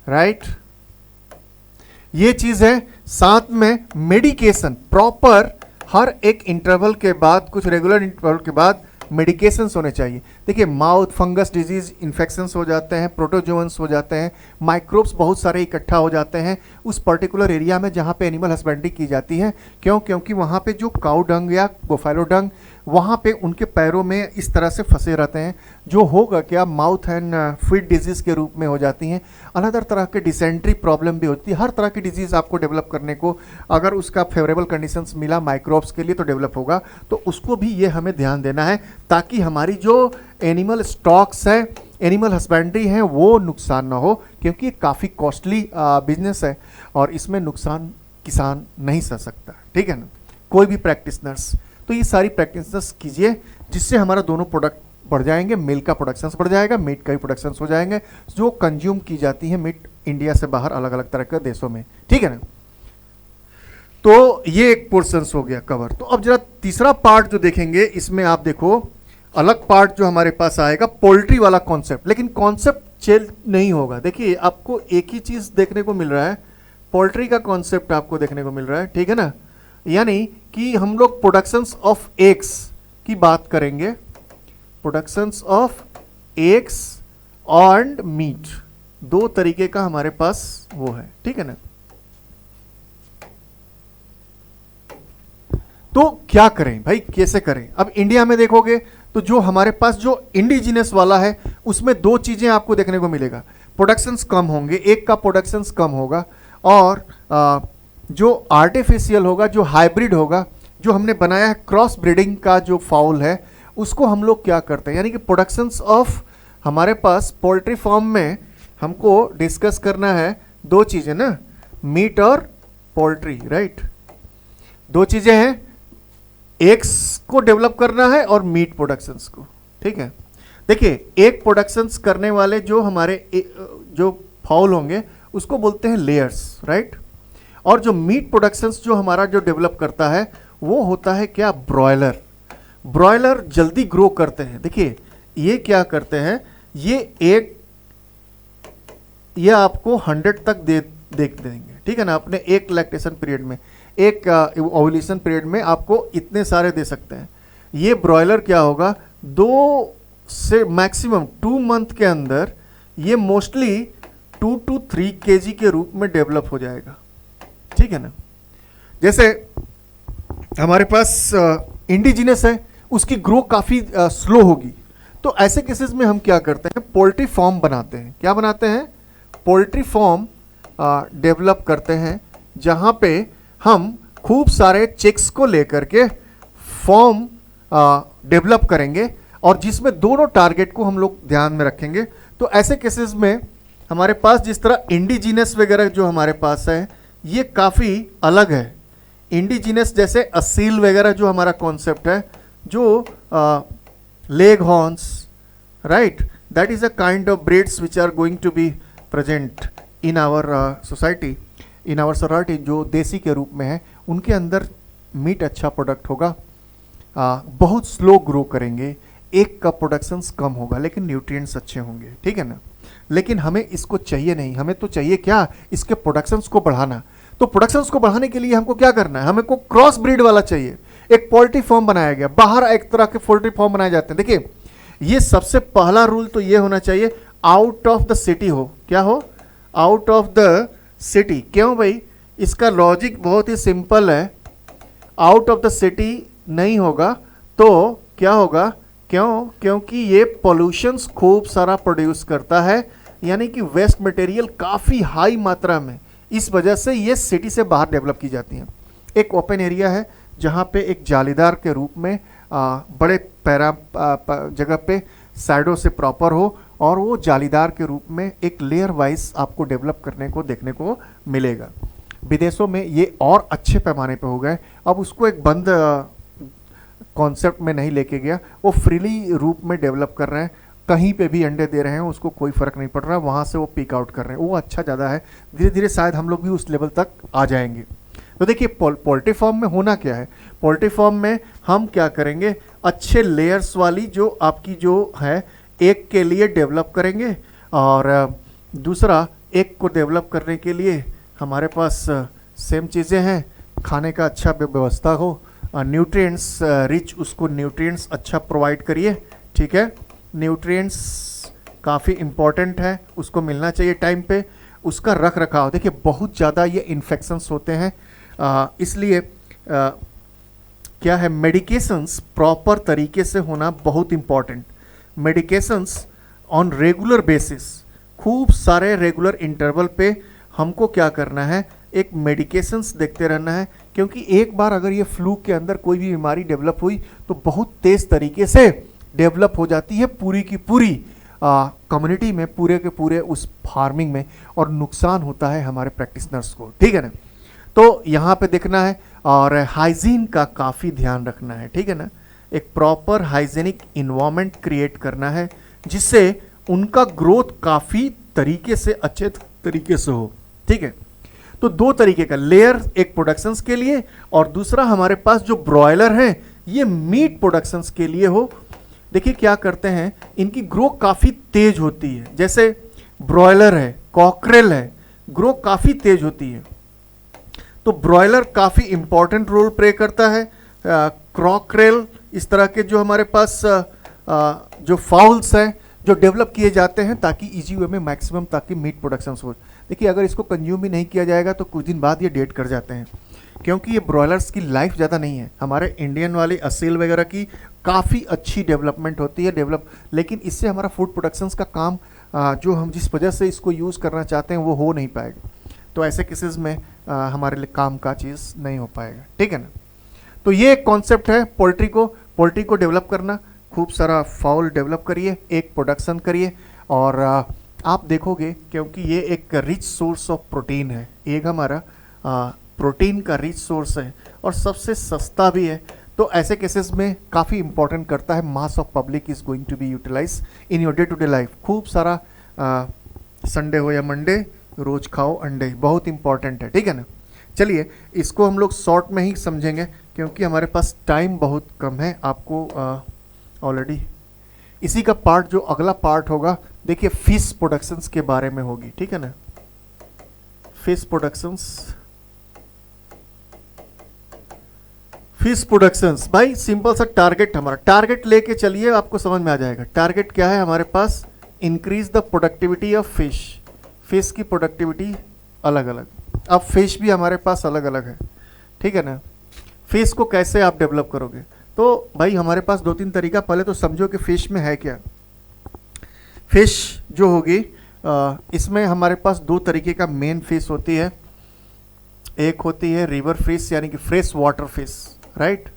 राइट। ये चीज है। साथ में मेडिकेशन प्रॉपर हर एक इंटरवल के बाद, कुछ रेगुलर इंटरवल के बाद मेडिकेशंस होने चाहिए। देखिए माउथ फंगस डिजीज इन्फेक्शंस हो जाते हैं, प्रोटोजोअन्स हो जाते हैं, माइक्रोब्स बहुत सारे इकट्ठा हो जाते हैं उस पर्टिकुलर एरिया में जहाँ पे एनिमल हस्बेंड्री की जाती है। क्यों? क्योंकि वहाँ पे जो काउ डंग या बुफेलो डंग वहाँ पे उनके पैरों में इस तरह से फंसे रहते हैं, जो होगा क्या, माउथ एंड फीट डिजीज़ के रूप में हो जाती हैं। अनदर तरह के डिसेंट्री प्रॉब्लम भी होती है। हर तरह की डिजीज़ आपको डेवलप करने को, अगर उसका फेवरेबल कंडीशंस मिला माइक्रोब्स के लिए तो डेवलप होगा, तो उसको भी ये हमें ध्यान देना है ताकि हमारी जो एनिमल स्टॉक्स है, एनिमल हस्बेंड्री है, वो नुकसान ना हो, क्योंकि काफ़ी कॉस्टली बिजनेस है और इसमें नुकसान किसान नहीं सह सकता, ठीक है ना, कोई भी प्रैक्टिशनर्स। तो ये सारी प्रैक्टिसेस कीजिए जिससे हमारा दोनों प्रोडक्ट बढ़ जाएंगे, मिल्क का प्रोडक्शंस बढ़ जाएगा, मीट का भी प्रोडक्शंस हो जाएंगे, जो कंज्यूम की जाती है मीट इंडिया से बाहर अलग अलग तरह के देशों में, ठीक है ना। तो ये एक पोर्शंस हो गया कवर। तो अब जरा तीसरा पार्ट जो देखेंगे, इसमें आप देखो अलग पार्ट जो हमारे पास आएगा पोल्ट्री वाला कॉन्सेप्ट, लेकिन कॉन्सेप्ट चेंज नहीं होगा। देखिए आपको एक ही चीज देखने को मिल रहा है, पोल्ट्री का कॉन्सेप्ट आपको देखने को मिल रहा है, ठीक है ना। यानी कि हम लोग प्रोडक्शंस ऑफ एग्स की बात करेंगे, productions of eggs and meat, दो तरीके का हमारे पास वो है, ठीक है ना। तो क्या करें भाई, कैसे करें? अब इंडिया में देखोगे तो जो हमारे पास जो इंडिजिनस वाला है उसमें दो चीजें आपको देखने को मिलेगा, प्रोडक्शंस कम होंगे, एक का प्रोडक्शंस कम होगा, और जो आर्टिफिशियल होगा, जो हाइब्रिड होगा, जो हमने बनाया है क्रॉस ब्रीडिंग का जो फाउल है, उसको हम लोग क्या करते हैं, यानी कि प्रोडक्शंस ऑफ हमारे पास पोल्ट्री फार्म में हमको डिस्कस करना है दो चीजें ना, मीट और पोल्ट्री, राइट। दो चीजें हैं, एग्स को डेवलप करना है और मीट प्रोडक्शंस को, ठीक है। देखिए एग प्रोडक्शंस करने वाले जो हमारे जो फाउल होंगे उसको बोलते हैं लेयर्स, राइट। और जो मीट प्रोडक्शंस जो हमारा जो डेवलप करता है वो होता है क्या, ब्रॉयलर। ब्रॉयलर जल्दी ग्रो करते हैं। देखिए ये क्या करते हैं, ये एक ये आपको 100 तक देख देंगे, ठीक है ना, अपने एक लैक्टेशन पीरियड में, एक ओव्यूलेशन पीरियड में आपको इतने सारे दे सकते हैं। ये ब्रॉयलर क्या होगा, 2 से मैक्सिमम 2 मंथ के अंदर ये मोस्टली 2 to 3 kg के रूप में डेवलप हो जाएगा, ठीक है ना। जैसे हमारे पास इंडिजिनस है, उसकी ग्रो काफ़ी स्लो होगी, तो ऐसे केसेस में हम क्या करते हैं, पोल्ट्री फार्म बनाते हैं। क्या बनाते हैं, पोल्ट्री फार्म डेवलप करते हैं, जहाँ पे हम खूब सारे चिक्स को लेकर के फॉर्म डेवलप करेंगे और जिसमें दोनों टारगेट को हम लोग ध्यान में रखेंगे। तो ऐसे केसेस में हमारे पास जिस तरह इंडिजिनस वगैरह जो हमारे पास है ये काफ़ी अलग है। इंडिजिनस जैसे असील वगैरह जो हमारा कॉन्सेप्ट है, जो leghorns, right, that is a kind of breeds which are going to be present in our society, in our society, जो देसी के रूप में है, उनके अंदर मीट अच्छा प्रोडक्ट होगा, बहुत स्लो ग्रो करेंगे, एक का प्रोडक्शंस कम होगा, लेकिन न्यूट्रिएंट्स अच्छे होंगे, ठीक है ना। लेकिन हमें इसको चाहिए नहीं, हमें तो चाहिए क्या, इसके प्रोडक्शंस को बढ़ाना। तो प्रोडक्शंस को बढ़ाने के लिए हमको क्या करना है, हमें को क्रॉस ब्रीड वाला चाहिए। एक पोल्ट्री फार्म बनाया गया, बाहर एक तरह के पोल्ट्री फार्म बनाए जाते हैं। देखिए ये सबसे पहला रूल तो ये होना चाहिए, आउट ऑफ द सिटी हो। क्या हो, आउट ऑफ द सिटी। क्यों भाई, इसका लॉजिक बहुत ही सिंपल है, आउट ऑफ द सिटी नहीं होगा तो क्या होगा, क्यों, क्योंकि ये पॉल्यूशंस खूब सारा प्रोड्यूस करता है, यानी कि वेस्ट मटेरियल काफ़ी हाई मात्रा में, इस वजह से ये सिटी से बाहर डेवलप की जाती हैं। एक ओपन एरिया है जहाँ पे एक जालीदार के रूप में बड़े पैरा जगह पे साइडों से प्रॉपर हो, और वो जालीदार के रूप में एक लेयर वाइज आपको डेवलप करने को देखने को मिलेगा। विदेशों में ये और अच्छे पैमाने पे हो गए, अब उसको एक बंद कॉन्सेप्ट में नहीं लेके गया, वो फ्रीली रूप में डेवलप कर रहे हैं, कहीं पे भी अंडे दे रहे हैं, उसको कोई फ़र्क नहीं पड़ रहा, वहाँ से वो पीक आउट कर रहे हैं, वो अच्छा ज़्यादा है। धीरे धीरे शायद हम लोग भी उस लेवल तक आ जाएंगे। तो देखिए पोल्ट्री फार्म में होना क्या है, पोल्ट्री फार्म में हम क्या करेंगे, अच्छे लेयर्स वाली जो आपकी जो है एक के लिए डेवलप करेंगे, और दूसरा एक को डेवलप करने के लिए हमारे पास सेम चीज़ें हैं, खाने का अच्छा व्यवस्था हो, न्यूट्रिएंट्स रिच, उसको न्यूट्रिएंट्स अच्छा प्रोवाइड करिए, ठीक है। न्यूट्रिएंट्स काफ़ी इम्पॉर्टेंट है, उसको मिलना चाहिए टाइम पे। उसका रख रखाव, देखिए बहुत ज़्यादा ये इन्फेक्शंस होते हैं, इसलिए क्या है, मेडिकेशंस प्रॉपर तरीके से होना बहुत important. Medications on regular basis, खूब सारे रेगुलर इंटरवल पे हमको क्या करना है, एक मेडिकेशंस देखते रहना है, क्योंकि एक बार अगर ये फ्लू के अंदर कोई भी बीमारी डेवलप हुई तो बहुत तेज़ तरीके से डेवलप हो जाती है पूरी की पूरी कम्युनिटी में, पूरे के पूरे उस फार्मिंग में, और नुकसान होता है हमारे प्रैक्टिशनर्स को, ठीक है ना। तो यहाँ पे देखना है, और हाइजीन का काफ़ी ध्यान रखना है, ठीक है ना। एक प्रॉपर हाइजीनिक इन्वायरमेंट क्रिएट करना है जिससे उनका ग्रोथ काफ़ी तरीके से अच्छे तरीके से हो, ठीक है। तो दो तरीके का लेयर, एक प्रोडक्शंस के लिए, और दूसरा हमारे पास जो ब्रॉयलर हैं ये मीट प्रोडक्शंस के लिए हो। देखिए क्या करते हैं, इनकी ग्रो काफ़ी तेज होती है, जैसे ब्रॉयलर है, कॉकरेल है, ग्रो काफ़ी तेज होती है, तो ब्रॉयलर काफ़ी इंपॉर्टेंट रोल प्ले करता है। क्रॉकरेल, इस तरह के जो हमारे पास जो फाउल्स हैं जो डेवलप किए जाते हैं ताकि इजी वे में मैक्सिमम ताकि मीट प्रोडक्शन हो। देखिए अगर इसको कंज्यूम भी नहीं किया जाएगा तो कुछ दिन बाद ये डेट कर जाते हैं, क्योंकि ये ब्रॉयलर्स की लाइफ ज़्यादा नहीं है। हमारे इंडियन वाली असील वगैरह की काफ़ी अच्छी डेवलपमेंट होती है लेकिन इससे हमारा फूड प्रोडक्शंस का काम जो हम जिस वजह से इसको यूज़ करना चाहते हैं वो हो नहीं पाएगा। तो ऐसे केसेस में हमारे लिए काम का चीज़ नहीं हो पाएगा, ठीक है ना। तो ये एक कॉन्सेप्ट है पोल्ट्री को डेवलप करना, खूब सारा फाउल डेवलप करिए, एक प्रोडक्शन करिए, और आप देखोगे क्योंकि ये एक रिच सोर्स ऑफ प्रोटीन है, एक हमारा प्रोटीन का रिच सोर्स है और सबसे सस्ता भी है। तो ऐसे केसेस में काफ़ी इंपॉर्टेंट करता है, mass of public is going to be utilise in your day to day life. खूब सारा संडे हो या मंडे रोज़ खाओ अंडे, बहुत इंपॉर्टेंट है, ठीक है ना। चलिए इसको हम लोग शॉर्ट में ही समझेंगे क्योंकि हमारे पास टाइम बहुत कम है। आपको ऑलरेडी इसी का पार्ट जो अगला पार्ट होगा, देखिए फिश प्रोडक्शंस के बारे में होगी, ठीक है ना। फिश प्रोडक्शंस भाई सिंपल सा टारगेट, हमारा टारगेट लेके चलिए, आपको समझ में आ जाएगा। टारगेट क्या है हमारे पास, increase the productivity of fish. Fish की प्रोडक्टिविटी अलग अलग, अब फिश भी हमारे पास अलग अलग है, ठीक है ना। फिश को कैसे आप डेवलप करोगे, तो भाई हमारे पास दो तीन तरीका, पहले तो समझो कि फिश में है क्या। फिश जो होगी इसमें हमारे पास दो तरीके का मेन फिश होती है। एक होती है रिवर फिश यानी कि fresh water fish, right,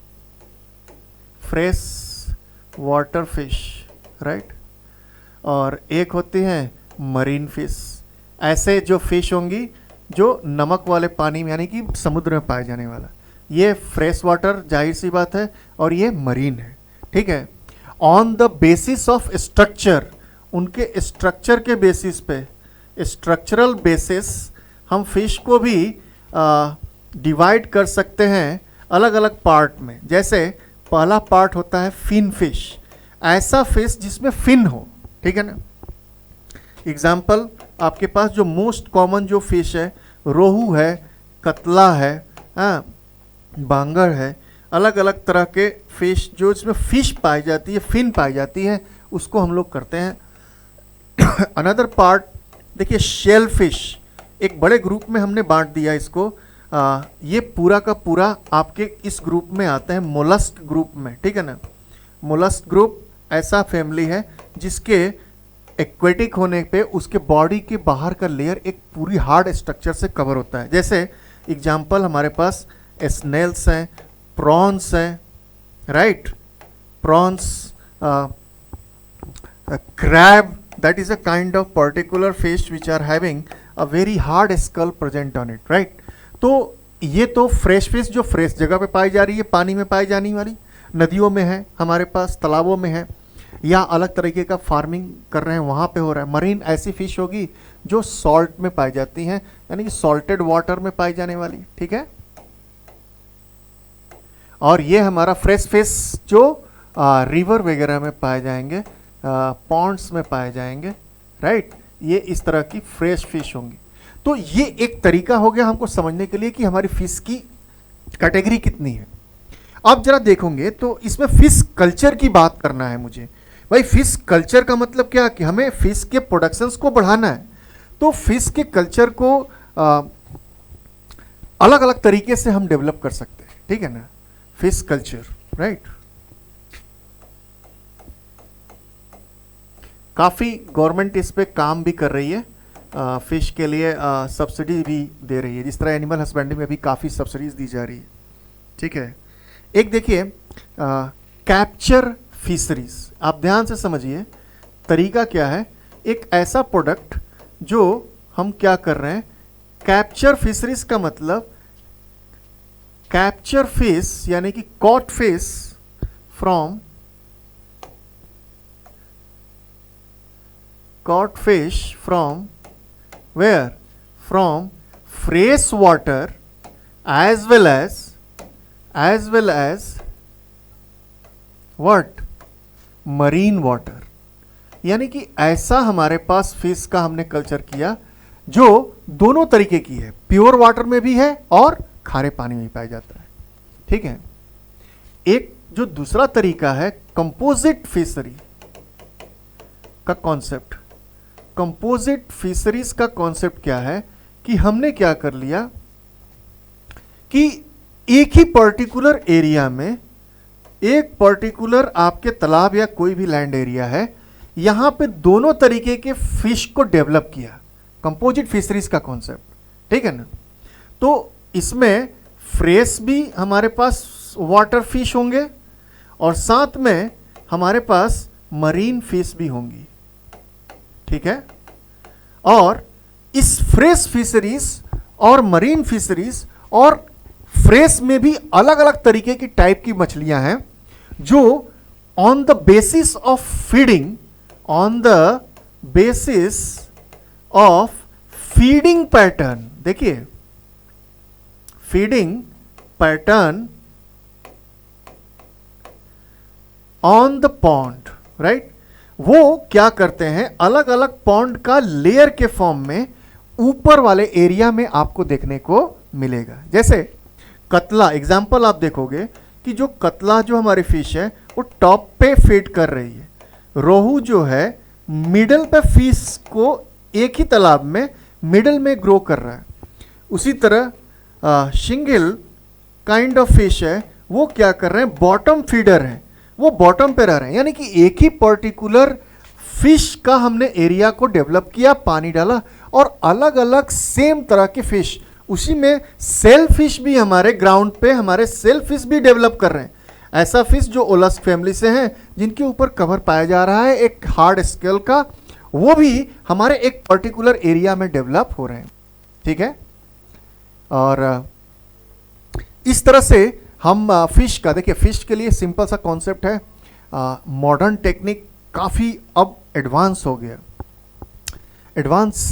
fresh water fish, right, और एक होती है मरीन फिश। ऐसे जो फिश होंगी जो नमक वाले पानी में यानी कि समुद्र में पाए जाने वाला, ये फ्रेश वाटर जाहिर सी बात है, और ये मरीन है, ठीक है। On the basis of structure, उनके स्ट्रक्चर के बेसिस पे, स्ट्रक्चरल बेसिस, हम फिश को भी डिवाइड कर सकते हैं अलग अलग पार्ट में। जैसे पहला पार्ट होता है फिन फिश, ऐसा फिश जिसमें फिन हो, ठीक है ना। एग्जाम्पल आपके पास जो मोस्ट कॉमन जो फिश है, रोहू है, कतला है, बांगर है, अलग अलग तरह के फिश जो इसमें फिश पाई जाती है, फिन पाई जाती है, उसको हम लोग करते हैं। अनदर पार्ट देखिए शेल फिश, एक बड़े ग्रुप में हमने बांट दिया इसको। ये पूरा का पूरा आपके इस ग्रुप में आते हैं, मोलस्क ग्रुप में, ठीक है ना। मोलस्क ग्रुप ऐसा फैमिली है जिसके एक्वेटिक होने पे उसके बॉडी के बाहर का लेयर एक पूरी हार्ड स्ट्रक्चर से कवर होता है। जैसे एग्जाम्पल हमारे पास स्नेल्स हैं, प्रॉन्स हैं, right, prawns, crab, that is a kind of particular fish which are having a very hard skull present on it, right? तो ये तो फ्रेश फिश जो फ्रेश जगह पे पाई जा रही है, पानी में पाई जाने वाली, नदियों में है, हमारे पास तालाबों में है, या अलग तरीके का फार्मिंग कर रहे हैं वहाँ पे हो रहा है। मरीन ऐसी फिश होगी जो सॉल्ट में पाई जाती हैं, यानी कि सॉल्टेड वाटर में पाई जाने वाली, ठीक है। और ये हमारा फ्रेश फिश जो रिवर वगैरह में पाए जाएंगे, पॉन्ड्स में पाए जाएंगे, राइट। ये इस तरह की फ्रेश फिश होंगी। तो ये एक तरीका हो गया हमको समझने के लिए कि हमारी फिश की कैटेगरी कितनी है। अब जरा देखोगे तो इसमें फिश कल्चर की बात करना है मुझे। भाई फिश कल्चर का मतलब क्या कि हमें फिश के प्रोडक्शंस को बढ़ाना है। तो फिश के कल्चर को अलग अलग तरीके से हम डेवलप कर सकते हैं, ठीक है ना, फिश कल्चर, राइट। काफ़ी गवर्नमेंट इस पे काम भी कर रही है, फिश के लिए सब्सिडी भी दे रही है, जिस तरह एनिमल हस्बेंड्री में भी काफ़ी सब्सिडीज दी जा रही है, ठीक है। एक देखिए कैप्चर फिशरीज, आप ध्यान से समझिए तरीका क्या है। एक ऐसा प्रोडक्ट जो हम क्या कर रहे हैं, कैप्चर फिशरीज का मतलब कैप्चर फिश यानी कि caught fish from caught fish from where? From fresh water as well as what? Marine water। यानी कि ऐसा हमारे पास फिश का हमने कल्चर किया जो दोनों तरीके की है, प्योर वाटर में भी है और खारे पानी में भी पाया जाता है, ठीक है। एक जो दूसरा तरीका है कंपोजिट फिशरी का कॉन्सेप्ट। कंपोजिट फिशरीज का कॉन्सेप्ट क्या है कि हमने क्या कर लिया कि एक ही पर्टिकुलर एरिया में, एक पर्टिकुलर आपके तालाब या कोई भी लैंड एरिया है, यहां पे दोनों तरीके के फिश को डेवलप किया, कंपोजिट फिशरीज का कॉन्सेप्ट, ठीक है ना। तो इसमें फ्रेश भी हमारे पास वाटर फिश होंगे और साथ में हमारे पास मरीन फिश भी होंगी, ठीक है। और इस फ्रेश फिशरीज और मरीन फिशरीज और फ्रेश में भी अलग अलग तरीके की टाइप की मछलियां हैं जो on the basis of feeding, on the basis of feeding pattern, देखिए feeding pattern on the pond, right. वो क्या करते हैं, अलग अलग पॉन्ड का लेयर के फॉर्म में ऊपर वाले एरिया में आपको देखने को मिलेगा। जैसे कतला एग्जाम्पल आप देखोगे कि जो कतला जो हमारी फिश है वो टॉप पे फीड कर रही है, रोहू जो है मिडल पे फिश को एक ही तालाब में मिडल में ग्रो कर रहा है। उसी तरह शिंगल काइंड ऑफ फिश है, वो क्या कर रहे हैं, बॉटम फीडर है, वो बॉटम पे रह रहे हैं। यानी कि एक ही पर्टिकुलर फिश का हमने एरिया को डेवलप किया, पानी डाला और अलग अलग सेम तरह के फिश, उसी में सेल फिश भी हमारे ग्राउंड पे हमारे सेल फिश भी डेवलप कर रहे हैं। ऐसा फिश जो ओलस्क फैमिली से हैं, जिनके ऊपर कवर पाया जा रहा है एक हार्ड स्केल का, वो भी हमारे एक पर्टिकुलर एरिया में डेवलप हो रहे हैं, ठीक है। और इस तरह से हम फिश का देखिए, फिश के लिए सिंपल सा कॉन्सेप्ट है, मॉडर्न टेक्निक काफ़ी अब एडवांस हो गया। एडवांस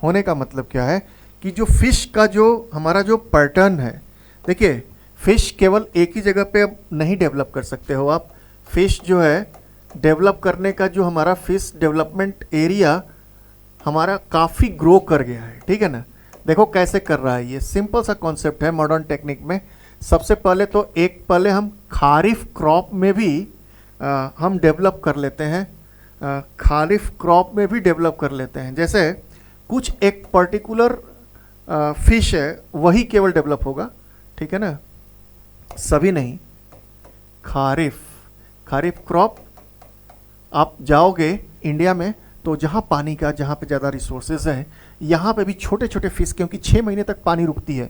होने का मतलब क्या है कि जो फिश का जो हमारा जो पैटर्न है, देखिए फिश केवल एक ही जगह पे अब नहीं डेवलप कर सकते हो आप। फिश जो है डेवलप करने का जो हमारा फिश डेवलपमेंट एरिया हमारा काफ़ी ग्रो कर गया है, ठीक है ना। देखो कैसे कर रहा है, ये सिंपल सा कॉन्सेप्ट है मॉडर्न टेक्निक में। सबसे पहले तो पहले हम खारिफ क्रॉप में भी हम डेवलप कर लेते हैं, खारिफ क्रॉप में भी डेवलप कर लेते हैं। जैसे कुछ एक पर्टिकुलर फिश है वही केवल डेवलप होगा, ठीक है ना, सभी नहीं। खारिफ क्रॉप आप जाओगे इंडिया में तो जहाँ पानी का, जहाँ पे ज़्यादा रिसोर्सेज है, यहाँ पे भी छोटे छोटे फिश, क्योंकि 6 महीने तक पानी रुकती है,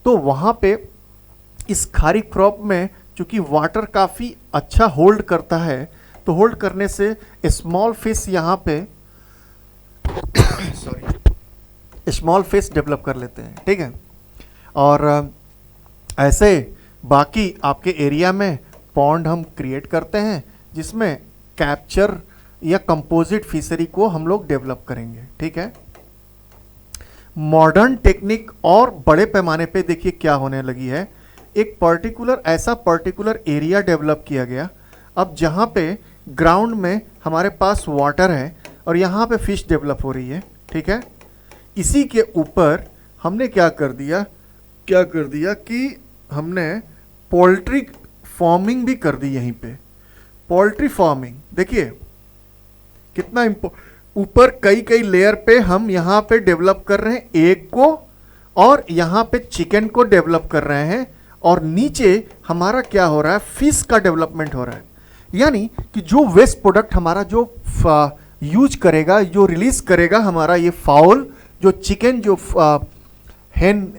तो वहाँ पे इस खारिफ क्रॉप में चूँकि वाटर काफ़ी अच्छा होल्ड करता है, तो होल्ड करने से स्मॉल फिश यहाँ पे सॉरी, स्मॉल फिश डेवलप कर लेते हैं, ठीक है। और ऐसे बाकी आपके एरिया में पॉन्ड हम क्रिएट करते हैं जिसमें कैप्चर या कंपोजिट फिशरी को हम लोग डेवलप करेंगे, ठीक है। मॉडर्न टेक्निक और बड़े पैमाने पे देखिए क्या होने लगी है, एक पर्टिकुलर एरिया डेवलप किया गया। अब जहाँ पे ग्राउंड में हमारे पास वाटर है और यहाँ पे फिश डेवलप हो रही है, ठीक है। इसी के ऊपर हमने क्या कर दिया कि हमने पोल्ट्री फार्मिंग भी कर दी यहीं पे। पोल्ट्री फार्मिंग देखिए कितना ऊपर कई लेयर पे हम यहाँ पे डेवलप कर रहे हैं एग को, और यहाँ पे चिकन को डेवलप कर रहे हैं, और नीचे हमारा क्या हो रहा है, फिश का डेवलपमेंट हो रहा है। यानी कि जो वेस्ट प्रोडक्ट हमारा जो यूज करेगा, जो रिलीज करेगा हमारा ये फाउल, जो चिकन, जो हेन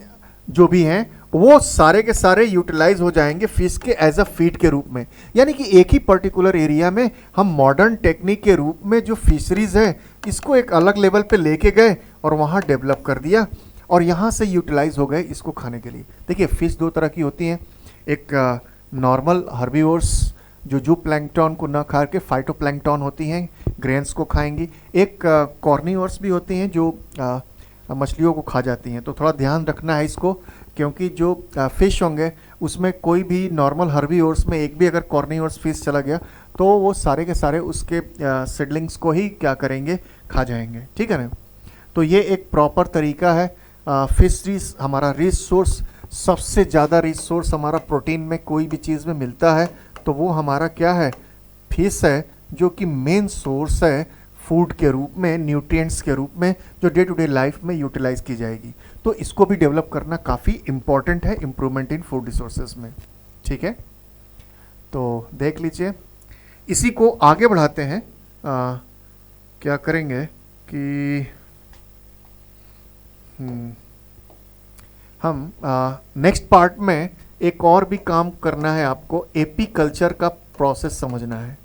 जो भी हैं, वो सारे के सारे यूटिलाइज हो जाएंगे फिश के एज अ फीड के रूप में। यानी कि एक ही पर्टिकुलर एरिया में हम मॉडर्न टेक्निक के रूप में जो फिशरीज है इसको एक अलग लेवल पे लेके गए और वहाँ डेवलप कर दिया, और यहाँ से यूटिलाइज हो गए इसको खाने के लिए। देखिए फिश दो तरह की होती हैं, एक नॉर्मल हर्बीवोर्स जो जू प्लैंकटन को न खा के फाइटोप्लैंकटन होती हैं, ग्रेन्स को खाएंगी। एक कॉर्निवोर्स भी होती हैं जो मछलियों को खा जाती हैं। तो थोड़ा ध्यान रखना है इसको, क्योंकि जो फिश होंगे उसमें कोई भी नॉर्मल हर्बीवोर्स में एक भी अगर कॉर्निवोर्स फिश चला गया तो वो सारे के सारे उसके सिडलिंग्स को ही क्या करेंगे, खा जाएंगे, ठीक है ना। तो ये एक प्रॉपर तरीका है। फिशरीज हमारा रिसोर्स, सबसे ज़्यादा रिसोर्स हमारा प्रोटीन में कोई भी चीज़ में मिलता है तो वो हमारा क्या है, फिश है, जो कि मेन सोर्स है फूड के रूप में, न्यूट्रिएंट्स के रूप में, जो डे टू डे लाइफ में यूटिलाइज की जाएगी। तो इसको भी डेवलप करना काफ़ी इम्पॉर्टेंट है इम्प्रूवमेंट इन फूड रिसोर्सेज में, ठीक है। तो देख लीजिए, इसी को आगे बढ़ाते हैं। क्या करेंगे कि हम नेक्स्ट पार्ट में एक और भी काम करना है आपको, एपी कल्चर का प्रोसेस समझना है।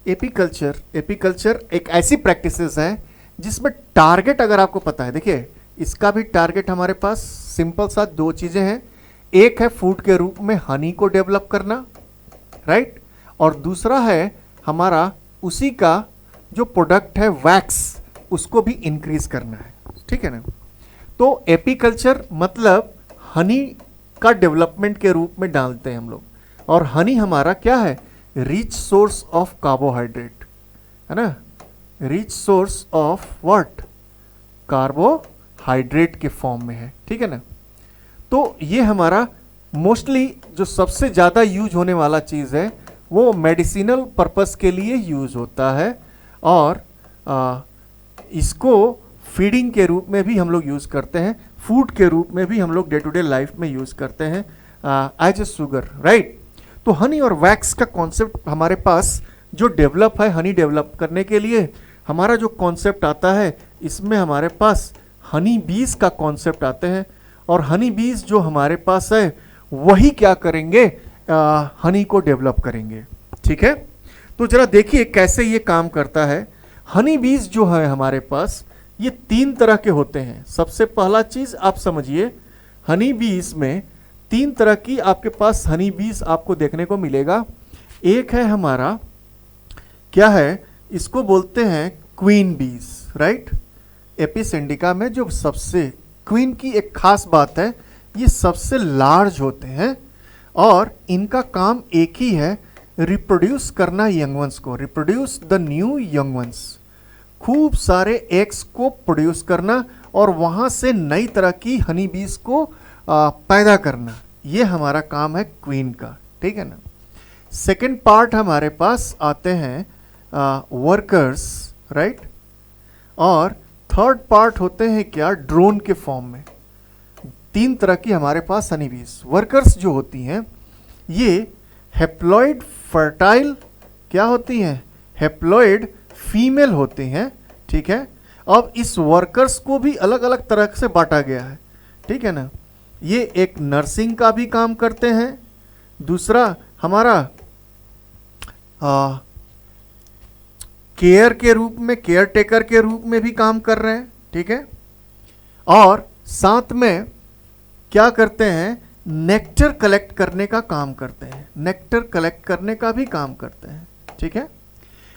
एपी कल्चर एक ऐसी प्रैक्टिसेस है जिसमें टारगेट अगर आपको पता है, देखिए इसका भी टारगेट हमारे पास सिंपल सा दो चीज़ें हैं। एक है फूड के रूप में हनी को डेवलप करना, राइट, और दूसरा है हमारा उसी का जो प्रोडक्ट है वैक्स, उसको भी इंक्रीज करना है, ठीक है ना। तो एपीकल्चर मतलब हनी का डेवलपमेंट के रूप में डालते हैं हम लोग, और हनी हमारा क्या है, रिच सोर्स ऑफ कार्बोहाइड्रेट, है ना, rich source of what, carbohydrate के फॉर्म में है, ठीक है ना। तो ये हमारा मोस्टली जो सबसे ज़्यादा यूज होने वाला चीज़ है वो मेडिसिनल पर्पस के लिए यूज होता है, और इसको फीडिंग के रूप में भी हम लोग यूज़ करते हैं, फूड के रूप में भी हम लोग डे टू डे लाइफ में यूज़ करते हैं एज ए शुगर, राइट। तो हनी और वैक्स का कॉन्सेप्ट हमारे पास जो डेवलप है, हनी डेवलप करने के लिए हमारा जो कॉन्सेप्ट आता है, इसमें हमारे पास हनी बीज का कॉन्सेप्ट आते हैं, और हनी बीज जो हमारे पास है वही क्या करेंगे, हनी को डेवलप करेंगे, ठीक है। तो जरा देखिए कैसे ये काम करता है। हनी बीज जो है हमारे पास ये तीन तरह के होते हैं। सबसे पहला चीज आप समझिए, हनी बीज में तीन तरह की आपके पास हनी बीज आपको देखने को मिलेगा। एक है हमारा क्या है, इसको बोलते हैं क्वीन बीज, राइट। एपिस इंडिका में जो सबसे क्वीन की एक खास बात है, ये सबसे लार्ज होते हैं और इनका काम एक ही है, रिप्रोड्यूस करना यंग वंस को, reproduce the new young ones, खूब सारे एग्स को प्रोड्यूस करना और वहाँ से नई तरह की हनी बीज को पैदा करना। ये हमारा काम है क्वीन का, ठीक है ना। सेकेंड पार्ट हमारे पास आते हैं वर्कर्स, राइट, और थर्ड पार्ट होते हैं क्या, ड्रोन के फॉर्म में। तीन तरह की हमारे पास हनी बीज। वर्कर्स जो होती हैं ये हेप्लॉइड फर्टाइल क्या होती हैं, हेप्लॉइड फीमेल होती हैं, ठीक है। अब इस वर्कर्स को भी अलग अलग तरह से बांटा गया है, ठीक है ना। ये एक नर्सिंग का भी काम करते हैं, दूसरा हमारा केयर के रूप में, केयर टेकर के रूप में भी काम कर रहे हैं, ठीक है। और साथ में क्या करते हैं, नेक्टर कलेक्ट करने का काम करते हैं, नेक्टर कलेक्ट करने का भी काम करते हैं, ठीक है।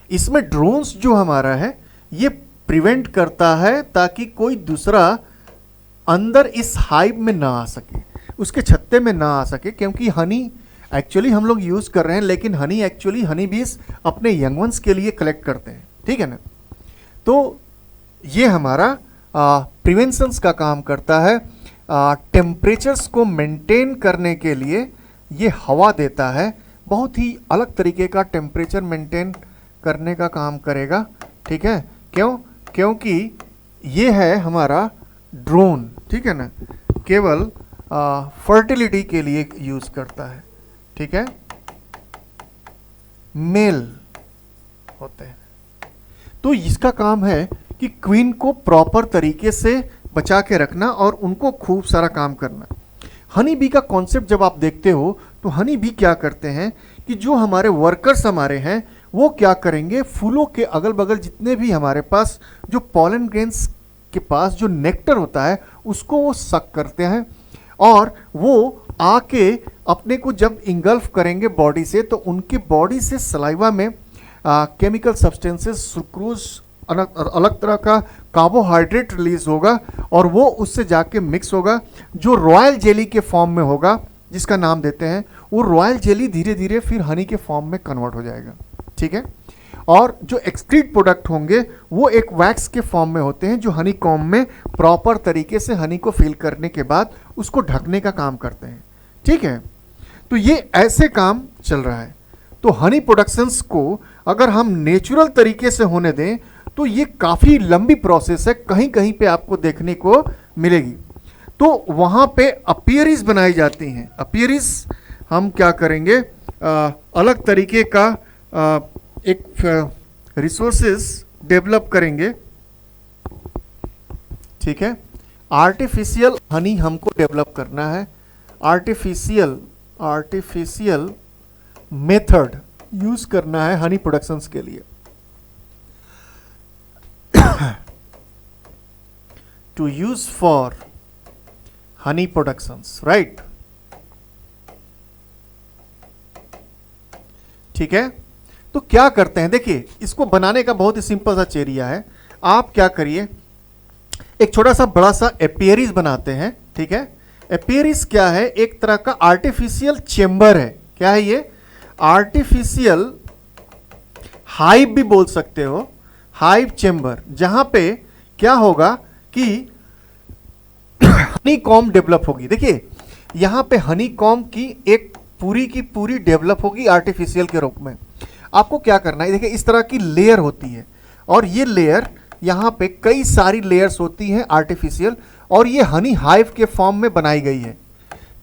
इसमें ड्रोन्स जो हमारा है ये प्रिवेंट करता है ताकि कोई दूसरा अंदर इस हाइव में ना आ सके, उसके छत्ते में ना आ सके, क्योंकि हनी एक्चुअली हम लोग यूज कर रहे हैं, लेकिन हनी एक्चुअली हनी बीज अपने यंग वंस के लिए कलेक्ट करते हैं, ठीक है ना। तो ये हमारा प्रिवेंशंस का काम करता है, टेम्परेचर्स को मेंटेन करने के लिए ये हवा देता है, बहुत ही अलग तरीके का टेम्परेचर मेंटेन करने का काम करेगा, ठीक है। क्यों? क्योंकि ये है हमारा ड्रोन, ठीक है ना, केवल फर्टिलिटी के लिए यूज करता है, ठीक है, मेल होते हैं। तो इसका काम है कि क्वीन को प्रॉपर तरीके से बचा के रखना और उनको खूब सारा काम करना। हनी बी का कॉन्सेप्ट जब आप देखते हो तो हनी बी क्या करते हैं कि जो हमारे वर्कर्स हमारे हैं वो क्या करेंगे, फूलों के अगल बगल जितने भी हमारे पास जो पॉलन ग्रेन्स के पास जो नेक्टर होता है उसको वो सक करते हैं, और वो आके अपने को जब इंगल्फ करेंगे बॉडी से तो उनके बॉडी से सलाइवा में केमिकल सब्सटेंसेस, सुक्रोज, अलग तरह का कार्बोहाइड्रेट रिलीज होगा और वो उससे जाके मिक्स होगा, जो रॉयल जेली के फॉर्म में होगा, जिसका नाम देते हैं, वो रॉयल जेली धीरे धीरे फिर हनी के फॉर्म में कन्वर्ट हो जाएगा, ठीक है। और जो एक्सक्रीट प्रोडक्ट होंगे वो एक वैक्स के फॉर्म में होते हैं, जो हनी कॉम्ब में प्रॉपर तरीके से हनी को फिल करने के बाद उसको ढकने का काम करते हैं, ठीक है। तो ये ऐसे काम चल रहा है। तो हनी प्रोडक्शंस को अगर हम नेचुरल तरीके से होने दें तो ये काफ़ी लंबी प्रोसेस है, कहीं कहीं पे आपको देखने को मिलेगी। तो वहाँ पे अपीयरीज बनाई जाती हैं। अपीयरीज हम क्या करेंगे, अलग तरीके का एक रिसोर्सेज डेवलप करेंगे, ठीक है। आर्टिफिशियल हनी हमको डेवलप करना है, आर्टिफिशियल मेथड यूज करना है हनी प्रोडक्शंस के लिए। To use for honey productions, right, ठीक है। तो क्या करते हैं, देखिए इसको बनाने का बहुत ही सिंपल सा चेरिया है। आप क्या करिए, एक छोटा सा बड़ा सा एपियरीज बनाते हैं, ठीक है। एपियरीज क्या है, एक तरह का आर्टिफिशियल चेंबर है। क्या है ये, आर्टिफिशियल हाइव भी बोल सकते हो, हाइव चेंबर, जहां पे क्या होगा कि हनी कॉम्ब डेवलप होगी। देखिए यहां पे हनी कॉम्ब की एक पूरी की पूरी डेवलप होगी आर्टिफिशियल के रूप में। आपको क्या करना है, देखिए इस तरह की लेयर होती है और ये लेयर यहाँ पे कई सारी लेयर्स होती हैं आर्टिफिशियल, और ये हनी हाइव के फॉर्म में बनाई गई है।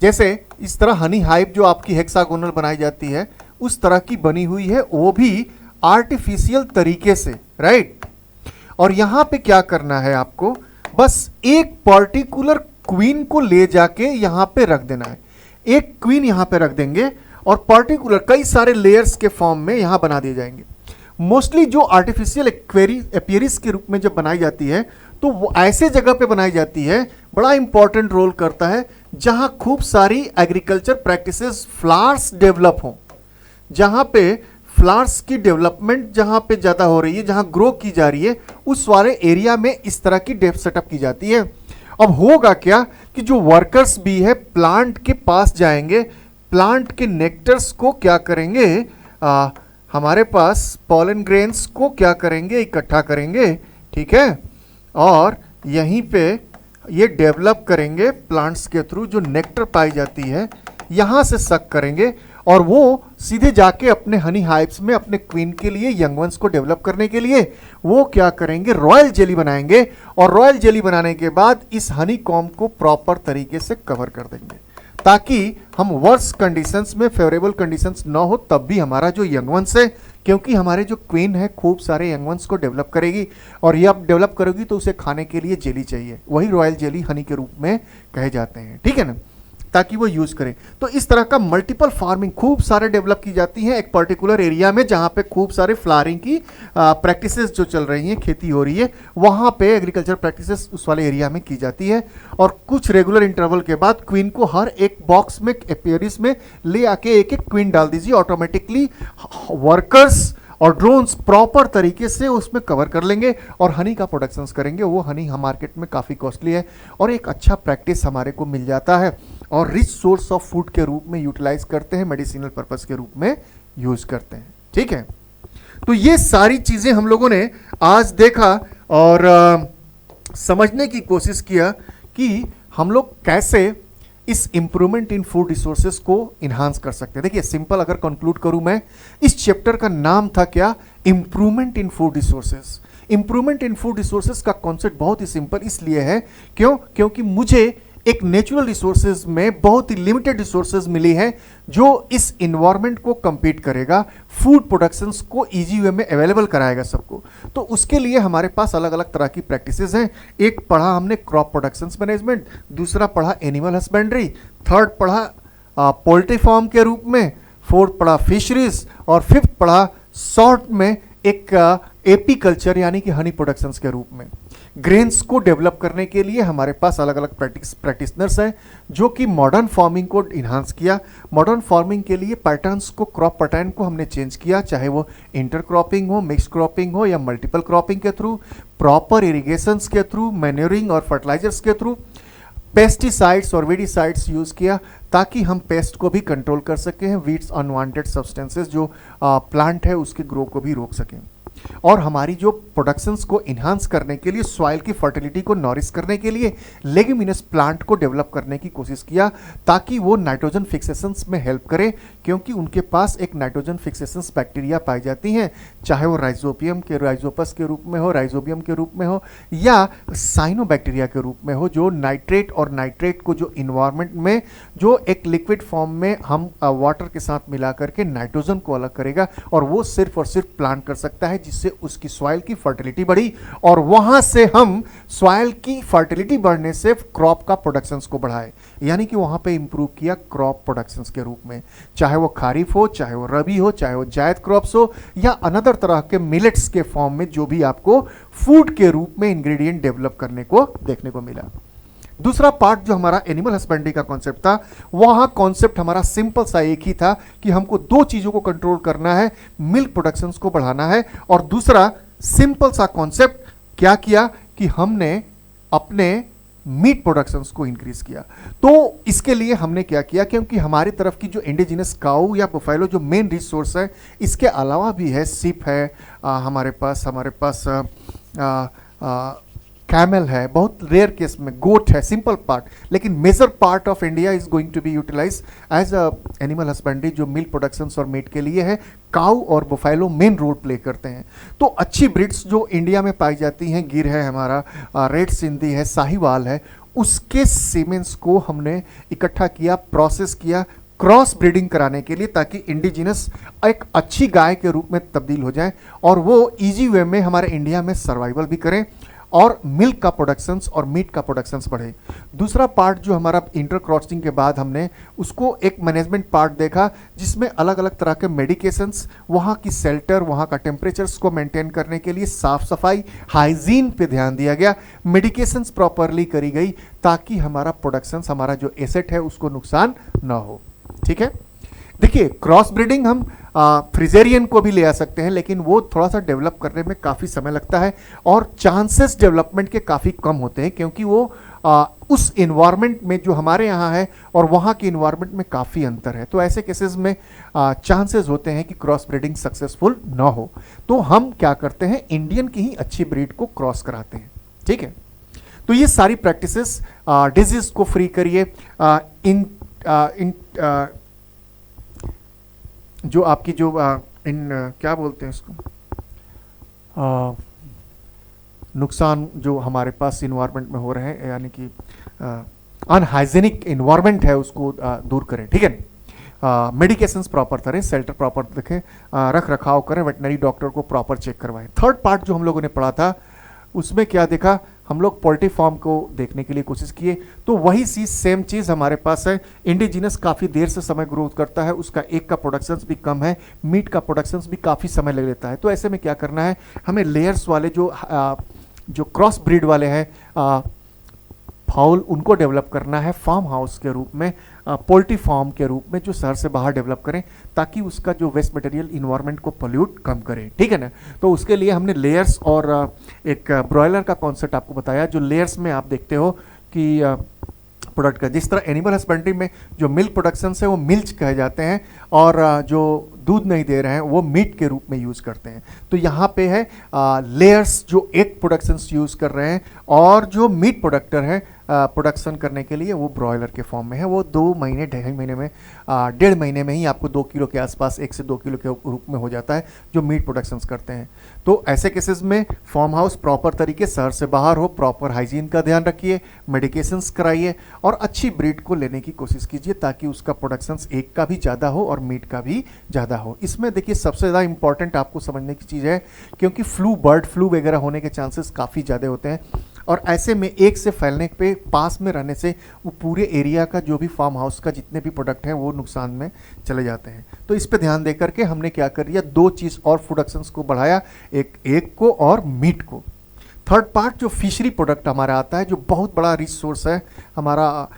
जैसे इस तरह हनी हाइव जो आपकी हेक्सागोनल बनाई जाती है उस तरह की बनी हुई है, वो भी आर्टिफिशियल तरीके से, राइट। और यहाँ पे क्या करना है आपको, बस एक पर्टिकुलर क्वीन को ले जाके यहाँ पे रख देना है। एक क्वीन यहाँ पे रख देंगे और पर्टिकुलर कई सारे लेयर्स के फॉर्म में यहाँ बना दिए जाएंगे। मोस्टली जो आर्टिफिशियल एपियरीज के रूप में जब बनाई जाती है तो वो ऐसे जगह पे बनाई जाती है, बड़ा इंपॉर्टेंट रोल करता है जहां खूब सारी एग्रीकल्चर प्रैक्टिसेस, फ्लावर्स डेवलप हों, जहां पे फ्लावर्स की डेवलपमेंट जहां पे ज़्यादा हो रही है, जहां ग्रो की जा रही है, उस वाले एरिया में इस तरह की डेव सेटअप की जाती है। अब होगा क्या कि जो वर्कर्स भी है प्लांट के पास जाएंगे, प्लांट के नेक्टर्स को क्या करेंगे, हमारे पास पॉलन ग्रेन्स को क्या करेंगे, इकट्ठा करेंगे, ठीक है, और यहीं पे ये डेवलप करेंगे प्लांट्स के थ्रू, जो नेक्टर पाई जाती है यहाँ से सक करेंगे और वो सीधे जाके अपने हनी हाइव्स में अपने क्वीन के लिए, यंग वंस को डेवलप करने के लिए वो क्या करेंगे, रॉयल जेली बनाएंगे, और रॉयल जेली बनाने के बाद इस हनी कॉम्ब को प्रॉपर तरीके से कवर कर देंगे ताकि हम वर्स कंडीशंस में, फेवरेबल कंडीशंस ना हो तब भी हमारा जो यंग वंस है, क्योंकि हमारे जो क्वीन है खूब सारे यंग वंस को डेवलप करेगी और ये अब डेवलप करेगी तो उसे खाने के लिए जेली चाहिए, वही रॉयल जेली हनी के रूप में कहे जाते हैं, ठीक है ना। ताकि वो यूज करें। तो इस तरह का मल्टीपल फार्मिंग खूब सारे डेवलप की जाती हैं एक पर्टिकुलर एरिया में, जहां पे खूब सारे फ्लावरिंग की प्रैक्टिसेस जो चल रही हैं, खेती हो रही है, वहां पे एग्रीकल्चर प्रैक्टिसेस उस वाले एरिया में की जाती है। और कुछ रेगुलर इंटरवल के बाद क्वीन को हर एक बॉक्स में एपियरिस में ले आके एक एक क्वीन डाल दीजिए, ऑटोमेटिकली वर्कर्स और ड्रोन्स प्रॉपर तरीके से उसमें कवर कर लेंगे और हनी का प्रोडक्शंस करेंगे। वो हनी हम मार्केट में काफ़ी कॉस्टली है और एक अच्छा प्रैक्टिस हमारे को मिल जाता है और रिच सोर्स ऑफ फूड के रूप में यूटिलाइज करते हैं, मेडिसिनल पर्पस के रूप में यूज करते हैं। ठीक है, तो ये सारी चीज़ें हम लोगों ने आज देखा और समझने की कोशिश किया कि हम लोग कैसे इस इंप्रूवमेंट इन फूड रिसोर्सेज को इन्हांस कर सकते हैं। देखिए सिंपल अगर कंक्लूड करूं मैं, इस चैप्टर का नाम था क्या, improvement in food resources. Improvement in food resources का कॉन्सेप्ट बहुत ही सिंपल इसलिए है क्योंकि मुझे एक नेचुरल रिसोर्सेज में बहुत ही लिमिटेड रिसोर्सेज मिली है जो इस इन्वायरमेंट को compete करेगा, फूड प्रोडक्शंस को इजी वे में अवेलेबल कराएगा सबको। तो उसके लिए हमारे पास अलग अलग तरह की प्रैक्टिसेस हैं। एक पढ़ा हमने क्रॉप प्रोडक्शंस मैनेजमेंट, दूसरा पढ़ा एनिमल हस्बेंड्री, थर्ड पढ़ा पोल्ट्री फार्म के रूप में, फोर्थ पढ़ा फिशरीज और फिफ्थ पढ़ा शॉर्ट में एक एपी कल्चर यानी कि हनी प्रोडक्शंस के रूप में। ग्रेन्स को डेवलप करने के लिए हमारे पास अलग अलग प्रैक्टिशनर्स हैं जो कि मॉडर्न फार्मिंग को इन्हांस किया। मॉडर्न फार्मिंग के लिए पैटर्न्स को, क्रॉप पैटर्न को हमने चेंज किया, चाहे वो इंटरक्रॉपिंग हो, मिक्स क्रॉपिंग हो या मल्टीपल क्रॉपिंग के थ्रू, प्रॉपर इरिगेशंस के थ्रू, मैन्योरिंग और फर्टिलाइजर्स के थ्रू, पेस्टिसाइड्स और वीडिसाइड्स यूज़ किया ताकि हम पेस्ट को भी कंट्रोल कर सकें, वीड्स अनवांटेड सब्सटेंसेस जो प्लांट है उसके ग्रो को भी रोक सकें। और हमारी जो प्रोडक्शंस को इन्हांस करने के लिए, सॉइल की फर्टिलिटी को नॉरिश करने के लिए लेग्यूमिनस प्लांट को डेवलप करने की कोशिश किया ताकि वो नाइट्रोजन फिक्सेशंस में हेल्प करे, क्योंकि उनके पास एक नाइट्रोजन फिक्सेशंस बैक्टीरिया पाई जाती हैं, चाहे वो राइजोपियम के राइजोपस के रूप में हो, राइजोबियम के रूप में हो या साइनोबैक्टीरिया के रूप में हो, जो नाइट्रेट और नाइट्रेट को जो इन्वायरमेंट में जो एक लिक्विड फॉर्म में हम वाटर के साथ मिला करके नाइट्रोजन को अलग करेगा और वो सिर्फ और सिर्फ प्लांट कर सकता है, जिससे उसकी सॉइल की फर्टिलिटी बढ़ी और वहां से हम सॉइल की फर्टिलिटी बढ़ने से क्रॉप का प्रोडक्शंस को बढ़ाए, यानी कि वहां पे इंप्रूव किया क्रॉप प्रोडक्शंस के रूप में, चाहे वो खारिफ हो, चाहे वो रबी हो, चाहे वो जायद क्रॉप्स हो या अनदर तरह के मिलेट्स के फॉर्म में जो भी आपको फूड के रूप में इंग्रेडिएंट डेवलप करने को देखने को मिला। दूसरा पार्ट जो हमारा एनिमल हस्बेंड्री का कॉन्सेप्ट था, वहां कॉन्सेप्ट हमारा सिंपल सा एक ही था कि हमको दो चीजों को कंट्रोल करना है, मिल्क प्रोडक्शंस को बढ़ाना है, और दूसरा सिंपल सा कॉन्सेप्ट क्या किया कि हमने अपने मीट प्रोडक्शंस को इंक्रीज किया। तो इसके लिए हमने क्या किया, क्योंकि हमारी तरफ की जो इंडिजिनस काऊ या बुफेलो जो मेन रिसोर्स है, इसके अलावा भी है, सिप है, हमारे पास कैमल है, बहुत रेयर केस में गोट है, सिंपल पार्ट, लेकिन major part of India is going to be utilise as a animal husbandry जो मिल्क प्रोडक्शंस और मीट के लिए है। काऊ और बुफेलो मेन रोल प्ले करते हैं। तो अच्छी ब्रीड्स जो इंडिया में पाई जाती हैं, गिर है हमारा, रेड सिंधी है, साहिवाल है, उसके सीमेंस को हमने इकट्ठा किया, प्रोसेस किया क्रॉस ब्रीडिंग कराने के लिए, ताकि इंडिजिनस एक अच्छी गाय के रूप में तब्दील हो जाए और वो इजी वे में हमारे इंडिया में सर्वाइवल भी करें और मिल्क का प्रोडक्शंस और मीट का प्रोडक्शंस बढ़े। दूसरा पार्ट जो हमारा इंटर क्रॉसिंग के बाद हमने उसको एक मैनेजमेंट पार्ट देखा, जिसमें अलग अलग तरह के मेडिकेशंस, वहाँ की शेल्टर, वहाँ का टेम्परेचर्स को मेंटेन करने के लिए साफ सफाई, हाइजीन पे ध्यान दिया गया, मेडिकेशंस प्रॉपरली करी गई ताकि हमारा प्रोडक्शंस, हमारा जो एसेट है उसको नुकसान ना हो। ठीक है, देखिए क्रॉस ब्रीडिंग हम फ्रिजेरियन को भी ले आ सकते हैं, लेकिन वो थोड़ा सा डेवलप करने में काफ़ी समय लगता है और चांसेस डेवलपमेंट के काफ़ी कम होते हैं, क्योंकि वो उस इन्वायरमेंट में जो हमारे यहाँ है और वहाँ के इन्वायरमेंट में काफ़ी अंतर है। तो ऐसे केसेस में चांसेस होते हैं कि क्रॉस ब्रीडिंग सक्सेसफुल ना हो। तो हम क्या करते हैं, इंडियन की ही अच्छी ब्रीड को क्रॉस कराते हैं। ठीक है, तो ये सारी प्रैक्टिसेस, डिजीज को फ्री करिए, जो आपकी जो क्या बोलते हैं इसको, नुकसान जो हमारे पास इन्वायरमेंट में हो रहे हैं, यानी कि अनहाइजेनिक इन्वायरमेंट है, उसको दूर करें। ठीक है, मेडिकेशंस प्रॉपर करें, शेल्टर प्रॉपर रखें, रख रखाव करें, वेटनरी डॉक्टर को प्रॉपर चेक करवाएं। थर्ड पार्ट जो हम लोगों ने पढ़ा था, उसमें क्या देखा, हम लोग पोल्ट्री फार्म को देखने के लिए कोशिश किए, तो वही चीज़ सेम चीज़ हमारे पास है। इंडिजिनस काफ़ी देर से समय ग्रोथ करता है, उसका एक का प्रोडक्शंस भी कम है, मीट का प्रोडक्शंस भी काफ़ी समय ले लेता है। तो ऐसे में क्या करना है, हमें लेयर्स वाले जो क्रॉस ब्रीड वाले हैं फाउल, उनको डेवलप करना है फार्म हाउस के रूप में, पोल्ट्री फार्म के रूप में, जो शहर से बाहर डेवलप करें, ताकि उसका जो वेस्ट मटेरियल इन्वायरमेंट को पोल्यूट कम करे, ठीक है ना। तो उसके लिए हमने लेयर्स और एक ब्रॉयलर का कॉन्सेप्ट आपको बताया। जो लेयर्स में आप देखते हो कि प्रोडक्ट का, जिस तरह एनिमल हस्बेंड्री में जो मिल्क प्रोडक्शन है वो मिल्च कहे जाते हैं, और जो दूध नहीं दे रहे हैं वो मीट के रूप में यूज़ करते हैं। तो यहाँ पे है लेयर्स जो एग प्रोडक्शंस यूज़ कर रहे हैं, और जो मीट प्रोडक्टर है प्रोडक्शन करने के लिए वो ब्रॉयलर के फॉर्म में है। वो 2 महीने 2.5 महीने में 1.5 महीने में ही आपको 2 किलो के आसपास, 1 से 2 किलो के रूप में हो जाता है जो मीट प्रोडक्शंस करते हैं। तो ऐसे केसेस में फार्म हाउस प्रॉपर तरीके शहर से बाहर हो, प्रॉपर हाइजीन का ध्यान रखिए, मेडिकेशंस कराइए, और अच्छी ब्रीड को लेने की कोशिश कीजिए, ताकि उसका प्रोडक्शंस एग का भी ज़्यादा हो और मीट का भी ज़्यादा हो। इसमें देखिए सबसे ज़्यादा इंपॉर्टेंट आपको समझने की चीज़ है, क्योंकि बर्ड फ्लू वगैरह होने के चांसेस काफ़ी ज़्यादा होते हैं, और ऐसे में एक से फैलने पे पास में रहने से वो पूरे एरिया का जो भी फार्म हाउस का जितने भी प्रोडक्ट हैं वो नुकसान में चले जाते हैं। तो इस पे ध्यान दे करके हमने क्या कर दिया, 2 चीज़ और प्रोडक्शंस को बढ़ाया, एक एग को और मीट को। थर्ड पार्ट जो फिशरी प्रोडक्ट हमारा आता है, जो बहुत बड़ा रिसोर्स है हमारा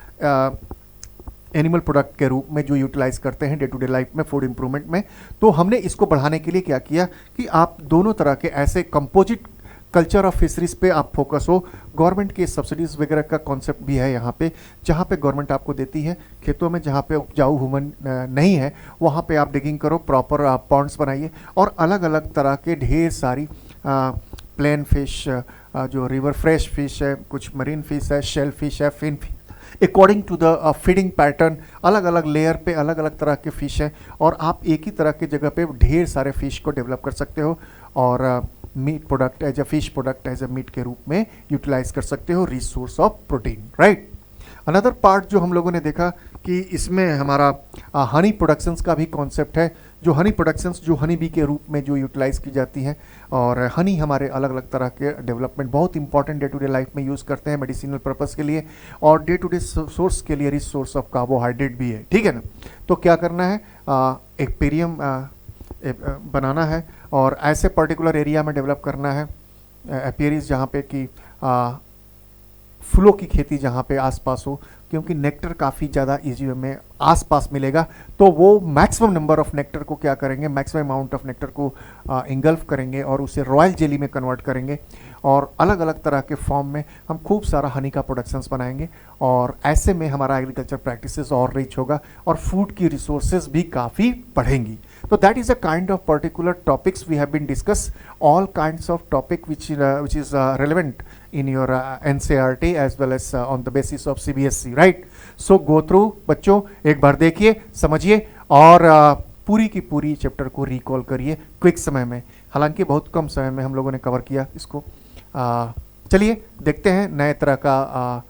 एनिमल प्रोडक्ट के रूप में, जो यूटिलाइज करते हैं डे टू डे लाइफ में फूड इंप्रूवमेंट में। तो हमने इसको बढ़ाने के लिए क्या किया कि आप दोनों तरह के ऐसे कंपोजिट कल्चर ऑफ फिशरीज पे आप फोकस हो। गवर्नमेंट के सब्सिडीज वगैरह का कॉन्सेप्ट भी है यहाँ पे, जहाँ पे गवर्नमेंट आपको देती है खेतों में जहाँ पे उपजाऊ भूमि नहीं है, वहाँ पे आप डिगिंग करो, प्रॉपर पॉन्ड्स बनाइए, और अलग अलग तरह के ढेर सारी प्लेन फिश, जो रिवर फ्रेश फिश है, कुछ मरीन फिश है, शेल फिश है, fin fish, according to the feeding pattern, अलग अलग लेयर पे अलग अलग तरह के फिश हैं, और आप एक ही तरह की जगह पे ढेर सारे फिश को डेवलप कर सकते हो, और meat product as a fish product as a meat के रूप में यूटिलाइज कर सकते हो, resource of protein, right. Another part जो हम लोगों ने देखा कि इसमें हमारा हनी प्रोडक्शंस का भी कॉन्सेप्ट है, जो हनी प्रोडक्शंस जो हनी बी के रूप में जो यूटिलाइज की जाती हैं, और हनी हमारे अलग अलग तरह के डेवलपमेंट बहुत important day to day life में यूज़ करते हैं मेडिसिनल पर्पस के लिए, और डे टू डे सोर्स के लिए रिसोर्स ऑफ कार्बोहाइड्रेट भी है, ठीक है ना। तो क्या करना है, एक्वेरियम बनाना है, और ऐसे पर्टिकुलर एरिया में डेवलप करना है एपियरीज जहाँ पे कि फूलों की खेती जहाँ पे आसपास हो, क्योंकि नेक्टर काफ़ी ज़्यादा इजी वे में आसपास मिलेगा, तो वो मैक्सिमम नंबर ऑफ नेक्टर को क्या करेंगे, मैक्सिमम अमाउंट ऑफ नेक्टर को इंगल्फ करेंगे, और उसे रॉयल जेली में कन्वर्ट करेंगे, और अलग अलग तरह के फॉर्म में हम खूब सारा हनी का प्रोडक्शंस बनाएंगे, और ऐसे में हमारा एग्रीकल्चर प्रैक्टिसेस और रिच होगा, और फूड की रिसोर्सेज भी काफ़ी बढ़ेंगी। So that is a kind of particular topics we have been discussed, all kinds of topic which is relevant in your NCERT as well as on the basis of CBSE, right? So go through बच्चों, एक बार देखिए, समझिए, और पूरी की पूरी chapter को recall करिए क्विक समय में। हालांकि बहुत कम समय में हम लोगों ने कवर किया इसको। चलिए देखते हैं नए तरह का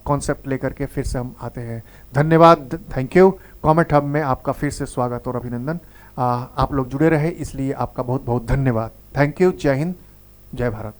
कॉन्सेप्ट लेकर के फिर से हम आते हैं। धन्यवाद, थैंक यू। कॉमेट हब में आपका फिर से स्वागत और अभिनंदन। आप लोग जुड़े रहे इसलिए आपका बहुत बहुत धन्यवाद। Thank you. जय हिंद, जय भारत।